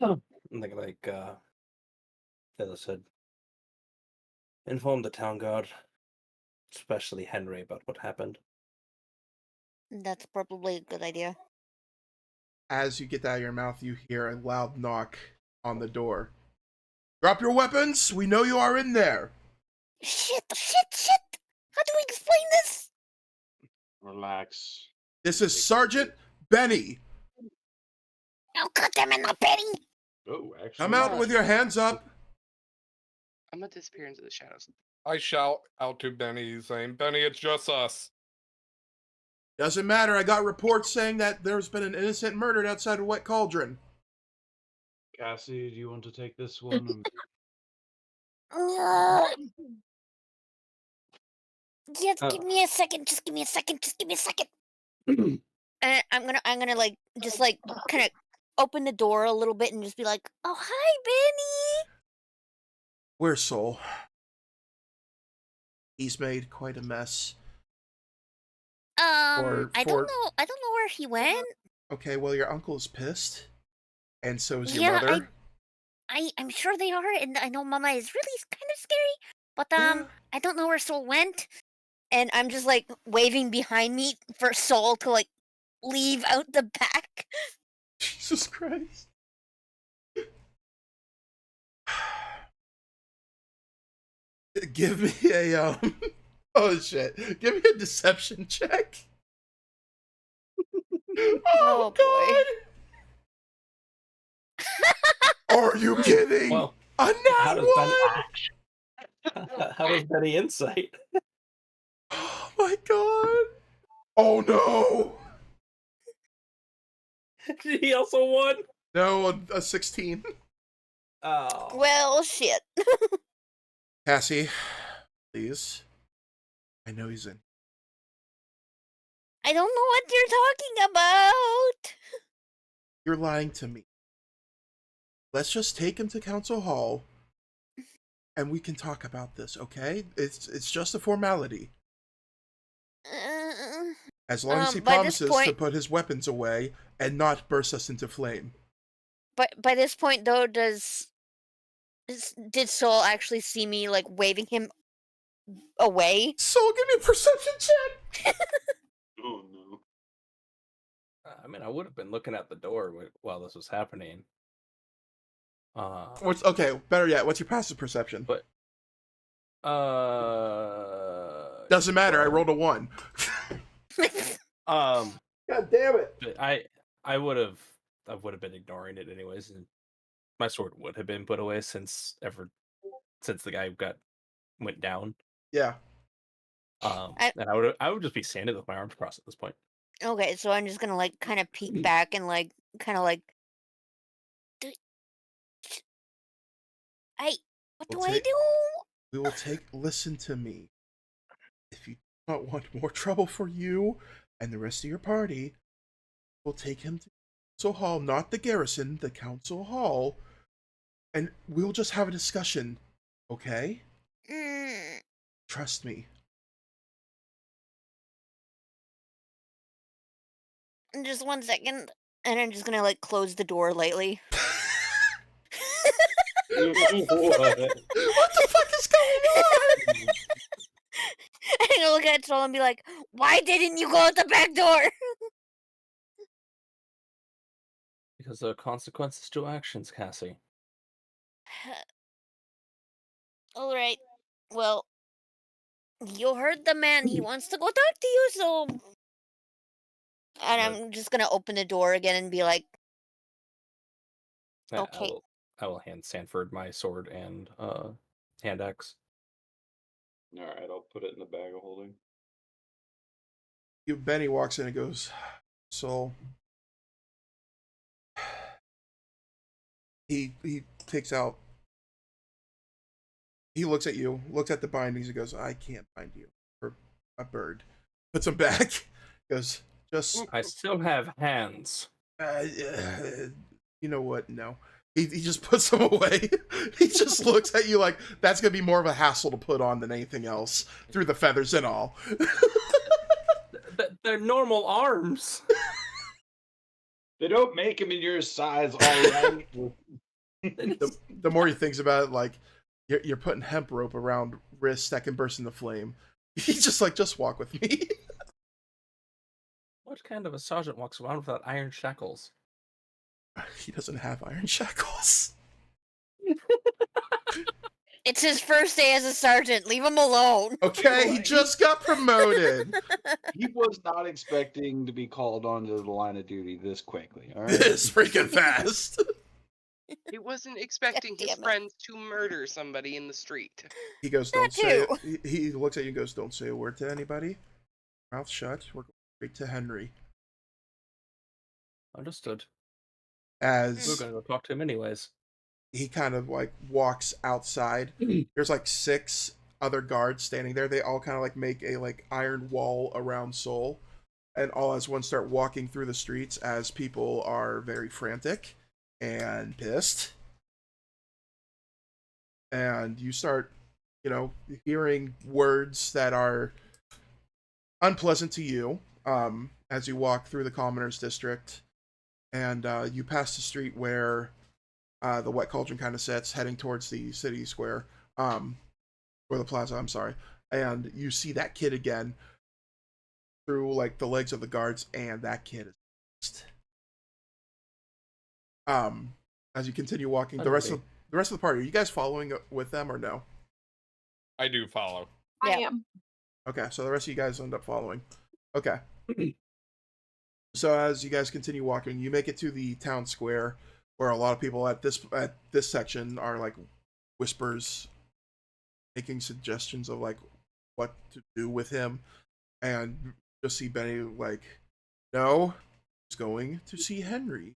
I think like Taylor said, inform the town guard, especially Henri, about what happened. That's probably a good idea. As you get that out of your mouth, you hear a loud knock on the door. Drop your weapons! We know you are in there! Shit! How do we explain this? Relax. This is Sergeant Benny! Oh, goddamn it, not Benny! Oh, actually. Come out with your hands up! I'm gonna disappear into the shadows. I shout out to Benny, saying, Benny, it's just us. Doesn't matter, I got reports saying that there's been an innocent murdered outside of Wet Cauldron. Cassie, do you want to take this one? Just give me a second. Just give me a second. And I'm gonna like just like kind of open the door a little bit and just be like, "Oh, hi, Benny." Where's Soul? He's made quite a mess. I don't know. I don't know where he went. Okay, well, your uncle is pissed. And so is your Yeah, mother. I'm sure they are, and I know Mama is really kind of scary. But I don't know where Soul went, and I'm just like waving behind me for Soul to like leave out the back. Jesus Christ. Give me a oh shit. Give me a deception check. Oh, boy. Are you kidding? Well, a nat one? How does Benny insight? Oh my god. Oh no. Did he also won? No, a 16. Oh. Well, shit. Cassie, please. I know he's in. I don't know what you're talking about. You're lying to me. Let's just take him to Council Hall and we can talk about this, okay? It's just a formality. As long as he promises to put his weapons away and not burst us into flame. But by this point, though, did Soul actually see me like waving him away? Soul, give me a perception check. Oh no. I mean, I would have been looking at the door while this was happening. Okay, better yet, what's your passive perception? But doesn't matter. I rolled a 1. God damn it! I would have been ignoring it anyways, and my sword would have been put away since the guy went down. Yeah. And I would just be standing with my arms crossed at this point. Okay, so I'm just gonna like kind of peek back and like kind of like. What do I do? We will listen to me. If you not want more trouble for you and the rest of your party, we'll take him to the council hall, not the garrison, the council hall, and we'll just have a discussion, okay? Mm, Trust me. just 1 second, and I'm just gonna like close the door lightly. What? What the fuck is going on? I'm gonna look at Troll and be like, "Why didn't you go out the back door?" Because there are consequences to actions, Cassie. All right. Well, you heard the man. He wants to go talk to you, so. And I'm just gonna open the door again and be like, I "Okay." I will hand Sanford my sword and hand axe. All right, I'll put it in the bag of holding. Benny walks in and goes, "So." He takes out. He looks at you, looks at the bindings, and goes, "I can't bind you for a bird." Puts them back. Goes, "Just I still have hands. you know what? No." He just puts them away. He just looks at you like that's gonna be more of a hassle to put on than anything else, through the feathers and all. They're normal arms. They don't make them in your size, all right. The more he thinks about it, like you're putting hemp rope around wrists that can burst into flame. He's just like, just walk with me. What kind of a sergeant walks around without iron shackles? He doesn't have iron shackles. It's his first day as a sergeant. Leave him alone. Okay, he just got promoted. He was not expecting to be called onto the line of duty this quickly. All right. This freaking fast. He wasn't expecting his damn it. friends to murder somebody in the street. He goes, That "Don't say too. it." He looks at you and goes, "Don't say a word to anybody. Mouth shut. We're going straight to Henri." Understood. As We're going to go talk to him anyways. he kind of like walks outside, there's like 6 other guards standing there. They all kind of like make a like iron wall around Soul, and all as one start walking through the streets as people are very frantic and pissed. And you start, hearing words that are unpleasant to you as you walk through the commoners district, and you pass the street where the wet cauldron kind of sits, heading towards the city square, or the plaza, I'm sorry. And you see that kid again through like the legs of the guards, and that kid is pissed. As you continue walking, the rest of the party, are you guys following with them or no? I do follow. I Yeah. am. Okay, so the rest of you guys end up following. Okay. So as you guys continue walking, you make it to the town square, where a lot of people at this section are like whispers, making suggestions of like what to do with him, and just see Benny like, "No, he's going to see Henri.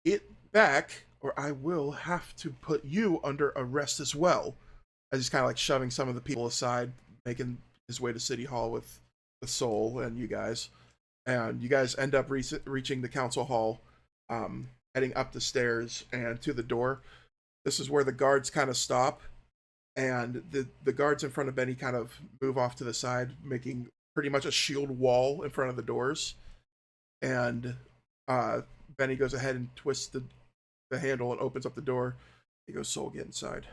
Get back, or I will have to put you under arrest as well." As he's kind of like shoving some of the people aside, making his way to City Hall with Soul and you guys. And you guys end up reaching the council hall, heading up the stairs and to the door. This is where the guards kind of stop, and the guards in front of Benny kind of move off to the side, making pretty much a shield wall in front of the doors. And Benny goes ahead and twists the handle and opens up the door. He goes, "Soul, get inside."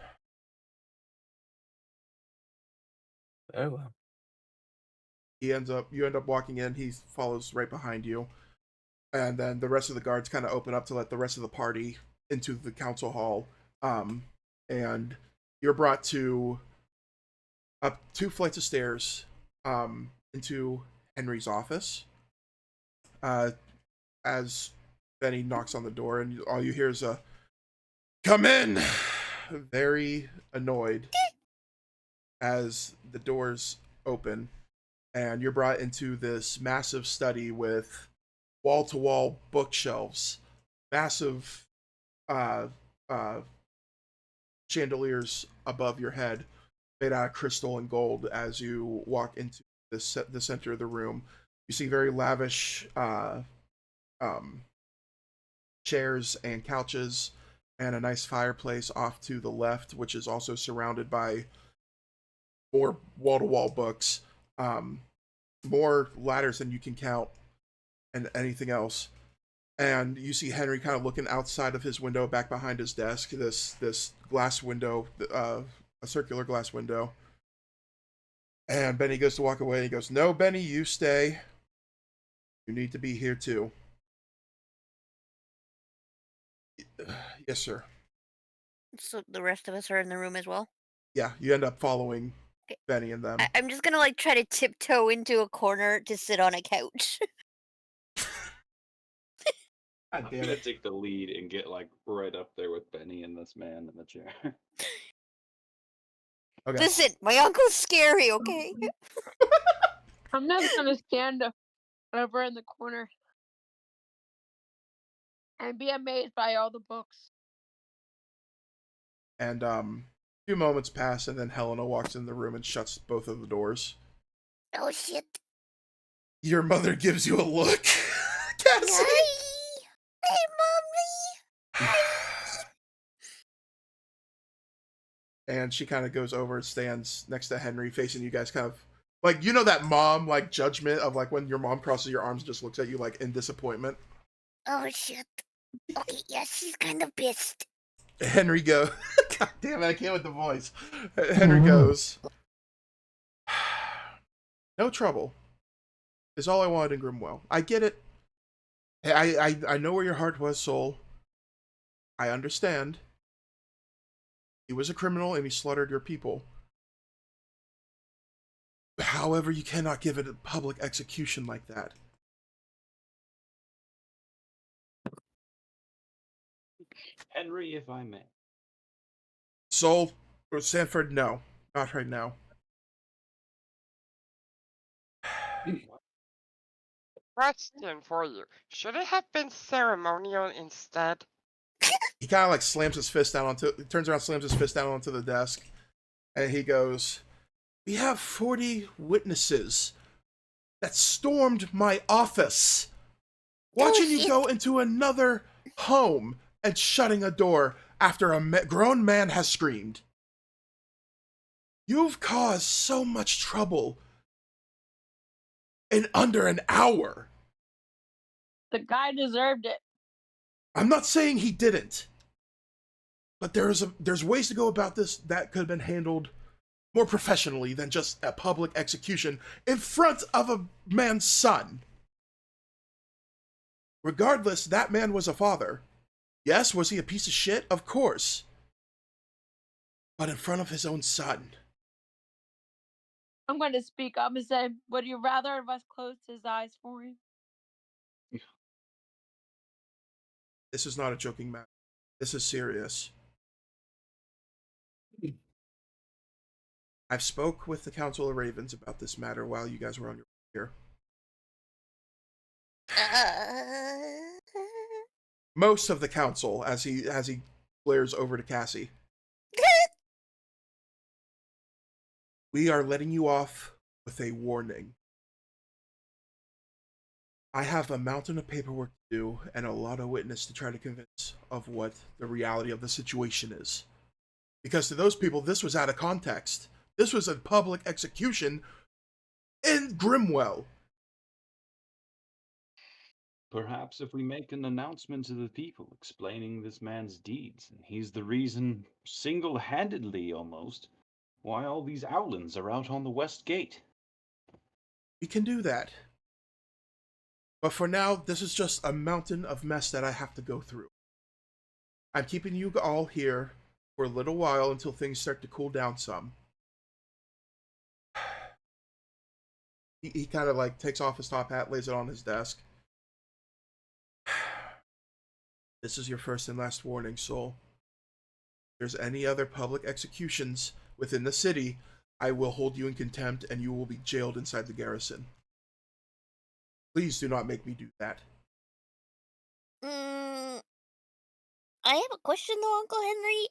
Oh well. You end up walking in. He follows right behind you, and then the rest of the guards kind of open up to let the rest of the party into the council hall. And you're brought to up 2 flights of stairs into Henri's office. As Benny knocks on the door, and all you hear is a "Come in!" Very annoyed as the doors open, and you're brought into this massive study with wall-to-wall bookshelves, massive chandeliers above your head made out of crystal and gold as you walk into the center of the room. You see very lavish chairs and couches, and a nice fireplace off to the left, which is also surrounded by more wall-to-wall books, more ladders than you can count, and anything else. And you see Henri kind of looking outside of his window, back behind his desk. This glass window, a circular glass window. And Benny goes to walk away. He goes, "No, Benny, you stay. You need to be here too." Yes, sir. So the rest of us are in the room as well? Yeah, you end up following Okay. Benny and them. I'm just gonna like try to tiptoe into a corner to sit on a couch. God I'm damn gonna it. take the lead and get like right up there with Benny and this man in the chair. Okay. Listen, my uncle's scary, okay? I'm just gonna stand over in the corner and be amazed by all the books. And a few moments pass, and then Helena walks in the room and shuts both of the doors. Oh shit. Your mother gives you a look, Cassie. Hey, mommy. And she kind of goes over and stands next to Henri, facing you guys, kind of like, you know, that mom like judgment of like when your mom crosses your arms and just looks at you like in disappointment. Oh shit. Okay, yeah, she's kind of pissed. Henri goes, God damn it, I can't with the voice. Henri goes, "No trouble is all I wanted in Grimwell. I get it. I know where your heart was, soul. I understand. He was a criminal and he slaughtered your people. However, you cannot give it a public execution like that." Henri, if I may. Soul or Sanford, no, not right now. Question for you. Should it have been ceremonial instead? He kind of like slams his fist down onto, turns around, slams his fist down onto the desk, and he goes, "We have 40 witnesses that stormed my office, watching you go into another home and shutting a door after a grown man has screamed. You've caused so much trouble in under an hour. The guy deserved it. I'm not saying he didn't, but there's ways to go about this that could have been handled more professionally than just a public execution in front of a man's son. Regardless, that man was a father. Yes, was he a piece of shit? Of course. But in front of his own son." I'm going to speak up and say, would you rather have us closed his eyes for him? This is not a joking matter. This is serious. I've spoke with the Council of Ravens about this matter while you guys were on your way here. Most of the council, as he glares over to Cassie. "We are letting you off with a warning. I have a mountain of paperwork to do and a lot of witness to try to convince of what the reality of the situation is. Because to those people, this was out of context. This was a public execution in Grimwell." Perhaps if we make an announcement to the people explaining this man's deeds, and he's the reason, single-handedly almost, why all these outlands are out on the west gate. We can do that. But for now, this is just a mountain of mess that I have to go through. I'm keeping you all here for a little while until things start to cool down some. He kind of like takes off his top hat, lays it on his desk. "This is your first and last warning, soul. If there's any other public executions within the city, I will hold you in contempt and you will be jailed inside the garrison. Please do not make me do that." I have a question though, Uncle Henri.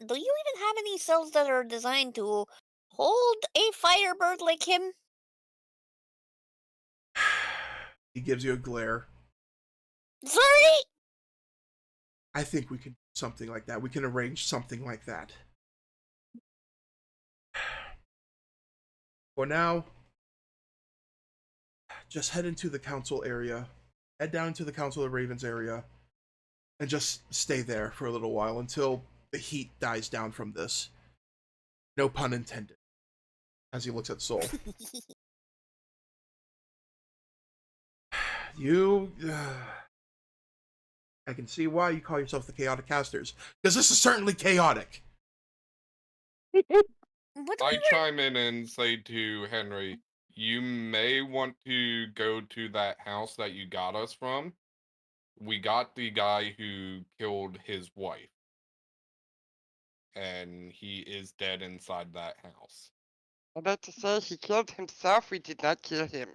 Do you even have any cells that are designed to hold a firebird like him? He gives you a glare. Sorry. I think we can do something like that. We can arrange something like that. For now, just head into the council area. Head down to the Council of Ravens area. And just stay there for a little while until the heat dies down from this. No pun intended. As he looks at Soul. You... I can see why you call yourself the Chaotic Casters. Because this is certainly chaotic. What do I we chime in and say to Henry, you may want to go to that house that you got us from. We got the guy who killed his wife. And he is dead inside that house. I'd like to say he killed himself. We did not kill him.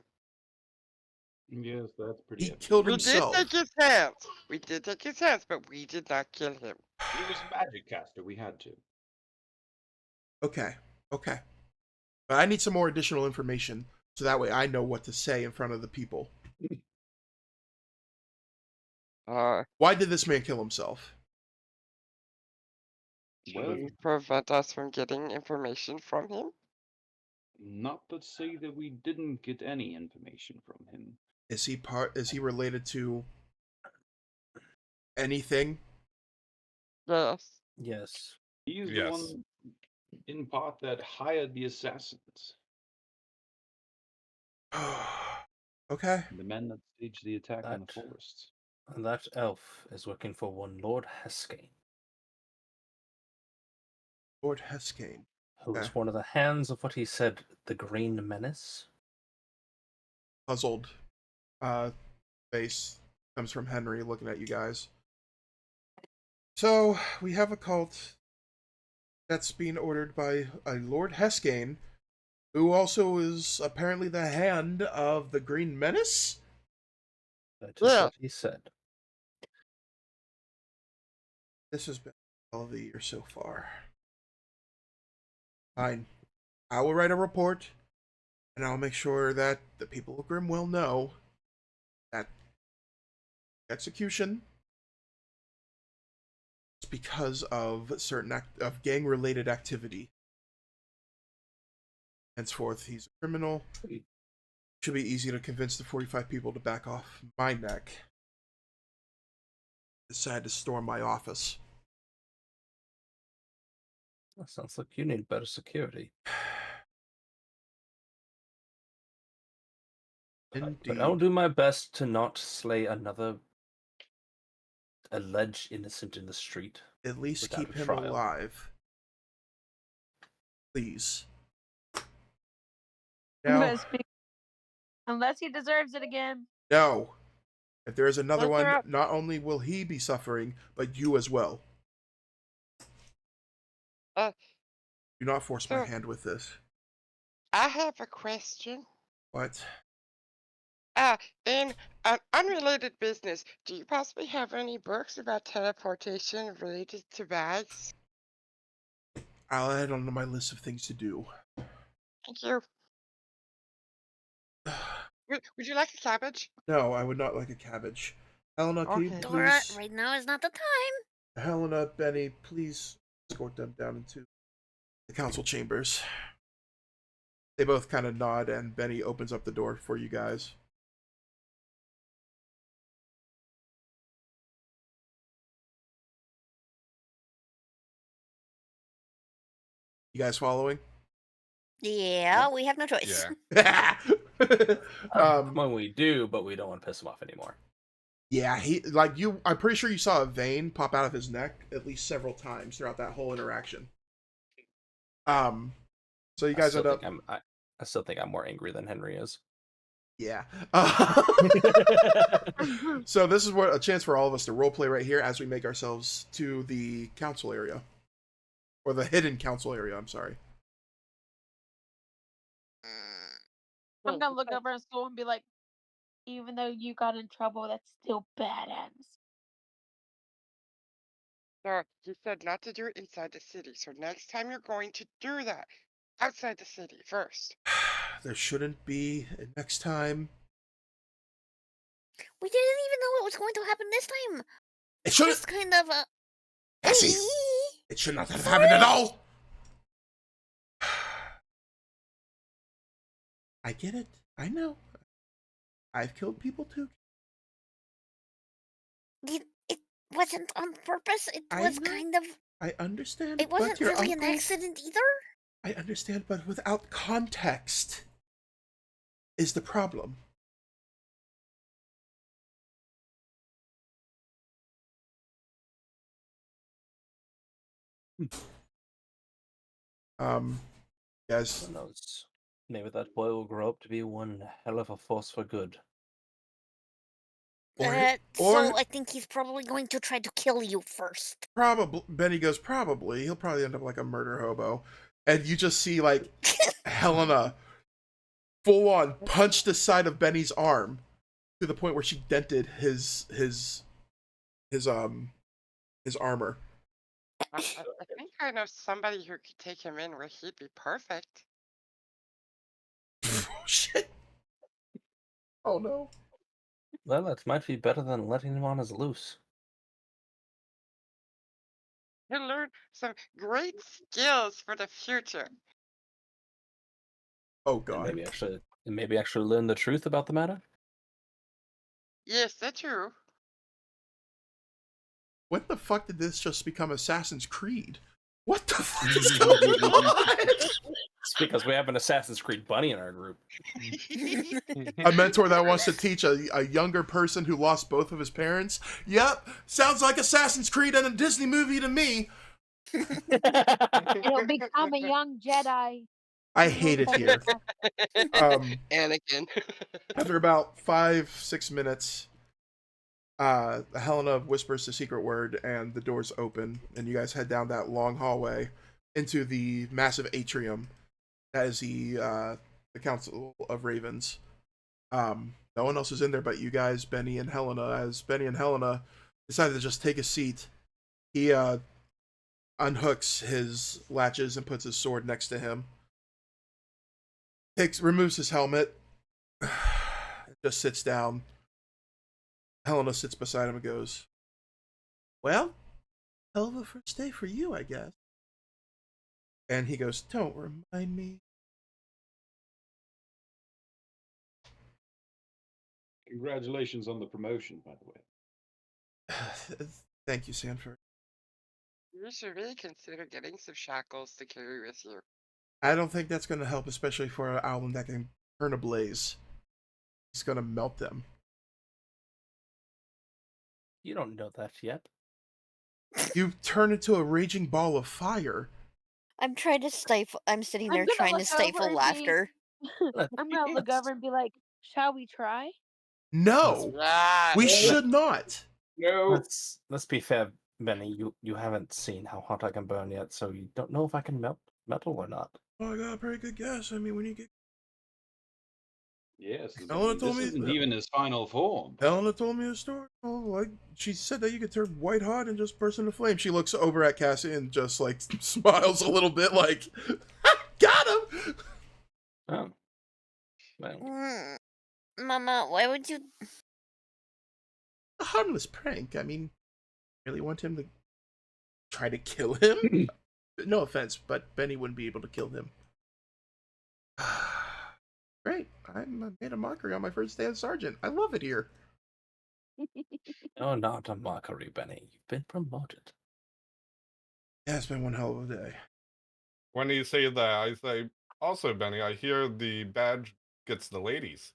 Yes, that's pretty He evident. killed We did himself. take his hands. We did take his hands, but we did not kill him. He was a magic caster. We had to. Okay. Okay. But I need some more additional information so that way I know what to say in front of the people. Why did this man kill himself? Well, To prevent us from getting information from him. not to say that we didn't get any information from him. Is he related to anything? Yes. Yes. He's the Yes. one, in part, that hired the assassins. Okay. The men that staged the attack on the forests. That elf is working for one Lord Heskane, Lord Heskane. who Okay. was one of the hands of what he said, the Green Menace. Puzzled face comes from Henry looking at you guys. So, we have a cult that's being ordered by a Lord Heskane, who also is apparently the hand of the Green Menace? That is Yeah. what he said. This has been all of the year so far. Fine. I will write a report, and I'll make sure that the people of Grimwell know that execution is because of certain of gang-related activity. Henceforth, he's a criminal. Should be easy to convince the 45 people to back off my neck. Decide to storm my office. That sounds like you need better security. Indeed. But I'll do my best to not slay another alleged innocent in the street. At least without keep a him trial. alive. Please. Now, Unless he deserves it again. no. If there is another Thank you, one, Rob. not only will he be suffering, but you as well. Do not force my So- hand with this. I have a question. What? In an unrelated business, do you possibly have any books about teleportation related to bags? I'll add on to my list of things to do. Thank you. Would you like a cabbage? No, I would not like a cabbage. Helena, can you Okay. Dora, please... right now is not the time. Helena, Benny, please escort them down into the council chambers. They both kind of nod, and Benny opens up the door for you guys. You guys following? Yeah, we have no choice. Yeah. When we do, but we don't want to piss him off anymore. Yeah, he like you. I'm pretty sure you saw a vein pop out of his neck at least several times throughout that whole interaction. So you guys end up. I still think I'm more angry than Henry is. Yeah. So this is what a chance for all of us to roleplay right here as we make ourselves to the council area, or the hidden council area. I'm sorry. I'm gonna look over at school and be like, even though you got in trouble, that's still badass. So you said not to do it inside the city. So next time you're going to do that, outside the city first. There shouldn't be next time. We didn't even know what was going to happen this time. It should Just kind of Cassie, it should not have happened at all. I get it. I know. I've killed people too. It wasn't on purpose. It I was know. kind of. I understand. It wasn't but your really uncle, an accident either. I understand, but without context is the problem. Guys, Who knows? Maybe that boy will grow up to be one hell of a force for good. So I think he's probably going to try to kill you first. probably Benny goes, probably. He'll probably end up like a murder hobo. And you just see like Helena full on punch the side of Benny's arm to the point where she dented his armor. I think I know somebody who could take him in where he'd be perfect. Oh shit. Oh no. Well, that might be better than letting him on as loose. He'll learn some great skills for the future. Oh And god. maybe actually learn the truth about the matter. Yes, that's true. When the fuck did this just become Assassin's Creed? What the fuck is going on? It's because we have an Assassin's Creed bunny in our group. A mentor that wants to teach a younger person who lost both of his parents? Yep, sounds like Assassin's Creed and a Disney movie to me. It'll become a young Jedi. I hate it here. Anakin. After about 5-6 minutes, Helena whispers the secret word, and the doors open, and you guys head down that long hallway into the massive atrium that is the Council of Ravens. No one else is in there but you guys, Benny and Helena. As Benny and Helena decided to just take a seat, he unhooks his latches and puts his sword next to him. Removes his helmet, just sits down. Helena sits beside him and goes, "Well, hell of a first day for you, I guess." And he goes, "Don't remind me." Congratulations on the promotion, by the way. Thank you, Sanford. You should really consider getting some shackles to carry with you. I don't think that's going to help, especially for an album that can turn ablaze. It's going to melt them. You don't know that yet. You turn into a raging ball of fire. I'm trying to stifle. I'm sitting I'm there gonna trying to look stifle over and be- laughter. I'm gonna look over and be like, "Shall we try?" No, Yeah. we should not. No. Let's be fair, Benny. You haven't seen how hot I can burn yet, so you don't know if I can melt metal or not. Oh, I got a pretty good guess. I mean, when you get Yes, Helena told this me isn't even his final form. Helena told me a story. Oh, like she said that you could turn white hot and just burst into flame. She looks over at Cassie and just like smiles a little bit, like, "Got him." Oh, well, Mama, why would you? A harmless prank. I mean, really want him to try to kill him? No offense, but Benny wouldn't be able to kill him. Great. I made a mockery on my first day as sergeant. I love it here. no, not a mockery, Benny. You've been promoted. Yeah, it's been one hell of a day. When you say that, I say, also, Benny, I hear the badge gets the ladies.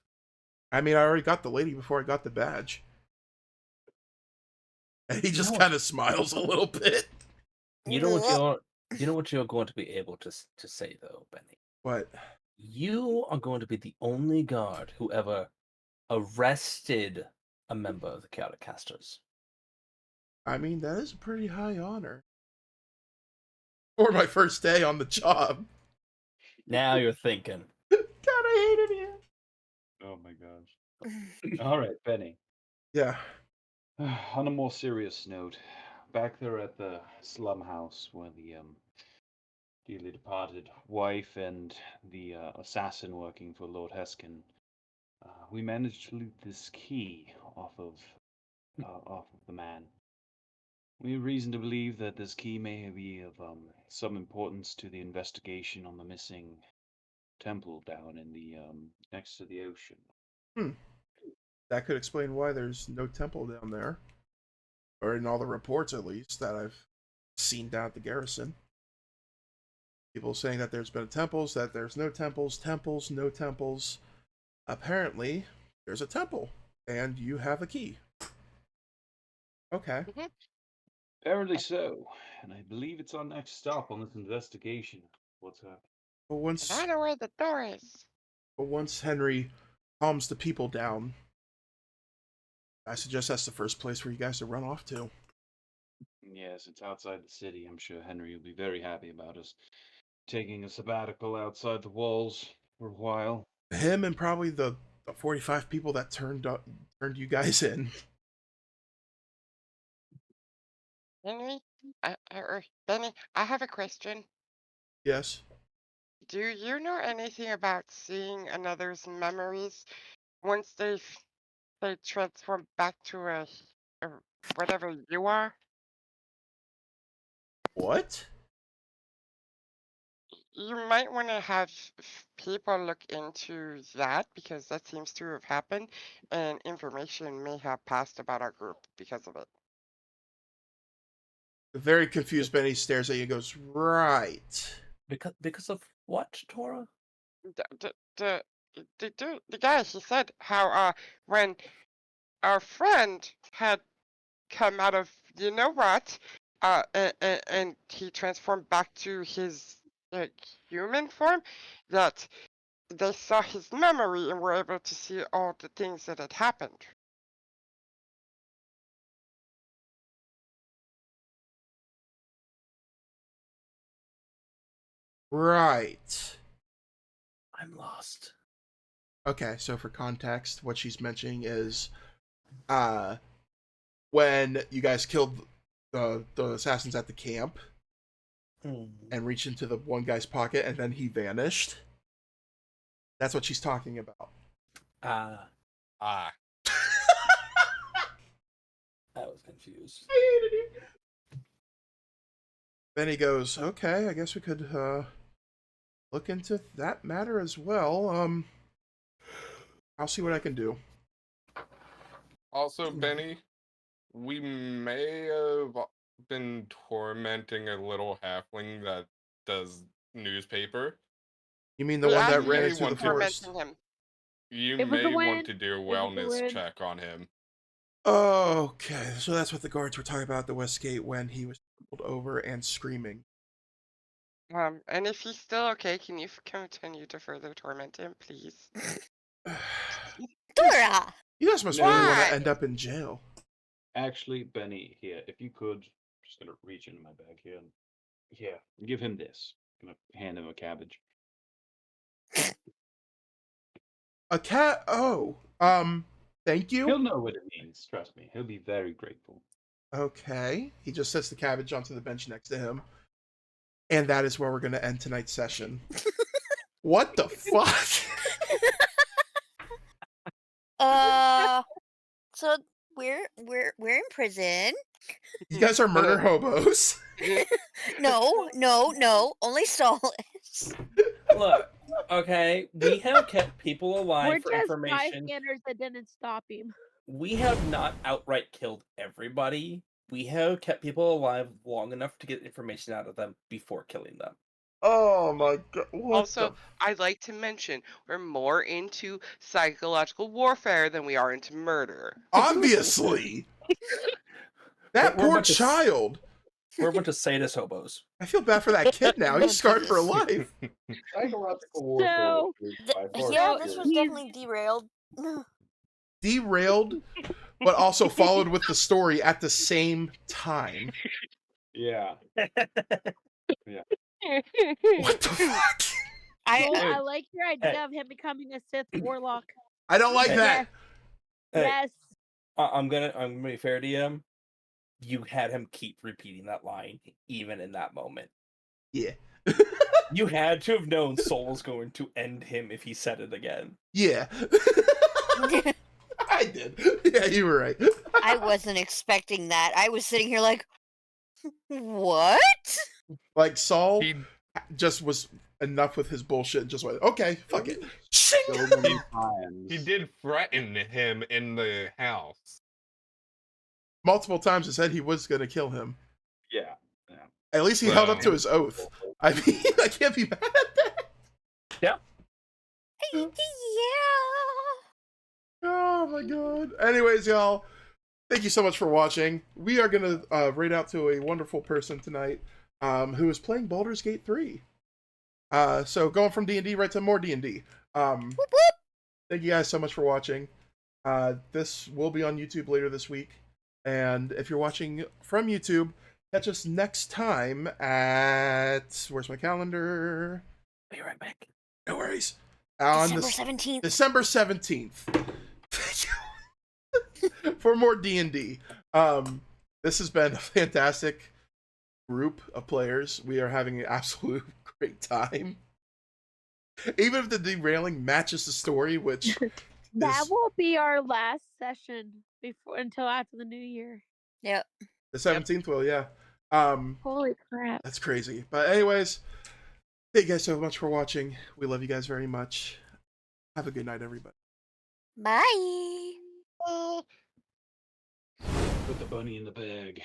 I mean, I already got the lady before I got the badge. And he just kind of smiles a little bit. You know what you're going to be able to say though, Benny. What? You are going to be the only guard who ever arrested a member of the Chaotic Casters. I mean, that is a pretty high honor. For my first day on the job. Now you're thinking. God, I hate it here. Oh my gosh. All right, Benny. Yeah. On a more serious note, back there at the slum house where the dearly departed wife and the assassin working for Lord Heskin, we managed to loot this key off of the man. We have reason to believe that this key may be of some importance to the investigation on the missing temple down in the next to the ocean. That could explain why there's no temple down there, or in all the reports at least that I've seen down at the Garrison. People saying that there's been temples, that there's no temples, temples, no temples. Apparently, there's a temple, and you have a key. Okay. Apparently so, and I believe it's our next stop on this investigation. What's happening? But I know where the door is. once Henri calms the people down, I suggest that's the first place for you guys to run off to. Yes, it's outside the city. I'm sure Henry will be very happy about us taking a sabbatical outside the walls for a while. Him and probably the 45 people that turned you guys in. Henry, Benny, I have a question. Yes. Do you know anything about seeing another's memories once they transform back to a whatever you are? What? You might want to have people look into that because that seems to have happened, and information may have passed about our group because of it. The very confused Benny stares at you and goes, right. Because of what, Tora? The guy, he said how when our friend had come out of you know what, and he transformed back to his human form, that they saw his memory and were able to see all the things that had happened. Right. I'm lost. Okay, so for context, what she's mentioning is when you guys killed the assassins at the camp and reached into the one guy's pocket and then he vanished. That's what she's talking about. I Ah. was confused. Then he goes, okay, I guess we could look into that matter as well. I'll see what I can do. Also, Benny, we may have been tormenting a little halfling that does newspaper. You mean the one Yeah, that he ran may into the want to- forest? tormenting him. You It was the may want wind. to do a was the wellness wind. check on him. Okay, so that's what the guards were talking about at the West Gate when he was pulled over and screaming. And if he's still okay, can you continue to further torment him, please? Dora! You guys must really want Why? to end up in jail. Actually, Benny, here, if you could, just gonna reach into my bag here and give him this. I'm gonna hand him a cabbage. A cat? Oh, thank He'll you. know what it means. Trust me, he'll be very grateful. Okay, he just sets the cabbage onto the bench next to him, and that is where we're gonna end tonight's session. What the fuck? So we're in prison. You guys are murder hobos. No, only Solace. Look, okay, we have kept people alive We're for just information. bystanders that didn't stop him. We have not outright killed everybody. We have kept people alive long enough to get information out of them before killing them. Oh my god. What Also, I'd like to mention we're more into psychological warfare than we are into murder. Obviously. That We're poor about to child. We're a bunch of sadist hobos. I feel bad for that kid now. He's scarred for life. Psychological warfare So- Yeah, this was definitely derailed. Derailed, but also followed with the story at the same time. Yeah. What the fuck? I like your idea of him becoming a Sith warlock. I don't like that. Hey, Yes. I'm gonna be fair to you. You had him keep repeating that line, even in that moment. Yeah. You had to have known Soul was going to end him if he said it again. Yeah. I did. Yeah, you were right. I wasn't expecting that. I was sitting here like, what? Like Saul He just was enough with his bullshit and just went, okay, fuck it. Shing! So many times. he did threaten him in the house. Multiple times he said he was going to kill him. Yeah. At least he held up Well. to his oath. I mean, I can't be mad at that. Yeah. Oh my god. Anyways, y'all, thank you so much for watching. We are going to raid out to a wonderful person tonight who is playing Baldur's Gate 3. So going from D&D right to more D&D. Thank you guys so much for watching. This will be on YouTube later this week. And if you're watching from YouTube, catch us next time at... Where's my calendar? Be right back. No worries. On December 17th. December 17th. For more D&D. This has been a fantastic group of players. We are having an absolute great time. Even if the derailing matches the story, which That is will be our last session before until after the new year. Yep. the 17th will, yeah. Holy crap. That's crazy. But anyways, thank you guys so much for watching. We love you guys very much. Have a good night, everybody. Bye. Put the bunny in the bag.